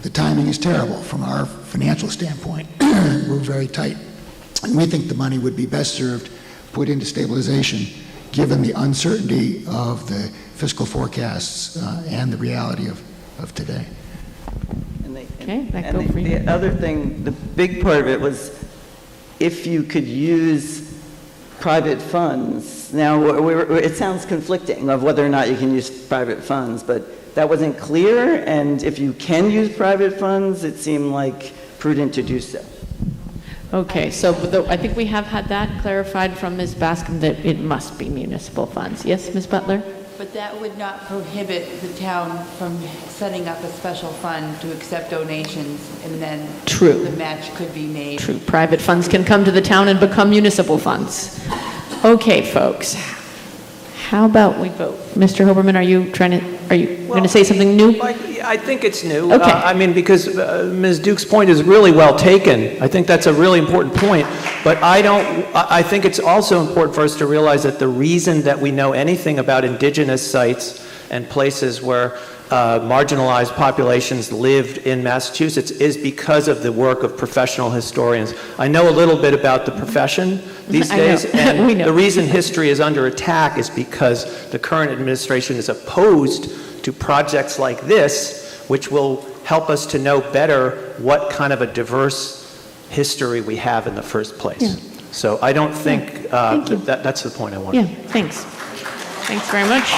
The timing is terrible from our financial standpoint. We're very tight. And we think the money would be best served put into stabilization given the uncertainty of the fiscal forecasts and the reality of today. And the other thing, the big part of it was if you could use private funds. Now, it sounds conflicting of whether or not you can use private funds, but that wasn't clear, and if you can use private funds, it seemed like prudent to do so. Okay, so I think we have had that clarified from Ms. Bascom that it must be municipal funds. Yes, Ms. Butler? But that would not prohibit the town from setting up a special fund to accept donations, and then True. the match could be made. True, private funds can come to the town and become municipal funds. Okay, folks, how about we vote? Mr. Hoberman, are you going to say something new? I think it's new. Okay. I mean, because Ms. Duke's point is really well taken. I think that's a really important point. But I think it's also important for us to realize that the reason that we know anything about indigenous sites and places where marginalized populations lived in Massachusetts is because of the work of professional historians. I know a little bit about the profession these days, and the reason history is under attack is because the current administration is opposed to projects like this, which will help us to know better what kind of a diverse history we have in the first place. Yeah. So I don't think that's the point I want to make. Yeah, thanks. Thanks very much.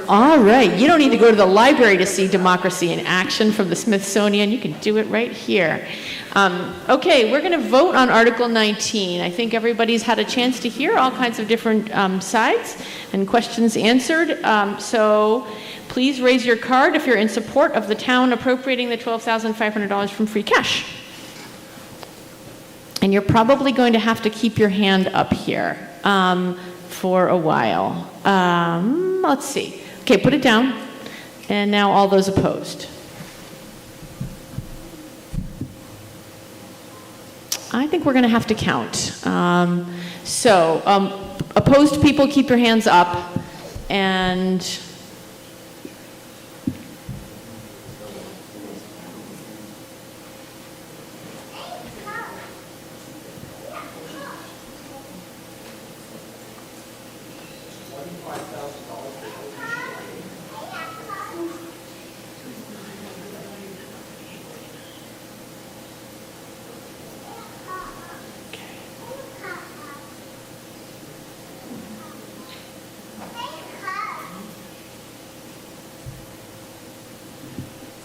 All right, you don't need to go to the library to see Democracy in Action from the Smithsonian. You can do it right here. Okay, we're going to vote on Article 19. I think everybody's had a chance to hear all kinds of different sides and questions answered. So please raise your card if you're in support of the town appropriating the $12,500 from free cash. And you're probably going to have to keep your hand up here for a while. Let's see. Okay, put it down. And now all those opposed. I think we're going to have to count. Opposed people, keep your hands up. And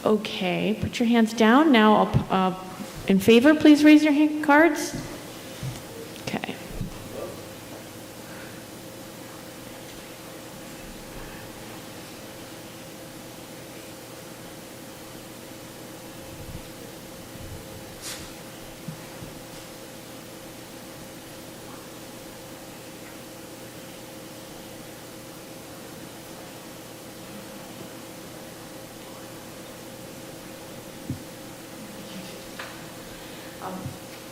okay, put your hands down. Now, in favor, please raise your cards. Okay.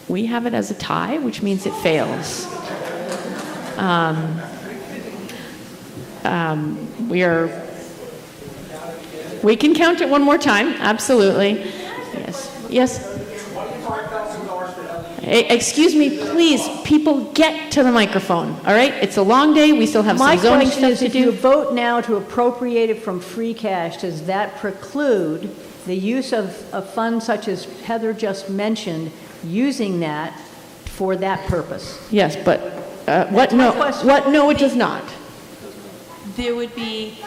we have it as a tie, which means it fails. We can count it one more time, absolutely. Yes. Excuse me, please, people, get to the microphone, all right? It's a long day, we still have some zoning stuff to do. My question is, if you vote now to appropriate it from free cash, does that preclude the use of funds such as Heather just mentioned, using that for that purpose? Yes, but what? No, it does not. There would be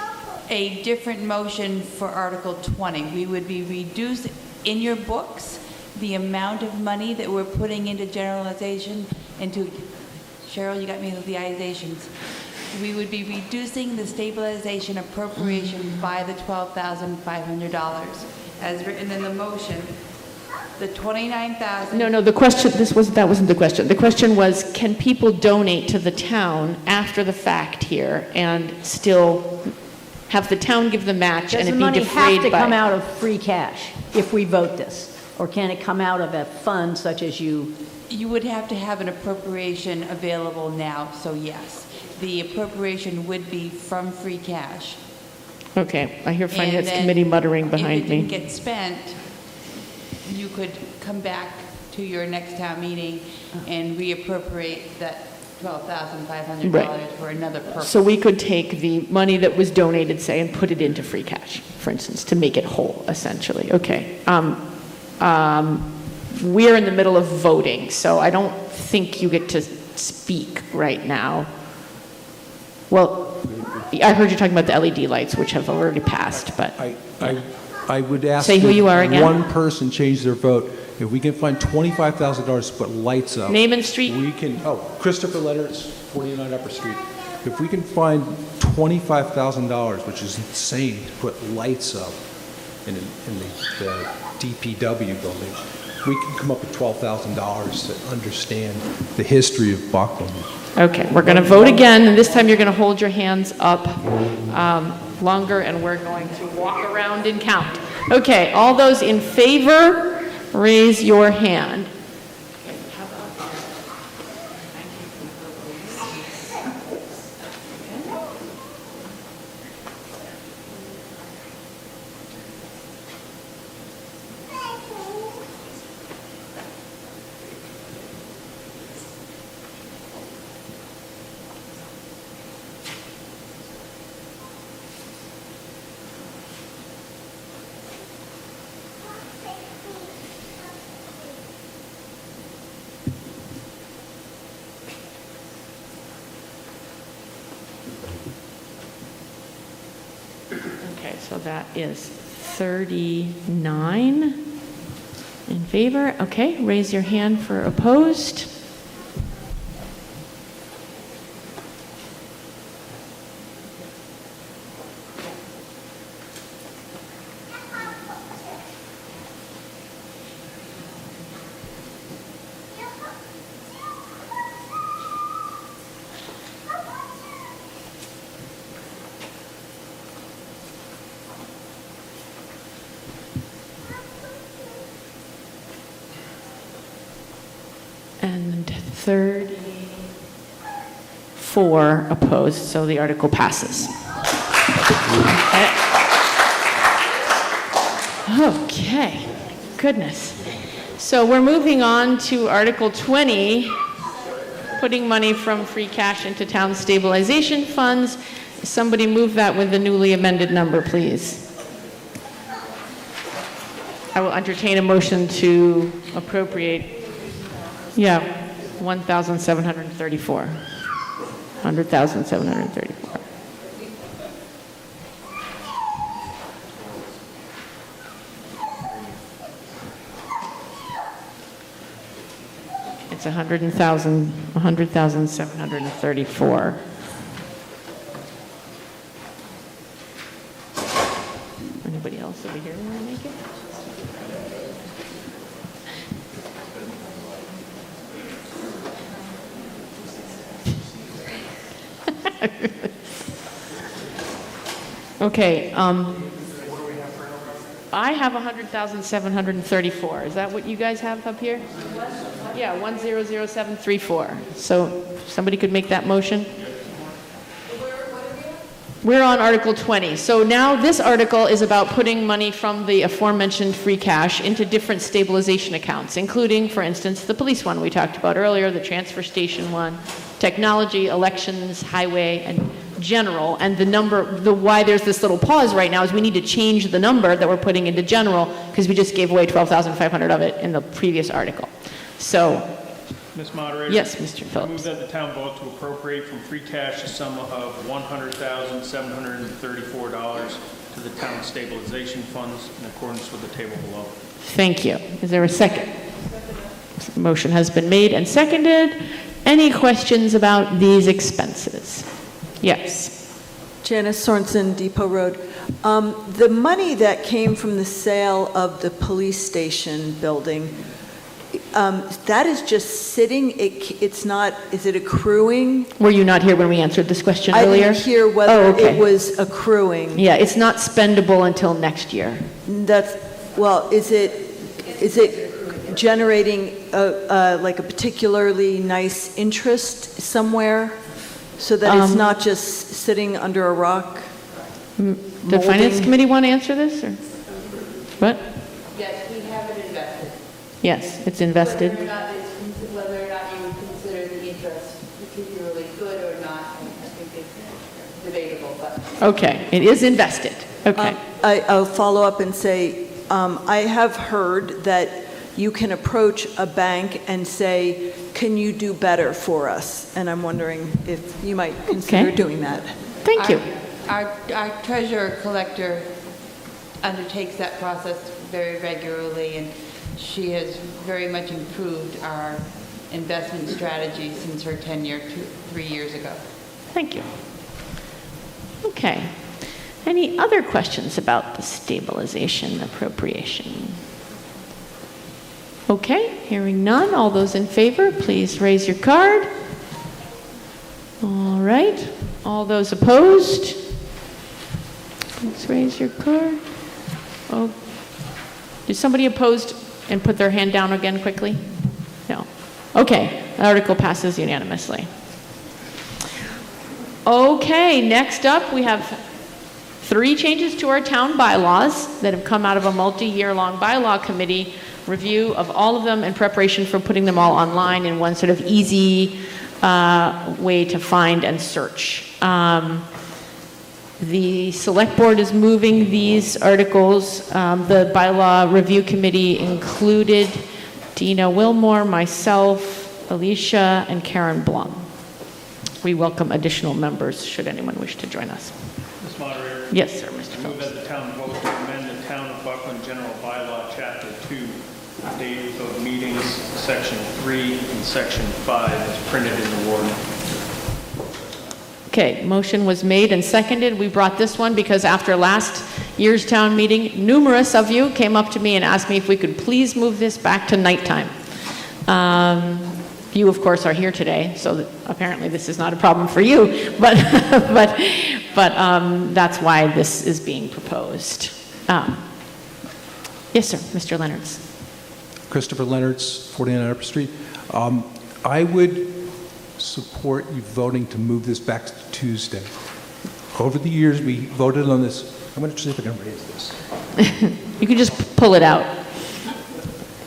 a different motion for Article 20. We would be reducing, in your books, the amount of money that we're putting into generalization, Cheryl, you got me with the izations. We would be reducing the stabilization appropriation by the $12,500. As written in the motion, the $29,000. No, the question, that wasn't the question. The question was, can people donate to the town after the fact here and still have the town give the match and it be defrayed by? Does the money have to come out of free cash if we vote this? Or can it come out of a fund such as you? You would have to have an appropriation available now, so yes. The appropriation would be from free cash. Okay, I hear Finance Committee muttering behind me. If it didn't get spent, you could come back to your next town meeting and reappropriate that $12,500 for another purpose. So we could take the money that was donated, say, and put it into free cash, for instance, to make it whole, essentially. Okay. We're in the middle of voting, so I don't think you get to speak right now. Well, I heard you talking about the LED lights, which have already passed, but... I would ask Say who you are again. One person change their vote. If we can find $25,000 to put lights up. Name and street. We can, Christopher Leonard's, 49 Upper Street. If we can find $25,000, which is insane, to put lights up in the DPW building, we can come up with $12,000 to understand the history of Buckland. Okay, we're going to vote again, and this time you're going to hold your hands up longer, and we're going to walk around and count. Okay, all those in favor, raise your hand. Okay, so that is 39 in favor. Okay, raise your hand for opposed. And 34 opposed, so the article passes. Okay, goodness. So we're moving on to Article 20, putting money from free cash into town stabilization funds. Somebody move that with the newly amended number, please. I will entertain a motion to appropriate 1,734. 100,734. It's 100,734. Anybody else over here want to make it? Okay, I have 100,734. Is that what you guys have up here? Yeah, 100734. So somebody could make that motion? We're on Article 20. So now this article is about putting money from the aforementioned free cash into different stabilization accounts, including, for instance, the police one we talked about earlier, the transfer station one, technology, elections, highway, and general. And why there's this little pause right now is we need to change the number that we're putting into general because we just gave away $12,500 of it in the previous article. So, Ms. Moderator? Yes, Mr. Phillips. I move that the town vote to appropriate from free cash a sum of $100,734 to the town stabilization funds in accordance with the table below. Thank you. Is there a second? Motion has been made and seconded. Any questions about these expenses? Yes. Janice Sorensen, Depot Road. The money that came from the sale of the police station building, that is just sitting, it's not, is it accruing? Were you not here when we answered this question earlier? I didn't hear whether it was accruing. Yeah, it's not spendable until next year. Well, is it generating like a particularly nice interest somewhere so that it's not just sitting under a rock? The Finance Committee want to answer this? Or what? Yes, we have it invested. Yes, it's invested. Whether or not you would consider the interest particularly good or not, I think it's debatable. But Okay, it is invested. Okay. I'll follow up and say, I have heard that you can approach a bank and say, can you do better for us? And I'm wondering if you might consider doing that. Thank you. Our treasurer collector undertakes that process very regularly, and she has very much improved our investment strategy since her tenure 3 years ago. Thank you. Okay. Any other questions about the stabilization appropriation? Okay, hearing none. All those in favor, please raise your card. All right. All those opposed, please raise your card. Oh, did somebody opposed and put their hand down again quickly? No. Okay, the article passes unanimously. Okay, next up we have 3 changes to our town bylaws that have come out of a multi-year-long bylaw committee review of all of them in preparation for putting them all online in one sort of easy way to find and search. The select board is moving these articles. The bylaw review committee included Dina Wilmore, myself, Alicia, and Karen Blum. We welcome additional members should anyone wish to join us. Ms. Moderator? Yes, sir, Mr. I move Phillips. that the town vote to amend the Town of Buckland General Bylaw, Chapter 2, date of meetings, Section 3 and Section 5, as printed in the warrant. Okay, motion was made and seconded. We brought this one because after last year's town meeting, numerous of you came up to me and asked me if we could please move this back to nighttime. You, of course, are here today, so apparently this is not a problem for you, but that's why this is being proposed. Yes, sir, Mr. Leonards. Christopher Leonards, 49 Upper Street. I would support you voting to move this back to Tuesday. Over the years, we voted on this. I'm going to see if I can raise this. You can just pull it out.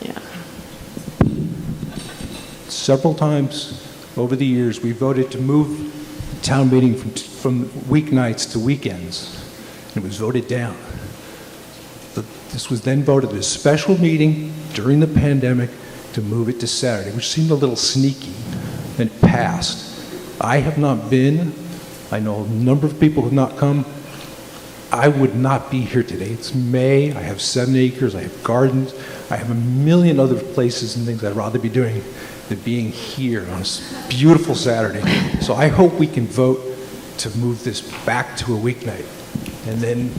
Yeah. Several times over the years, we voted to move the town meeting from weeknights to weekends. And it was voted down. This was then voted as a special meeting during the pandemic to move it to Saturday, which seemed a little sneaky, and it passed. I have not been. I know a number of people who have not come. I would not be here today. It's May. I have 7 acres. I have gardens. I have a million other places and things I'd rather be doing than being here on a beautiful Saturday. So I hope we can vote to move this back to a weeknight. And then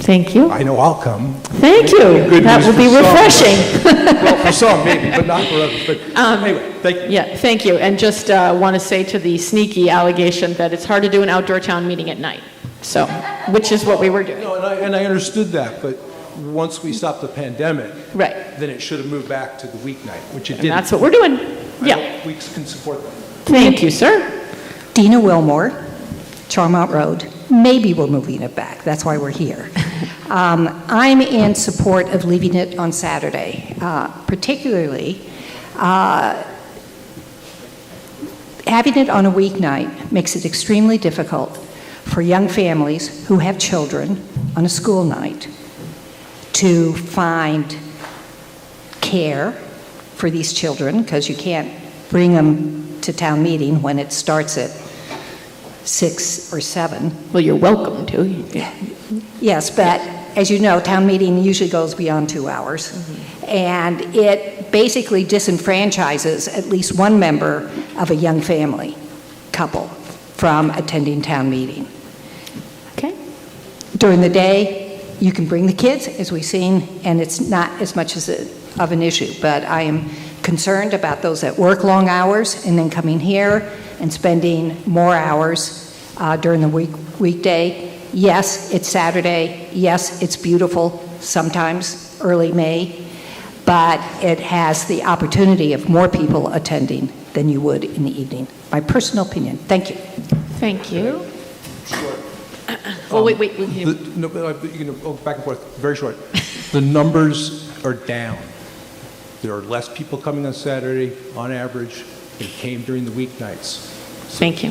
thank you. I know I'll come. Thank you. That will be refreshing. Well, for some maybe, but not for others. But anyway, thank you. Yeah, thank you. And just want to say to the sneaky allegation that it's hard to do an outdoor town meeting at night. So, which is what we were doing. No, and I understood that, but once we stopped the pandemic, Right. then it should have moved back to the weeknight, which it And didn't. that's what we're doing. I Yeah. hope we can support that. Thank you, sir. Dina Wilmore, Charmont Road. Maybe we're moving it back. That's why we're here. I'm in support of leaving it on Saturday, particularly having it on a weeknight makes it extremely difficult for young families who have children on a school night to find care for these children, because you can't bring them to town meeting when it starts at 6 or 7. Well, you're welcome to. Yes, but as you know, town meeting usually goes beyond 2 hours. And it basically disenfranchises at least one member of a young family couple from attending town meeting. Okay. During the day, you can bring the kids, as we've seen, and it's not as much of an issue. But I am concerned about those that work long hours and then coming here and spending more hours during the weekday. Yes, it's Saturday. Yes, it's beautiful, sometimes early May, but it has the opportunity of more people attending than you would in the evening. My personal opinion. Thank you. Thank you. Oh, wait. No, but you can go back and forth, very short. The numbers are down. There are less people coming on Saturday on average than came during the weeknights. Thank you.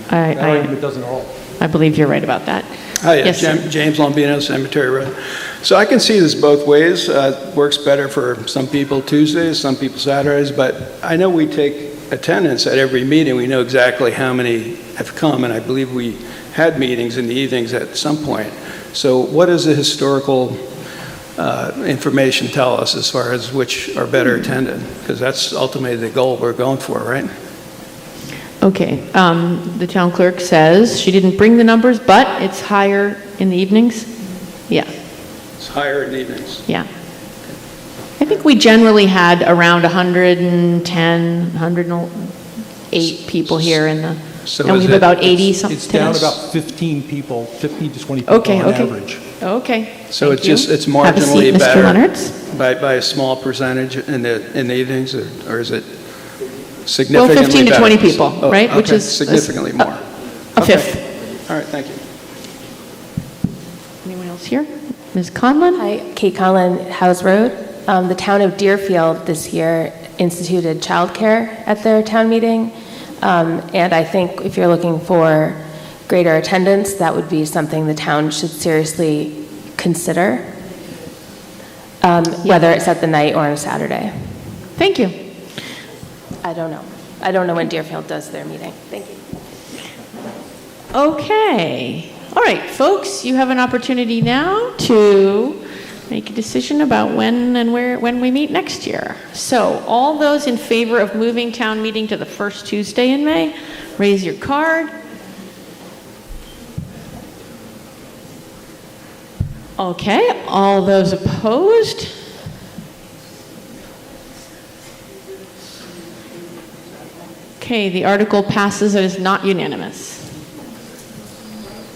That argument doesn't hold. I believe you're right about that. Hi, Yes, sir. James Lombino, Cemetery Road. So I can see this both ways. Works better for some people Tuesdays, some people Saturdays, but I know we take attendance at every meeting. We know exactly how many have come, and I believe we had meetings in the evenings at some point. So what does the historical information tell us as far as which are better attended? Because that's ultimately the goal we're going for, right? Okay, the town clerk says she didn't bring the numbers, but it's higher in the evenings? Yeah, It's higher in the evenings. yeah. I think we generally had around 110, 108 people here in the, So and we is have it- about 80 something. It's down about 15 people, 15 to 20 people Okay, on okay. average. Okay. So thank it's you. just, it's Have a seat, marginally Mr. better Leonards. by a small percentage in the evenings, or is it significantly Well, 15 to better? 20 people, Oh, right? Which okay, is significantly more. a Okay. fifth. All right, thank you. Anyone else here? Ms. Conlon? Hi, Kate Conlon, House Road. The town of Deerfield this year instituted childcare at their town meeting. And I think if you're looking for greater attendance, that would be something the town should seriously consider, whether it's at the night or on a Saturday. Thank you. I don't know. I don't know when Deerfield does their meeting. Thank you. Okay. All right, folks, you have an opportunity now to make a decision about when and when we meet next year. So all those in favor of moving town meeting to the first Tuesday in May, raise your card. Okay, all those opposed? Okay, the article passes. It is not unanimous.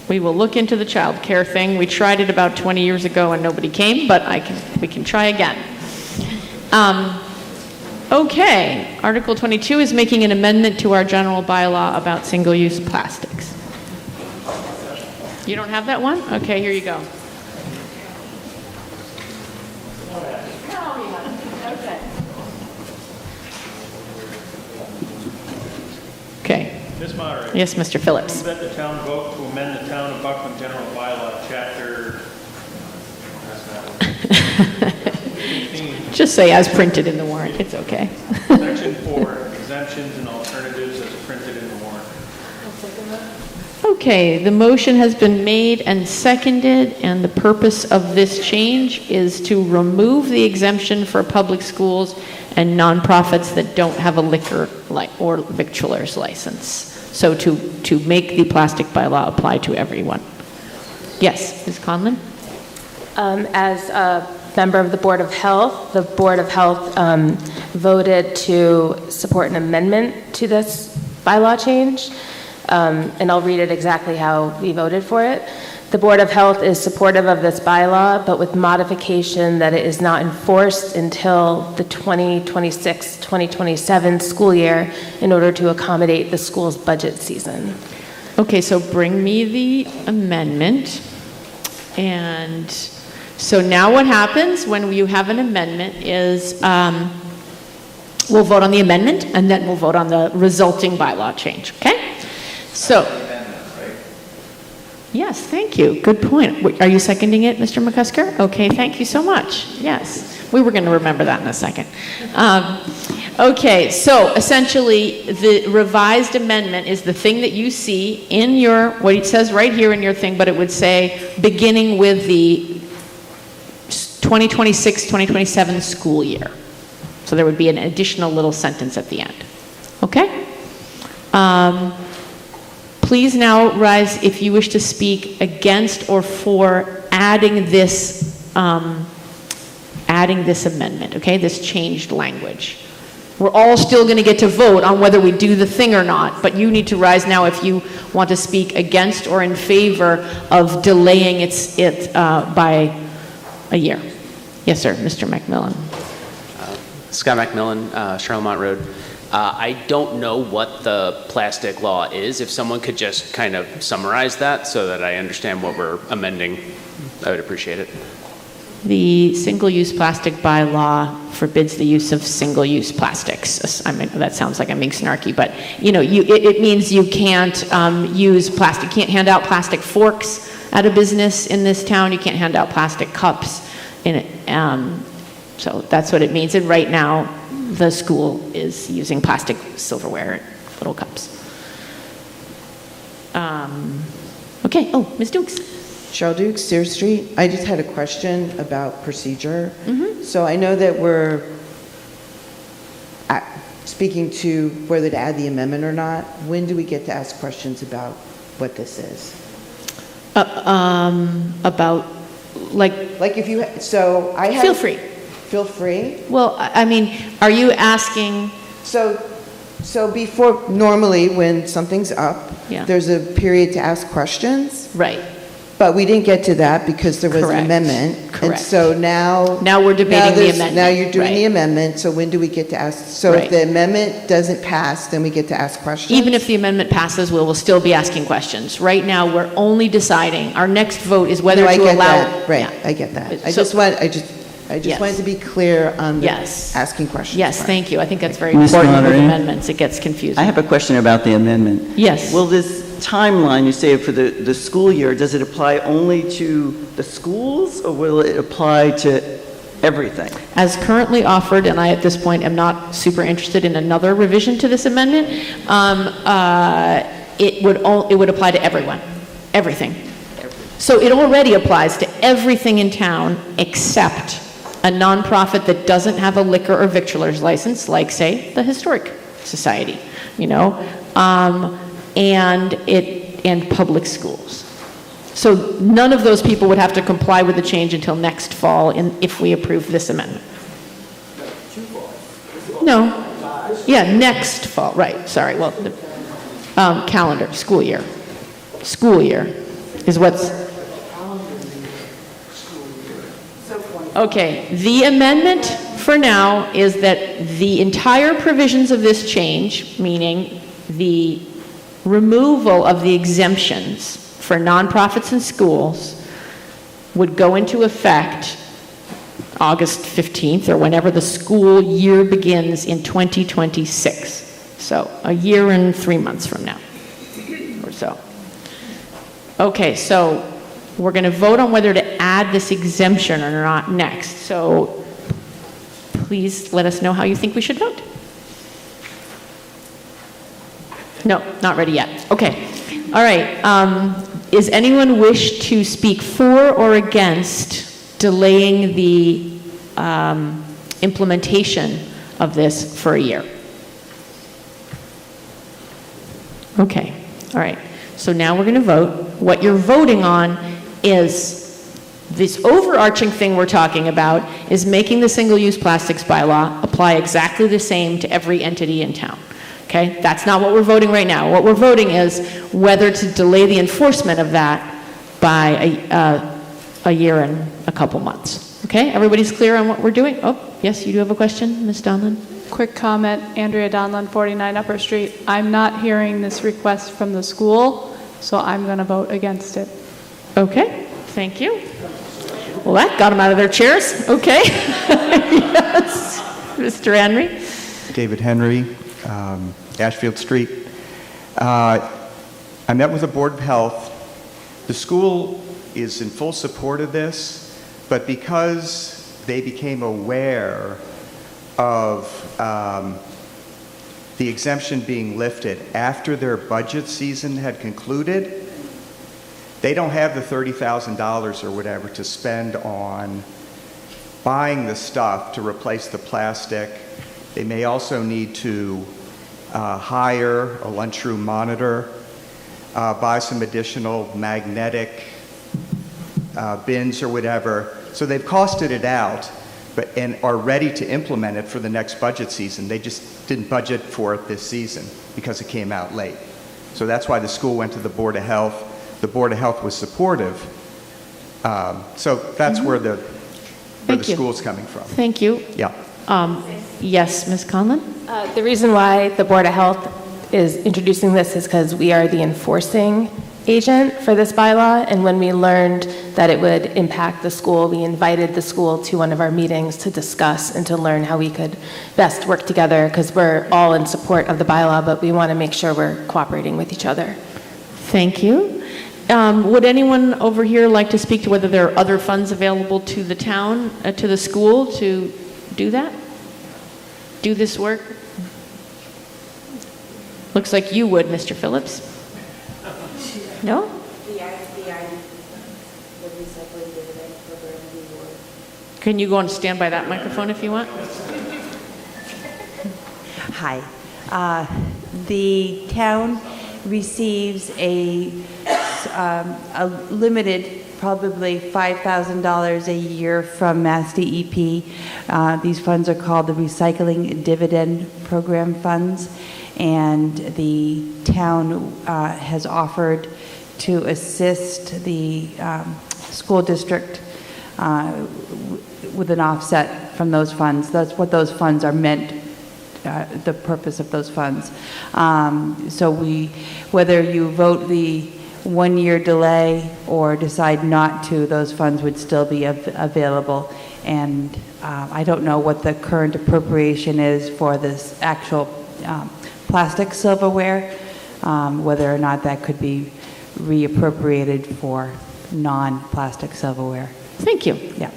We will look into the child care thing. We tried it about 20 years ago and nobody came, but we can try again. Okay, Article 22 is making an amendment to our general bylaw about single-use plastics. You don't have that one? Okay, here you go. Okay. Ms. Moderator. Yes, Mr. Phillips. Move that the town vote to amend the Town of Buckland General Bylaw, Chapter... Just say as printed in the warrant. It's okay. Section 4, exemptions and alternatives as printed in the warrant. Okay, the motion has been made and seconded, and the purpose of this change is to remove the exemption for public schools and nonprofits that don't have a liquor or victualer's license. So to make the plastic bylaw apply to everyone. Yes, Ms. Conlon? As a member of the Board of Health voted to support an amendment to this bylaw change. and I'll read it exactly how we voted for it. The Board of Health is supportive of this bylaw, but with modification that it is not enforced until the 2026-2027 school year in order to accommodate the school's budget season. Okay, so bring me the amendment. And so now what happens when you have an amendment is we'll vote on the amendment and then we'll vote on the resulting bylaw change, okay? So, yes, thank you. Good point. Are you seconding it, Mr. McCusker? Okay, thank you so much. Yes, we were going to remember that in a second. Okay, so essentially the revised amendment is the thing that you see in your, what it says right here in your thing, but it would say beginning with the 2026-2027 school year. So there would be an additional little sentence at the end. Okay? Please now rise if you wish to speak against or for adding this amendment, okay? This changed language. We're all still going to get to vote on whether we do the thing or not, but you need to rise now if you want to speak against or in favor of delaying it by a year. Yes, sir, Mr. McMillan. Scott McMillan, Charlemont Road. I don't know what the plastic law is. If someone could just kind of summarize that so that I understand what we're amending, I would appreciate it. The single-use plastic bylaw forbids the use of single-use plastics. I mean, that sounds like I'm being snarky, but it means you can't use plastic. You can't hand out plastic forks at a business in this town. You can't hand out plastic cups in it. So that's what it means. And right now, the school is using plastic silverware, little cups. Okay. Oh, Ms. Dukes. Cheryl Dukes, Sears Street. I just had a question about procedure. So I know that we're speaking to whether to add the amendment or not. When do we get to ask questions about what this is? About, like if you, so I have. Feel free. Feel free? Well, I mean, are you asking? So before, normally when something's up, there's a period to ask questions. Right. But we didn't get to that because there was an amendment. Correct. And so now we're debating the amendment. Now you're doing the amendment, so when do we get to ask? So if the amendment doesn't pass, then we get to ask questions? Even if the amendment passes, we will still be asking questions. Right now, we're only deciding, our next vote is whether to allow. Right, I get that. I just wanted to be clear on asking questions. Yes, thank you. I think that's very important with amendments. It gets confusing. I have a question about the amendment. Yes. Will this timeline, you say for the school year, does it apply only to the schools or will it apply to everything? As currently offered, and I at this point am not super interested in another revision to this amendment, it would apply to everyone, everything. So it already applies to everything in town except a nonprofit that doesn't have a liquor or victualer's license, like say the Historic Society, and public schools. So none of those people would have to comply with the change until next fall if we approve this amendment. No. Yeah, next fall, right, sorry. Well, calendar, school year. School year is what's... Okay, the amendment for now is that the entire provisions of this change, meaning the removal of the exemptions for nonprofits and schools, would go into effect August 15th or whenever the school year begins in 2026. So a year and 3 months from now or so. Okay, so we're going to vote on whether to add this exemption or not next. So please let us know how you think we should vote. No, not ready yet. Okay. All right. Is anyone wish to speak for or against delaying the implementation of this for a year? Okay. All right. So now we're going to vote. What you're voting on is this overarching thing we're talking about is making the single-use plastics bylaw apply exactly the same to every entity in town. Okay, that's not what we're voting right now. What we're voting is whether to delay the enforcement of that by a year and a couple months. Okay, everybody's clear on what we're doing? Oh, yes, you do have a question, Ms. Donlan? Quick comment, Andrea Donlan, 49 Upper Street. I'm not hearing this request from the school, so I'm going to vote against it. Okay, thank you. Well, that got them out of their chairs. Okay. Yes, Mr. Henry. David Henry, Ashfield Street. I met with the Board of Health. The school is in full support of this, but because they became aware of the exemption being lifted after their budget season had concluded, they don't have the $30,000 or whatever to spend on buying the stuff to replace the plastic. They may also need to hire a lunchroom monitor, buy some additional magnetic bins or whatever. So they've costed it out and are ready to implement it for the next budget season. They just didn't budget for it this season because it came out late. So that's why the school went to the Board of Health. The Board of Health was supportive. So that's where the school's coming from. Thank you. Yeah. Yes, Ms. Conlon? The reason why the Board of Health is introducing this is because we are the enforcing agent for this bylaw, and when we learned that it would impact the school, we invited the school to one of our meetings to discuss and to learn how we could best work together, because we're all in support of the bylaw, but we want to make sure we're cooperating with each other. Thank you. Would anyone over here like to speak to whether there are other funds available to the town, to the school to do that? Do this work? Looks like you would, Mr. Phillips. No? Can you go and stand by that microphone if you want? Hi. The town receives a limited, probably $5,000 a year from Mass DEP. These funds are called the Recycling Dividend Program funds, and the town has offered to assist the school district with an offset from those funds. That's what those funds are meant, the purpose of those funds. So whether you vote the one-year delay or decide not to, those funds would still be available. And I don't know what the current appropriation is for this actual plastic silverware, whether or not that could be reappropriated for non-plastic silverware. Thank you. Yeah.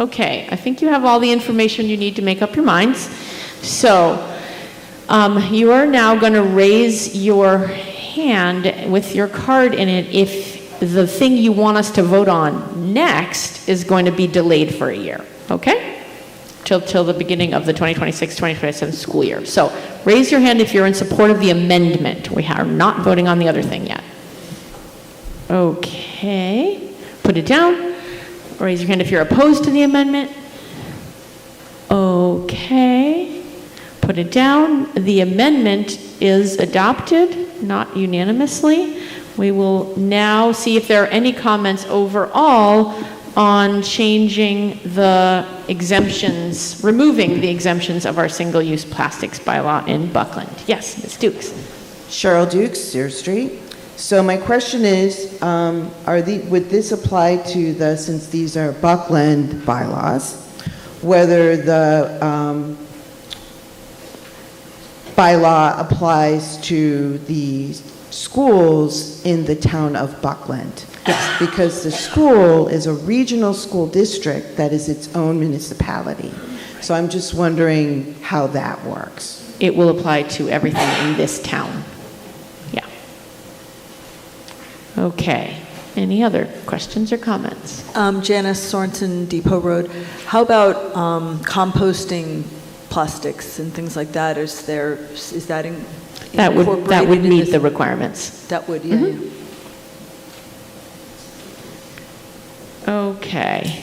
Okay, I think you have all the information you need to make up your minds. So you are now going to raise your hand with your card in it if the thing you want us to vote on next is going to be delayed for a year, okay? Till the beginning of the 2026-2027 school year. So raise your hand if you're in support of the amendment. We are not voting on the other thing yet. Okay, put it down. Raise your hand if you're opposed to the amendment. Okay, put it down. The amendment is adopted, not unanimously. We will now see if there are any comments overall on changing the exemptions, removing the exemptions of our single-use plastics bylaw in Buckland. Yes, Ms. Dukes. Cheryl Dukes, Sear Street. So my question is, would this apply to since these are Buckland bylaws, whether the bylaw applies to the schools in the town of Buckland? Yes. Because the school is a regional school district that is its own municipality. So I'm just wondering how that works. It will apply to everything in this town. Yeah. Okay. Any other questions or comments? Janice Sorensen, Depot Road. How about composting plastics and things like that? Is that incorporated? That would meet the requirements. That would, yeah. Mm-hmm. Okay.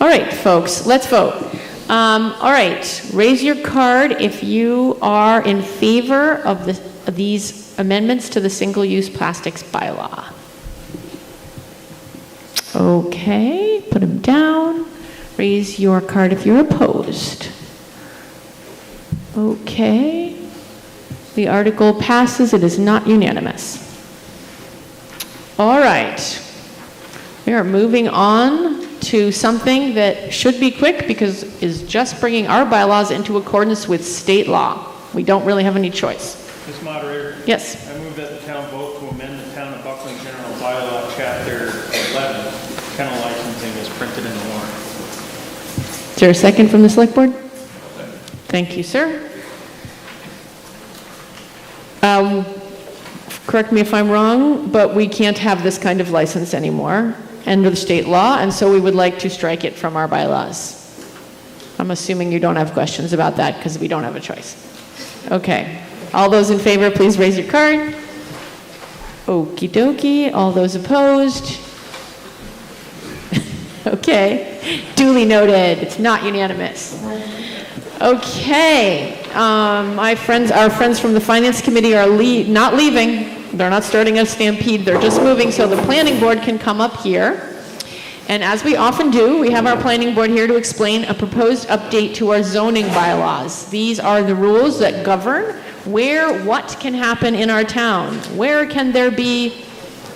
All right, folks, let's vote. All right, raise your card if you are in favor of these amendments to the single-use plastics bylaw. Okay, put them down. Raise your card if you're opposed. Okay. The article passes. It is not unanimous. All right. We are moving on to something that should be quick because is just bringing our bylaws into accordance with state law. We don't really have any choice. Ms. Moderator? Yes. I move that the town vote to amend the Town of Buckland General Bylaw, Chapter 11, kennel licensing as printed in the warrant. Is there a second from the select board? Thank you, sir. Correct me if I'm wrong, but we can't have this kind of license anymore under the state law, and so we would like to strike it from our bylaws. I'm assuming you don't have questions about that because we don't have a choice. Okay. All those in favor, please raise your card. Okie dokie. All those opposed? Okay. Duly noted. It's not unanimous. Okay. Our friends from the Finance Committee are not leaving. They're not starting a stampede. They're just moving so the planning board can come up here. And as we often do, we have our planning board here to explain a proposed update to our zoning bylaws. These are the rules that govern what can happen in our town. Where can there be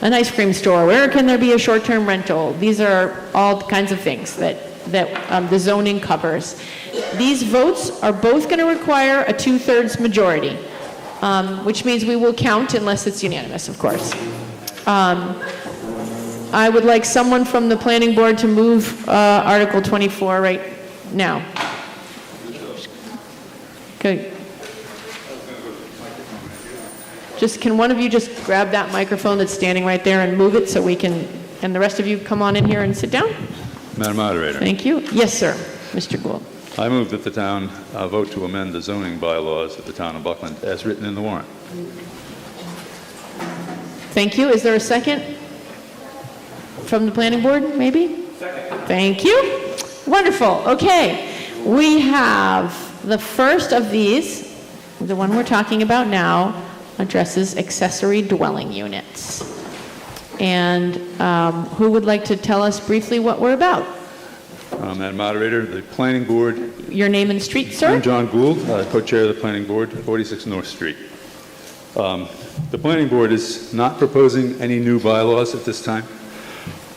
an ice cream store? Where can there be a short-term rental? These are all kinds of things that the zoning covers. These votes are both going to require a 2/3 majority, which means we will count unless it's unanimous, of course. I would like someone from the planning board to move Article 24 right now. Okay. Can one of you just grab that microphone that's standing right there and move it so we can, and the rest of you come on in here and sit down? Madam Moderator. Thank you. Yes, sir. Mr. Gould. I move that the town vote to amend the zoning bylaws of the town of Buckland as written in the warrant. Thank you. Is there a second? From the planning board, maybe? Second. Thank you. Wonderful. Okay. We have the first of these, the one we're talking about now, addresses accessory dwelling units. And who would like to tell us briefly what we're about? Madam Moderator, the planning board. Your name and street, sir? I'm John Gould, co-chair of the planning board, 46 North Street. The planning board is not proposing any new bylaws at this time.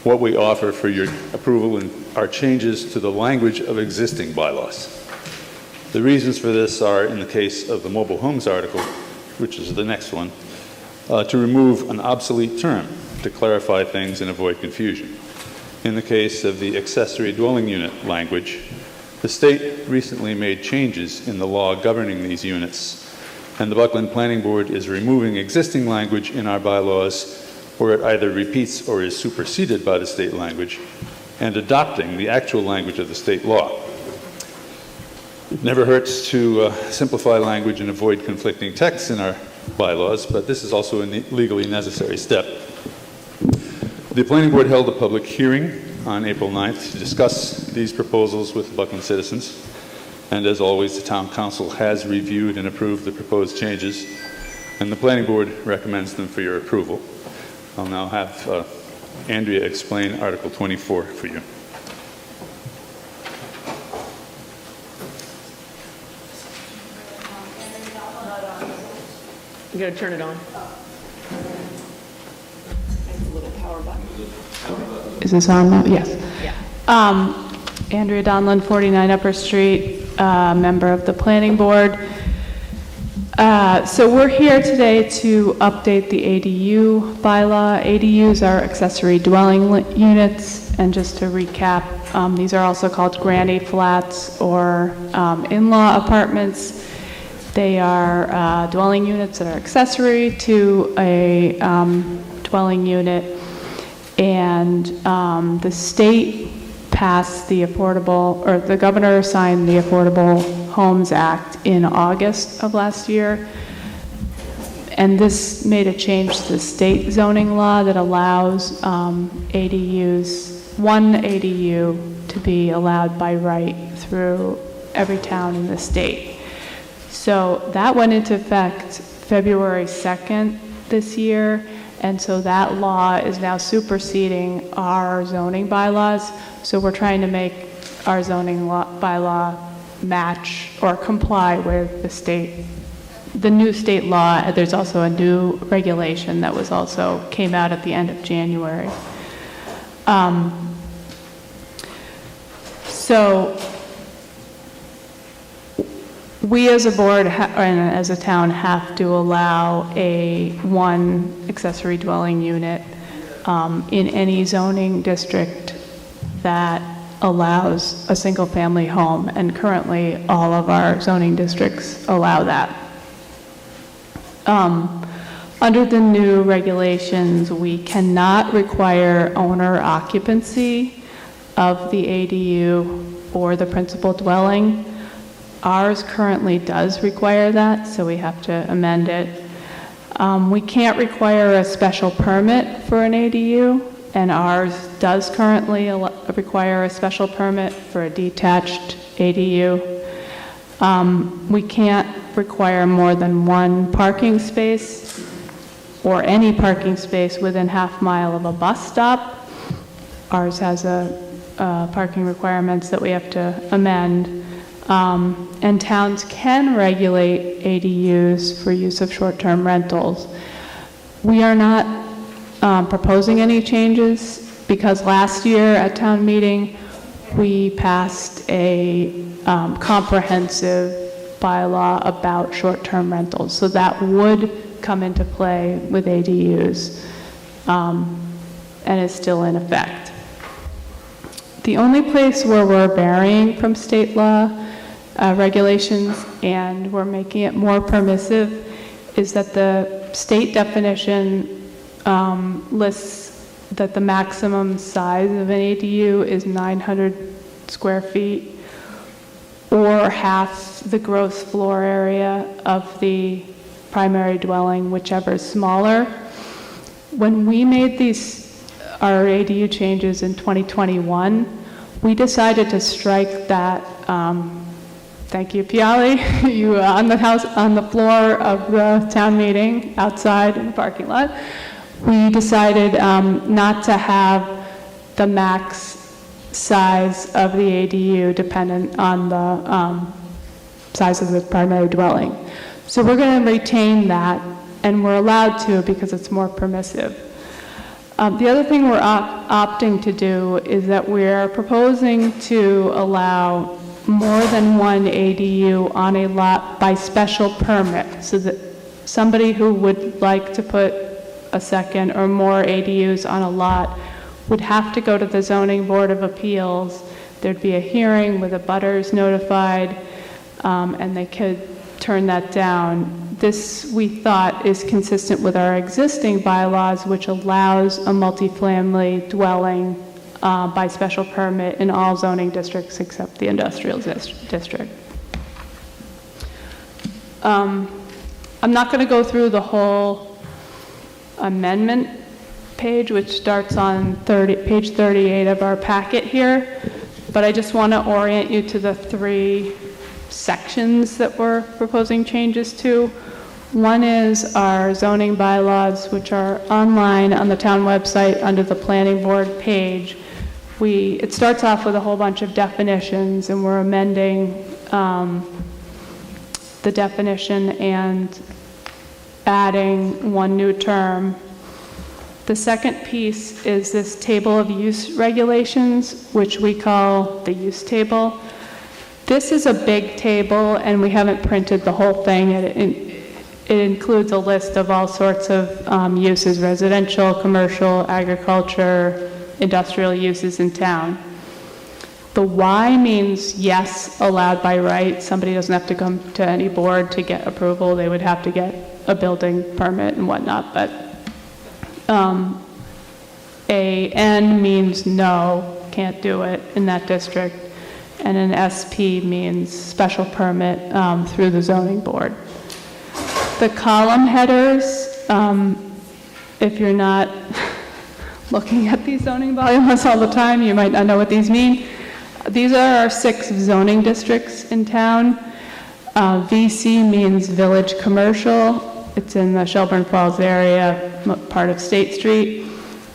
What we offer for your approval are changes to the language of existing bylaws. The reasons for this are, in the case of the mobile homes article, which is the next one, to remove an obsolete term to clarify things and avoid confusion. In the case of the accessory dwelling unit language, the state recently made changes in the law governing these units, and the Buckland Planning Board is removing existing language in our bylaws where it either repeats or is superseded by the state language, and adopting the actual language of the state law. It never hurts to simplify language and avoid conflicting texts in our bylaws, but this is also a legally necessary step. The Planning Board held a public hearing on April 9th to discuss these proposals with Buckland citizens, and as always, the Town Council has reviewed and approved the proposed changes, and the Planning Board recommends them for your approval. I'll now have Andrea explain Article 24 for you. You gotta turn it on. Is this on now? Yes. Andrea Donlin, 49 Upper Street, member of the Planning Board. So we're here today to update the ADU bylaw. ADUs are accessory dwelling units, and just to recap, these are also called granny flats or in-law apartments. They are dwelling units that are accessory to a dwelling unit, and the state passed the the governor signed the Affordable Homes Act in August of last year, and this made a change to the state zoning law that allows ADUs, one ADU to be allowed by right through every town in the state. So that went into effect February 2nd this year, and so that law is now superseding our zoning bylaws. So we're trying to make our zoning bylaw match or comply with the new state law. There's also a new regulation that was also came out at the end of January. So we as a board and as a town have to allow one accessory dwelling unit in any zoning district that allows a single family home, and currently all of our zoning districts allow that. Under the new regulations, we cannot require owner occupancy of the ADU or the principal dwelling. Ours currently does require that, so we have to amend it. We can't require a special permit for an ADU, and ours does currently require a special permit for a detached ADU. We can't require more than one parking space or any parking space within half mile of a bus stop. Ours has parking requirements that we have to amend. And towns can regulate ADUs for use of short-term rentals. We are not proposing any changes because last year at town meeting, we passed a comprehensive bylaw about short-term rentals. So that would come into play with ADUs and is still in effect. The only place where we're varying from state law regulations and we're making it more permissive is that the state definition lists that the maximum size of an ADU is 900 square feet or half the gross floor area of the primary dwelling, whichever is smaller. When we made our ADU changes in 2021, we decided to strike that. Thank you, Piali. You on the floor of the town meeting outside in the parking lot. We decided not to have the max size of the ADU dependent on the size of the primary dwelling. So we're going to retain that, and we're allowed to because it's more permissive. The other thing we're opting to do is that we're proposing to allow more than one ADU on a lot by special permit, so that somebody who would like to put a second or more ADUs on a lot would have to go to the Zoning Board of Appeals. There'd be a hearing with the abutters notified, and they could turn that down. This, we thought, is consistent with our existing bylaws, which allows a multifamily dwelling by special permit in all zoning districts except the industrial district. I'm not going to go through the whole amendment page, which starts on page 38 of our packet here, but I just want to orient you to the three sections that we're proposing changes to. One is our zoning bylaws, which are online on the town website under the planning board page. It starts off with a whole bunch of definitions, and we're amending the definition and adding one new term. The second piece is this table of use regulations, which we call the use table. This is a big table, and we haven't printed the whole thing. It includes a list of all sorts of uses: residential, commercial, agriculture, industrial uses in town. The Y means yes, allowed by right. Somebody doesn't have to come to any board to get approval. They would have to get a building permit and whatnot, but a N means no, can't do it in that district, and an SP means special permit through the zoning board. The column headers, if you're not looking at these zoning bylaws all the time, you might not know what these mean. These are our 6 zoning districts in town. VC means Village Commercial. It's in the Shelburne Falls area, part of State Street.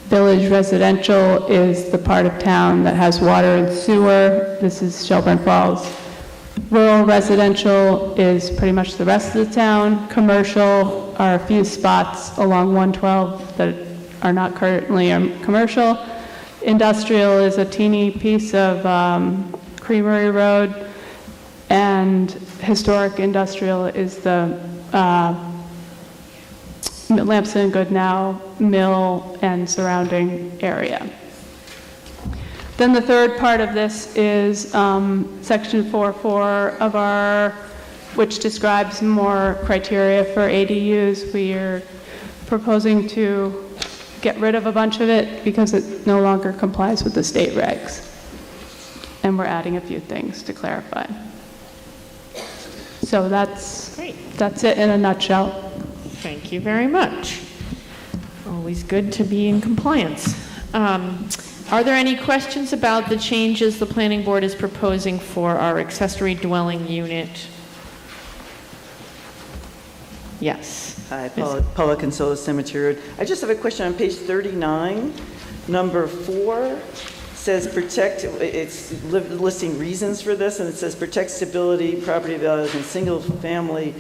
Village Residential is the part of town that has water and sewer. This is Shelburne Falls. Rural Residential is pretty much the rest of the town. Commercial are a few spots along 112 that are not currently commercial. Industrial is a teeny piece of Creamery Road, and historic industrial is the Lamson and Goodnow Mill and surrounding area. Then the third part of this is section 4.4 of our, which describes more criteria for ADUs. We are proposing to get rid of a bunch of it because it no longer complies with the state regs. And we're adding a few things to clarify. So that's it in a nutshell. Thank you very much. Always good to be in compliance. Are there any questions about the changes the planning board is proposing for our accessory dwelling unit? Yes. Hi, Paula Consola, Cemetery Road. I just have a question on page 39, number 4. Says protect, it's listing reasons for this, and it says protect stability, property values, and single-family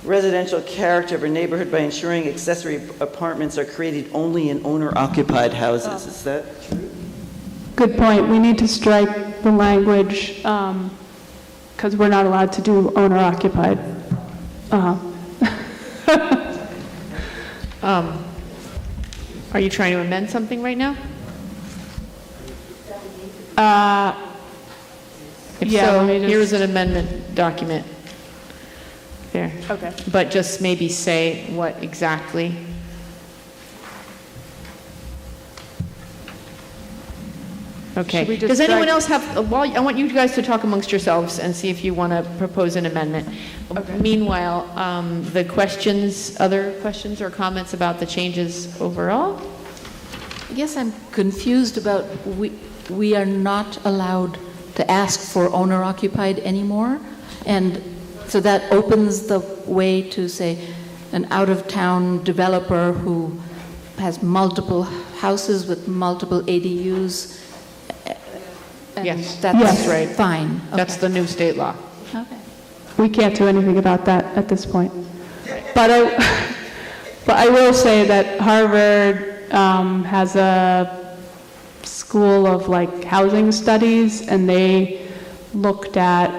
residential character of a neighborhood by ensuring accessory apartments are created only in owner-occupied houses. Is that true? Good point. We need to strike the language because we're not allowed to do owner-occupied. Are you trying to amend something right now? If so, here's an amendment document. There. Okay. But just maybe say what exactly. Okay. Does anyone else have, well, I want you guys to talk amongst yourselves and see if you want to propose an amendment. Okay. Meanwhile, the questions, other questions or comments about the changes overall? I guess I'm confused about, we are not allowed to ask for owner-occupied anymore, and so that opens the way to, say, an out-of-town developer who has multiple houses with multiple ADUs. Yes, that's right. Fine. Okay. That's the new state law. Okay. We can't do anything about that at this point. But I will say that Harvard has a school of like housing studies, and they looked at,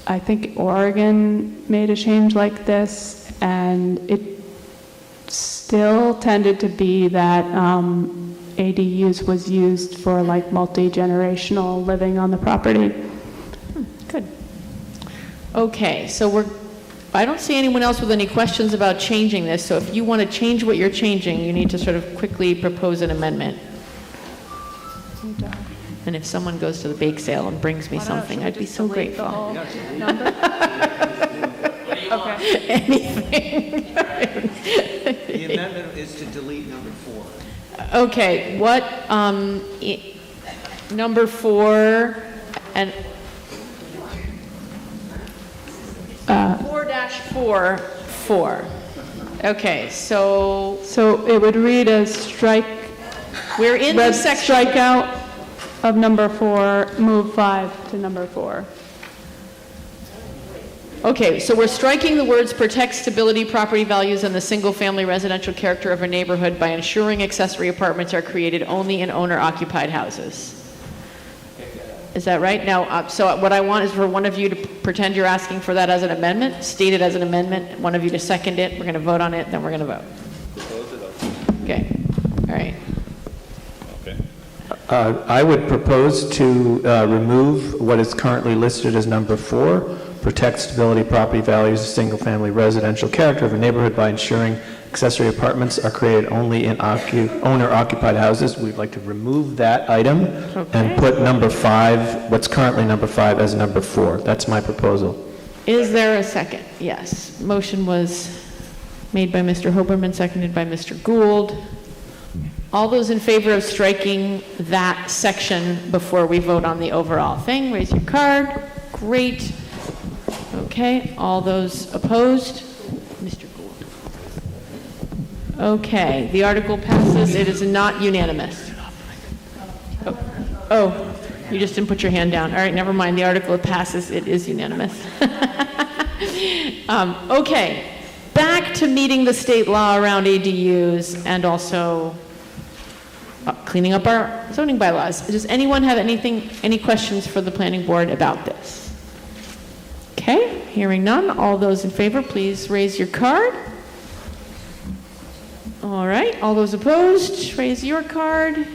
I think Oregon made a change like this, and it still tended to be that ADUs was used for like multi-generational living on the property. Good. Okay, so I don't see anyone else with any questions about changing this, so if you want to change what you're changing, you need to sort of quickly propose an amendment. And if someone goes to the bake sale and brings me something, I'd be so grateful. Okay. Anything. The amendment is to delete number 4. Okay, what, number 4, and 4-4. Okay, so it would read as strike. We're in the section. Strikeout of number 4, move 5 to number 4. Okay, so we're striking the words protect stability, property values, and the single-family residential character of a neighborhood by ensuring accessory apartments are created only in owner-occupied houses. Is that right? Now, so what I want is for one of you to pretend you're asking for that as an amendment, state it as an amendment, one of you to second it, we're going to vote on it, then we're going to vote. Okay, all right. I would propose to remove what is currently listed as number 4, protect stability, property values, single-family residential character of a neighborhood by ensuring accessory apartments are created only in owner-occupied houses. We'd like to remove that item and put number 5, what's currently number 5, as number 4. That's my proposal. Is there a second? Yes. Motion was made by Mr. Hoberman, seconded by Mr. Gould. All those in favor of striking that section before we vote on the overall thing, raise your card. Great. Okay, all those opposed? Mr. Gould. Okay, the article passes. It is not unanimous. Oh, you just didn't put your hand down. All right, never mind. The article passes. It is unanimous. Okay, back to meeting the state law around ADUs and also cleaning up our zoning bylaws. Does anyone have any questions for the planning board about this? Okay, hearing none. All those in favor, please raise your card. All right, all those opposed, raise your card.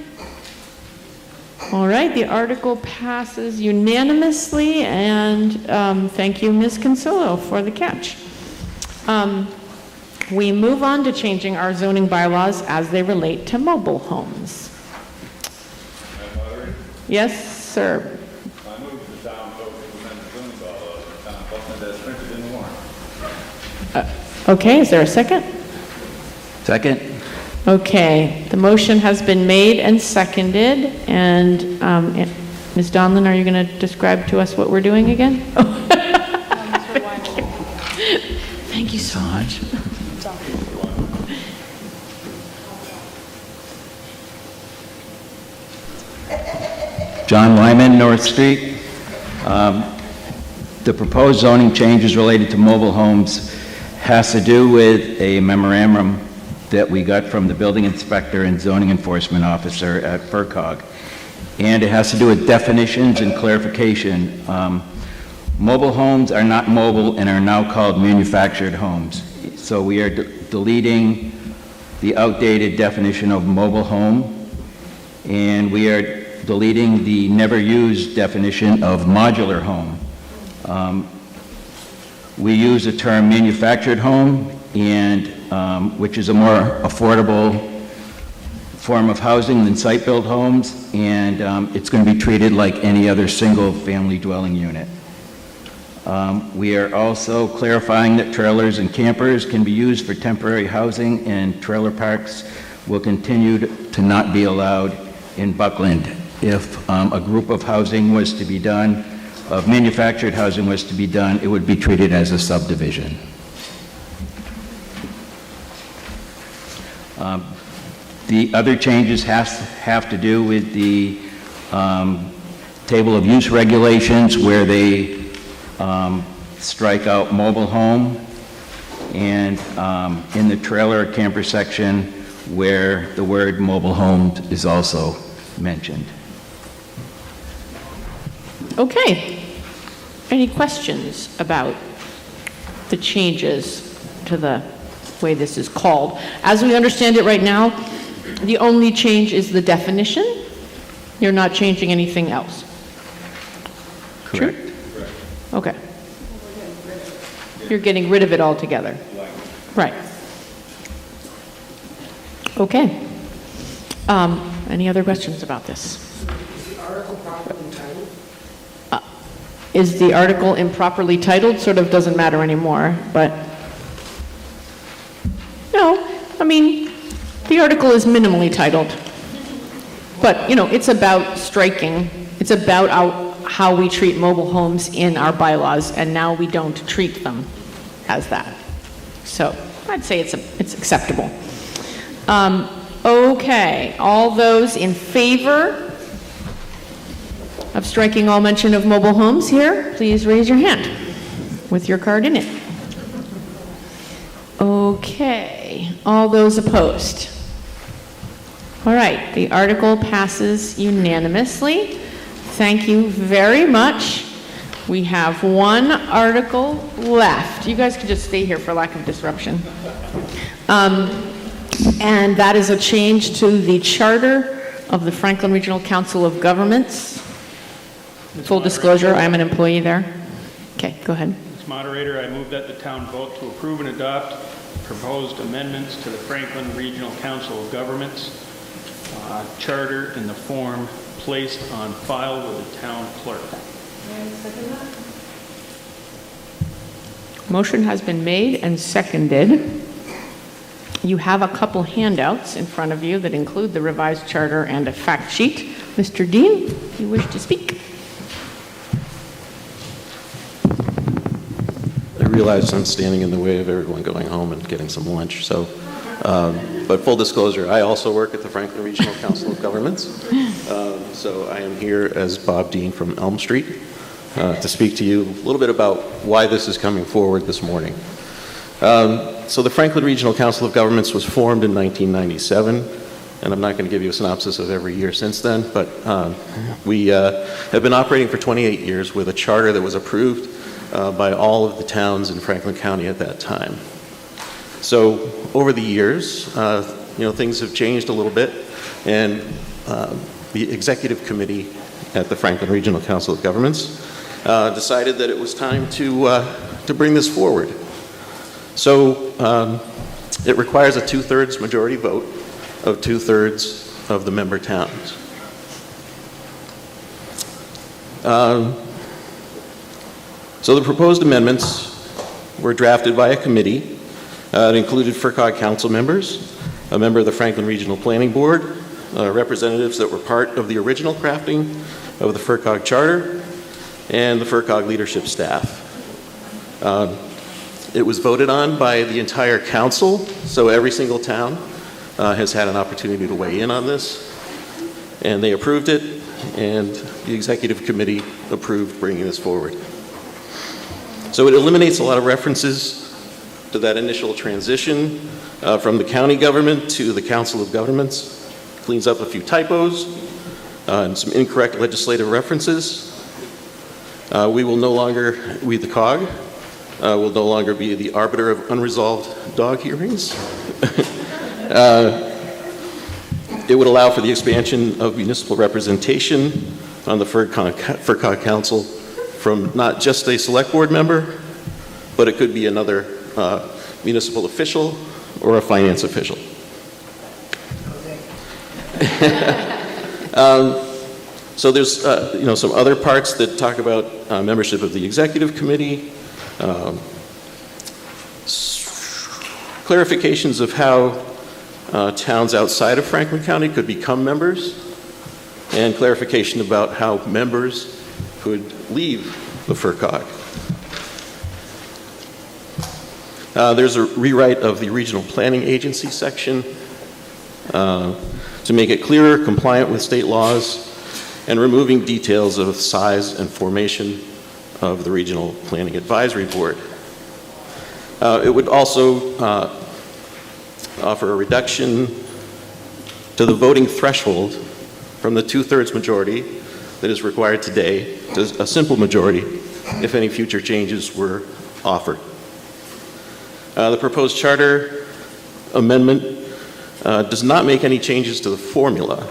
All right, the article passes unanimously, and thank you, Ms. Consolo, for the catch. We move on to changing our zoning bylaws as they relate to mobile homes. Yes, sir. I move the town vote to amend the zoning bylaws of the town of Buckland as printed in the warrant. Okay, is there a second? Second. Okay, the motion has been made and seconded, and Ms. Donlin, are you going to describe to us what we're doing again? Thank you so much. John Wyman, North Street. The proposed zoning changes related to mobile homes has to do with a memorandum that we got from the building inspector and zoning enforcement officer at FERCOG. And it has to do with definitions and clarification. Mobile homes are not mobile and are now called manufactured homes. So we are deleting the outdated definition of mobile home, and we are deleting the never used definition of modular home. We use the term manufactured home, and which is a more affordable form of housing than site-built homes, and it's going to be treated like any other single-family dwelling unit. We are also clarifying that trailers and campers can be used for temporary housing, and trailer parks will continue to not be allowed in Buckland. If a group of housing was to be done, of manufactured housing was to be done, it would be treated as a subdivision. The other changes have to do with the table of use regulations, where they strike out mobile home, and in the trailer camper section where the word mobile home is also mentioned. Okay. Any questions about the changes to the way this is called? As we understand it right now, the only change is the definition. You're not changing anything else. Correct. True? Okay. You're getting rid of it altogether. Right. Okay. Any other questions about this? Is the article improperly titled? Sort of doesn't matter anymore, but no, I mean, the article is minimally titled. But, you know, it's about striking, it's about how we treat mobile homes in our bylaws, and now we don't treat them as that. So I'd say it's acceptable. Okay, all those in favor of striking all mention of mobile homes here, please raise your hand with your card in it. Okay, all those opposed? All right, the article passes unanimously. Thank you very much. We have one article left. You guys can just stay here for lack of disruption. And that is a change to the charter of the Franklin Regional Council of Governments. Full disclosure, I'm an employee there. Okay, go ahead. Mr. Moderator, I move that the town vote to approve and adopt proposed amendments to the Franklin Regional Council of Governments charter in the form placed on file with the town clerk. Motion has been made and seconded. You have a couple handouts in front of you that include the revised charter and a fact sheet. Mr. Dean, if you wish to speak. I realize I'm standing in the way of everyone going home and getting some lunch, so, but full disclosure, I also work at the Franklin Regional Council of Governments, so I am here as Bob Dean from Elm Street to speak to you a little bit about why this is coming forward this morning. So the Franklin Regional Council of Governments was formed in 1997, and I'm not going to give you a synopsis of every year since then, but we have been operating for 28 years with a charter that was approved by all of the towns in Franklin County at that time. So over the years, things have changed a little bit, and the executive committee at the Franklin Regional Council of Governments decided that it was time to bring this forward. So it requires a 2/3 majority vote of 2/3 of the member towns. So the proposed amendments were drafted by a committee. It included FERCOG council members, a member of the Franklin Regional Planning Board, representatives that were part of the original crafting of the FERCOG charter, and the FERCOG leadership staff. It was voted on by the entire council, so every single town has had an opportunity to weigh in on this, and they approved it, and the executive committee approved bringing this forward. So it eliminates a lot of references to that initial transition from the county government to the Council of Governments, cleans up a few typos and some incorrect legislative references. We, the COG, will no longer be the arbiter of unresolved dog hearings. It would allow for the expansion of municipal representation on the FERCOG Council from not just a select board member, but it could be another municipal official or a finance official. So there's some other parts that talk about membership of the executive committee, clarifications of how towns outside of Franklin County could become members, and clarification about how members could leave the FERCOG. There's a rewrite of the regional planning agency section to make it clearer, compliant with state laws, and removing details of size and formation of the Regional Planning Advisory Board. It would also offer a reduction to the voting threshold from the 2/3 majority that is required today to a simple majority if any future changes were offered. The proposed charter amendment does not make any changes to the formula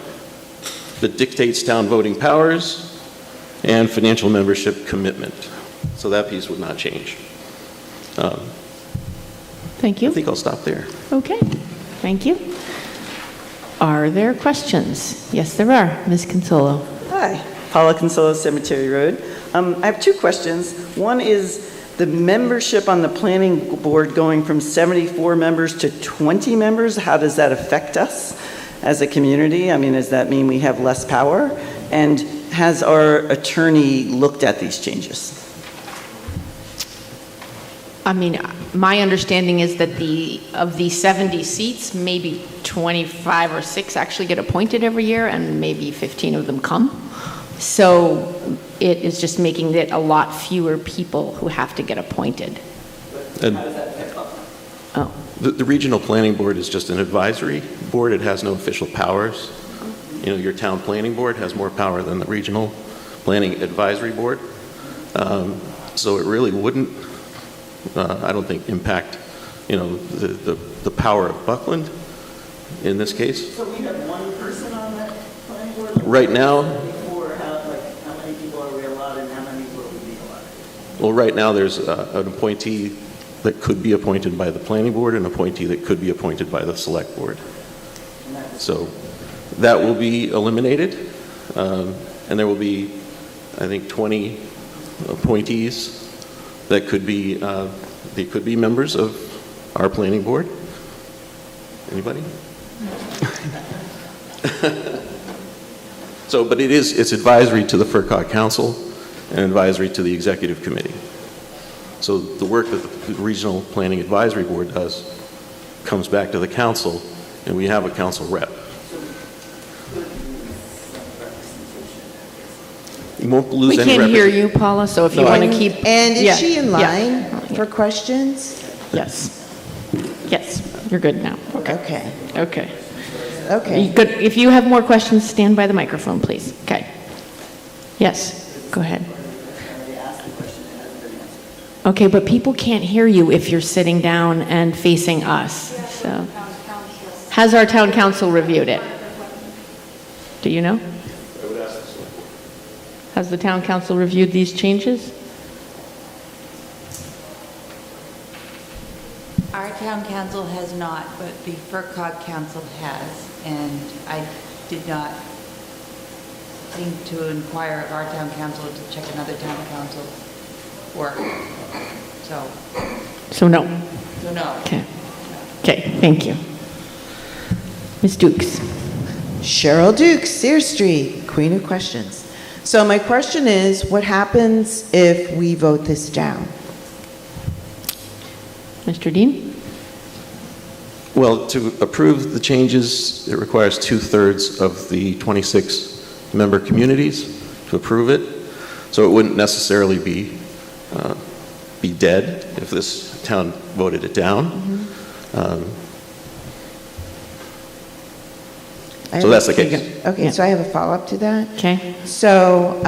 that dictates town voting powers and financial membership commitment. So that piece would not change. Thank you. I think I'll stop there. Okay, thank you. Are there questions? Yes, there are. Ms. Consolo. Hi, Paula Consolo, Cemetery Road. I have two questions. One is the membership on the planning board going from 74 members to 20 members. How does that affect us as a community? I mean, does that mean we have less power? And has our attorney looked at these changes? I mean, my understanding is that of the 70 seats, maybe 25 or 6 actually get appointed every year, and maybe 15 of them come. So it is just making it a lot fewer people who have to get appointed. And How does that pick up? Oh. The Regional Planning Board is just an advisory board. It has no official powers. Your town planning board has more power than the Regional Planning Advisory Board. So it really wouldn't, I don't think, impact, the power of Buckland in this case. So we have one person on that planning board? Right now, How many people are we allowed and how many will we be allowed? well, right now there's an appointee that could be appointed by the planning board and an appointee that could be appointed by the select board. So that will be eliminated, and there will be, I think, 20 appointees that could be, they could be members of our planning board. Anybody? So, but it's advisory to the FERCog Council and advisory to the Executive Committee. So the work that the Regional Planning Advisory Board does comes back to the council, and we have a council rep. You won't lose any We can't hear you, Paula, so if you want to keep... And is Yeah, she in line yeah. for questions? Yes. Yes, you're good now. Okay. Okay. Okay. Good. If you have more questions, stand by the microphone, please. Okay. Yes, go ahead. Okay, but people can't hear you if you're sitting down and facing us. So, has our town council reviewed it? Do you know? Has the town council reviewed these changes? Our town council has not, but the FERCog council has, and I did not think to inquire of our town council to check another town council's work. So no. So no. Okay. Okay, thank you. Ms. Dukes. Cheryl Dukes, Sear Street, Queen of Questions. So my question is, what happens if we vote this down? Mr. Dean? Well, to approve the changes, it requires 2/3 of the 26 member communities to approve it. So it wouldn't necessarily be dead if this town voted it down. So that's the case. Okay, so I have a follow-up to that. Okay. So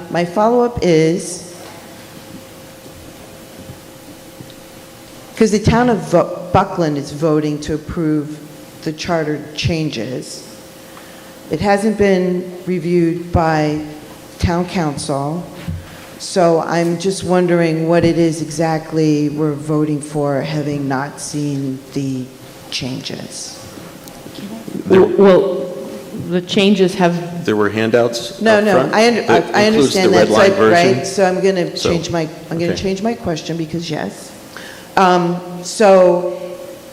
my follow-up is, because the town of Buckland is voting to approve the charter changes. It hasn't been reviewed by town council. So I'm just wondering what it is exactly we're voting for, having not seen the changes. Well, the changes have... There were handouts No, up no, front I that includes understand the that, red line version. right? So I'm going to change my, change my question because yes. So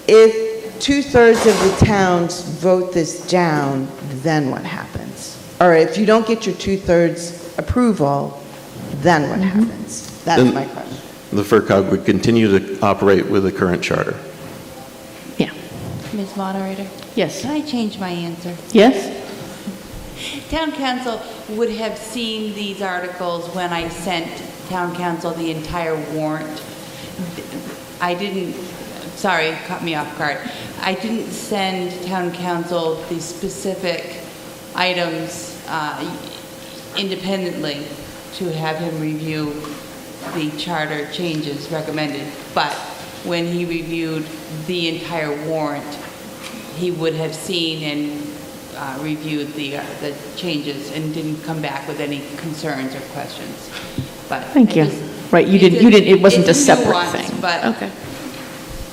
if 2/3 of the towns vote this down, then what happens? Or if you don't get your 2/3 approval, then what happens? That's Then my question. The FERCog would continue to operate with the current charter. Ms. Moderator? Yes. Can I change my answer? Yes? Town council would have seen these articles when I sent town council the entire warrant. I didn't, sorry, caught me off guard. I didn't send town council the specific items independently to have him review the charter changes recommended. But when he reviewed the entire warrant, he would have seen and reviewed the changes and didn't come back with any concerns or questions. But Thank you. Right, you didn't, it wasn't a separate nuance, thing. But Okay.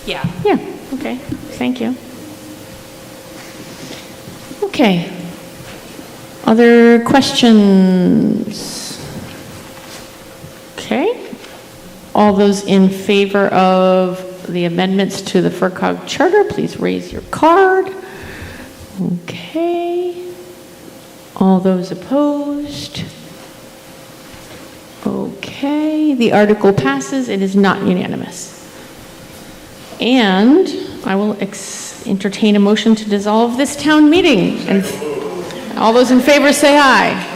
yeah. Yeah, okay, thank you. Okay. Other questions? Okay. All those in favor of the amendments to the FERCog charter, please raise your card. Okay. All those opposed? Okay, the article passes. It is not unanimous. And I will entertain a motion to dissolve this town meeting. And all those in favor say aye.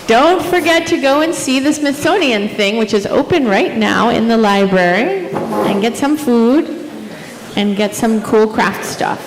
Don't forget to go and see the Smithsonian thing, which is open right now in the library, and get some food and get some cool craft stuff.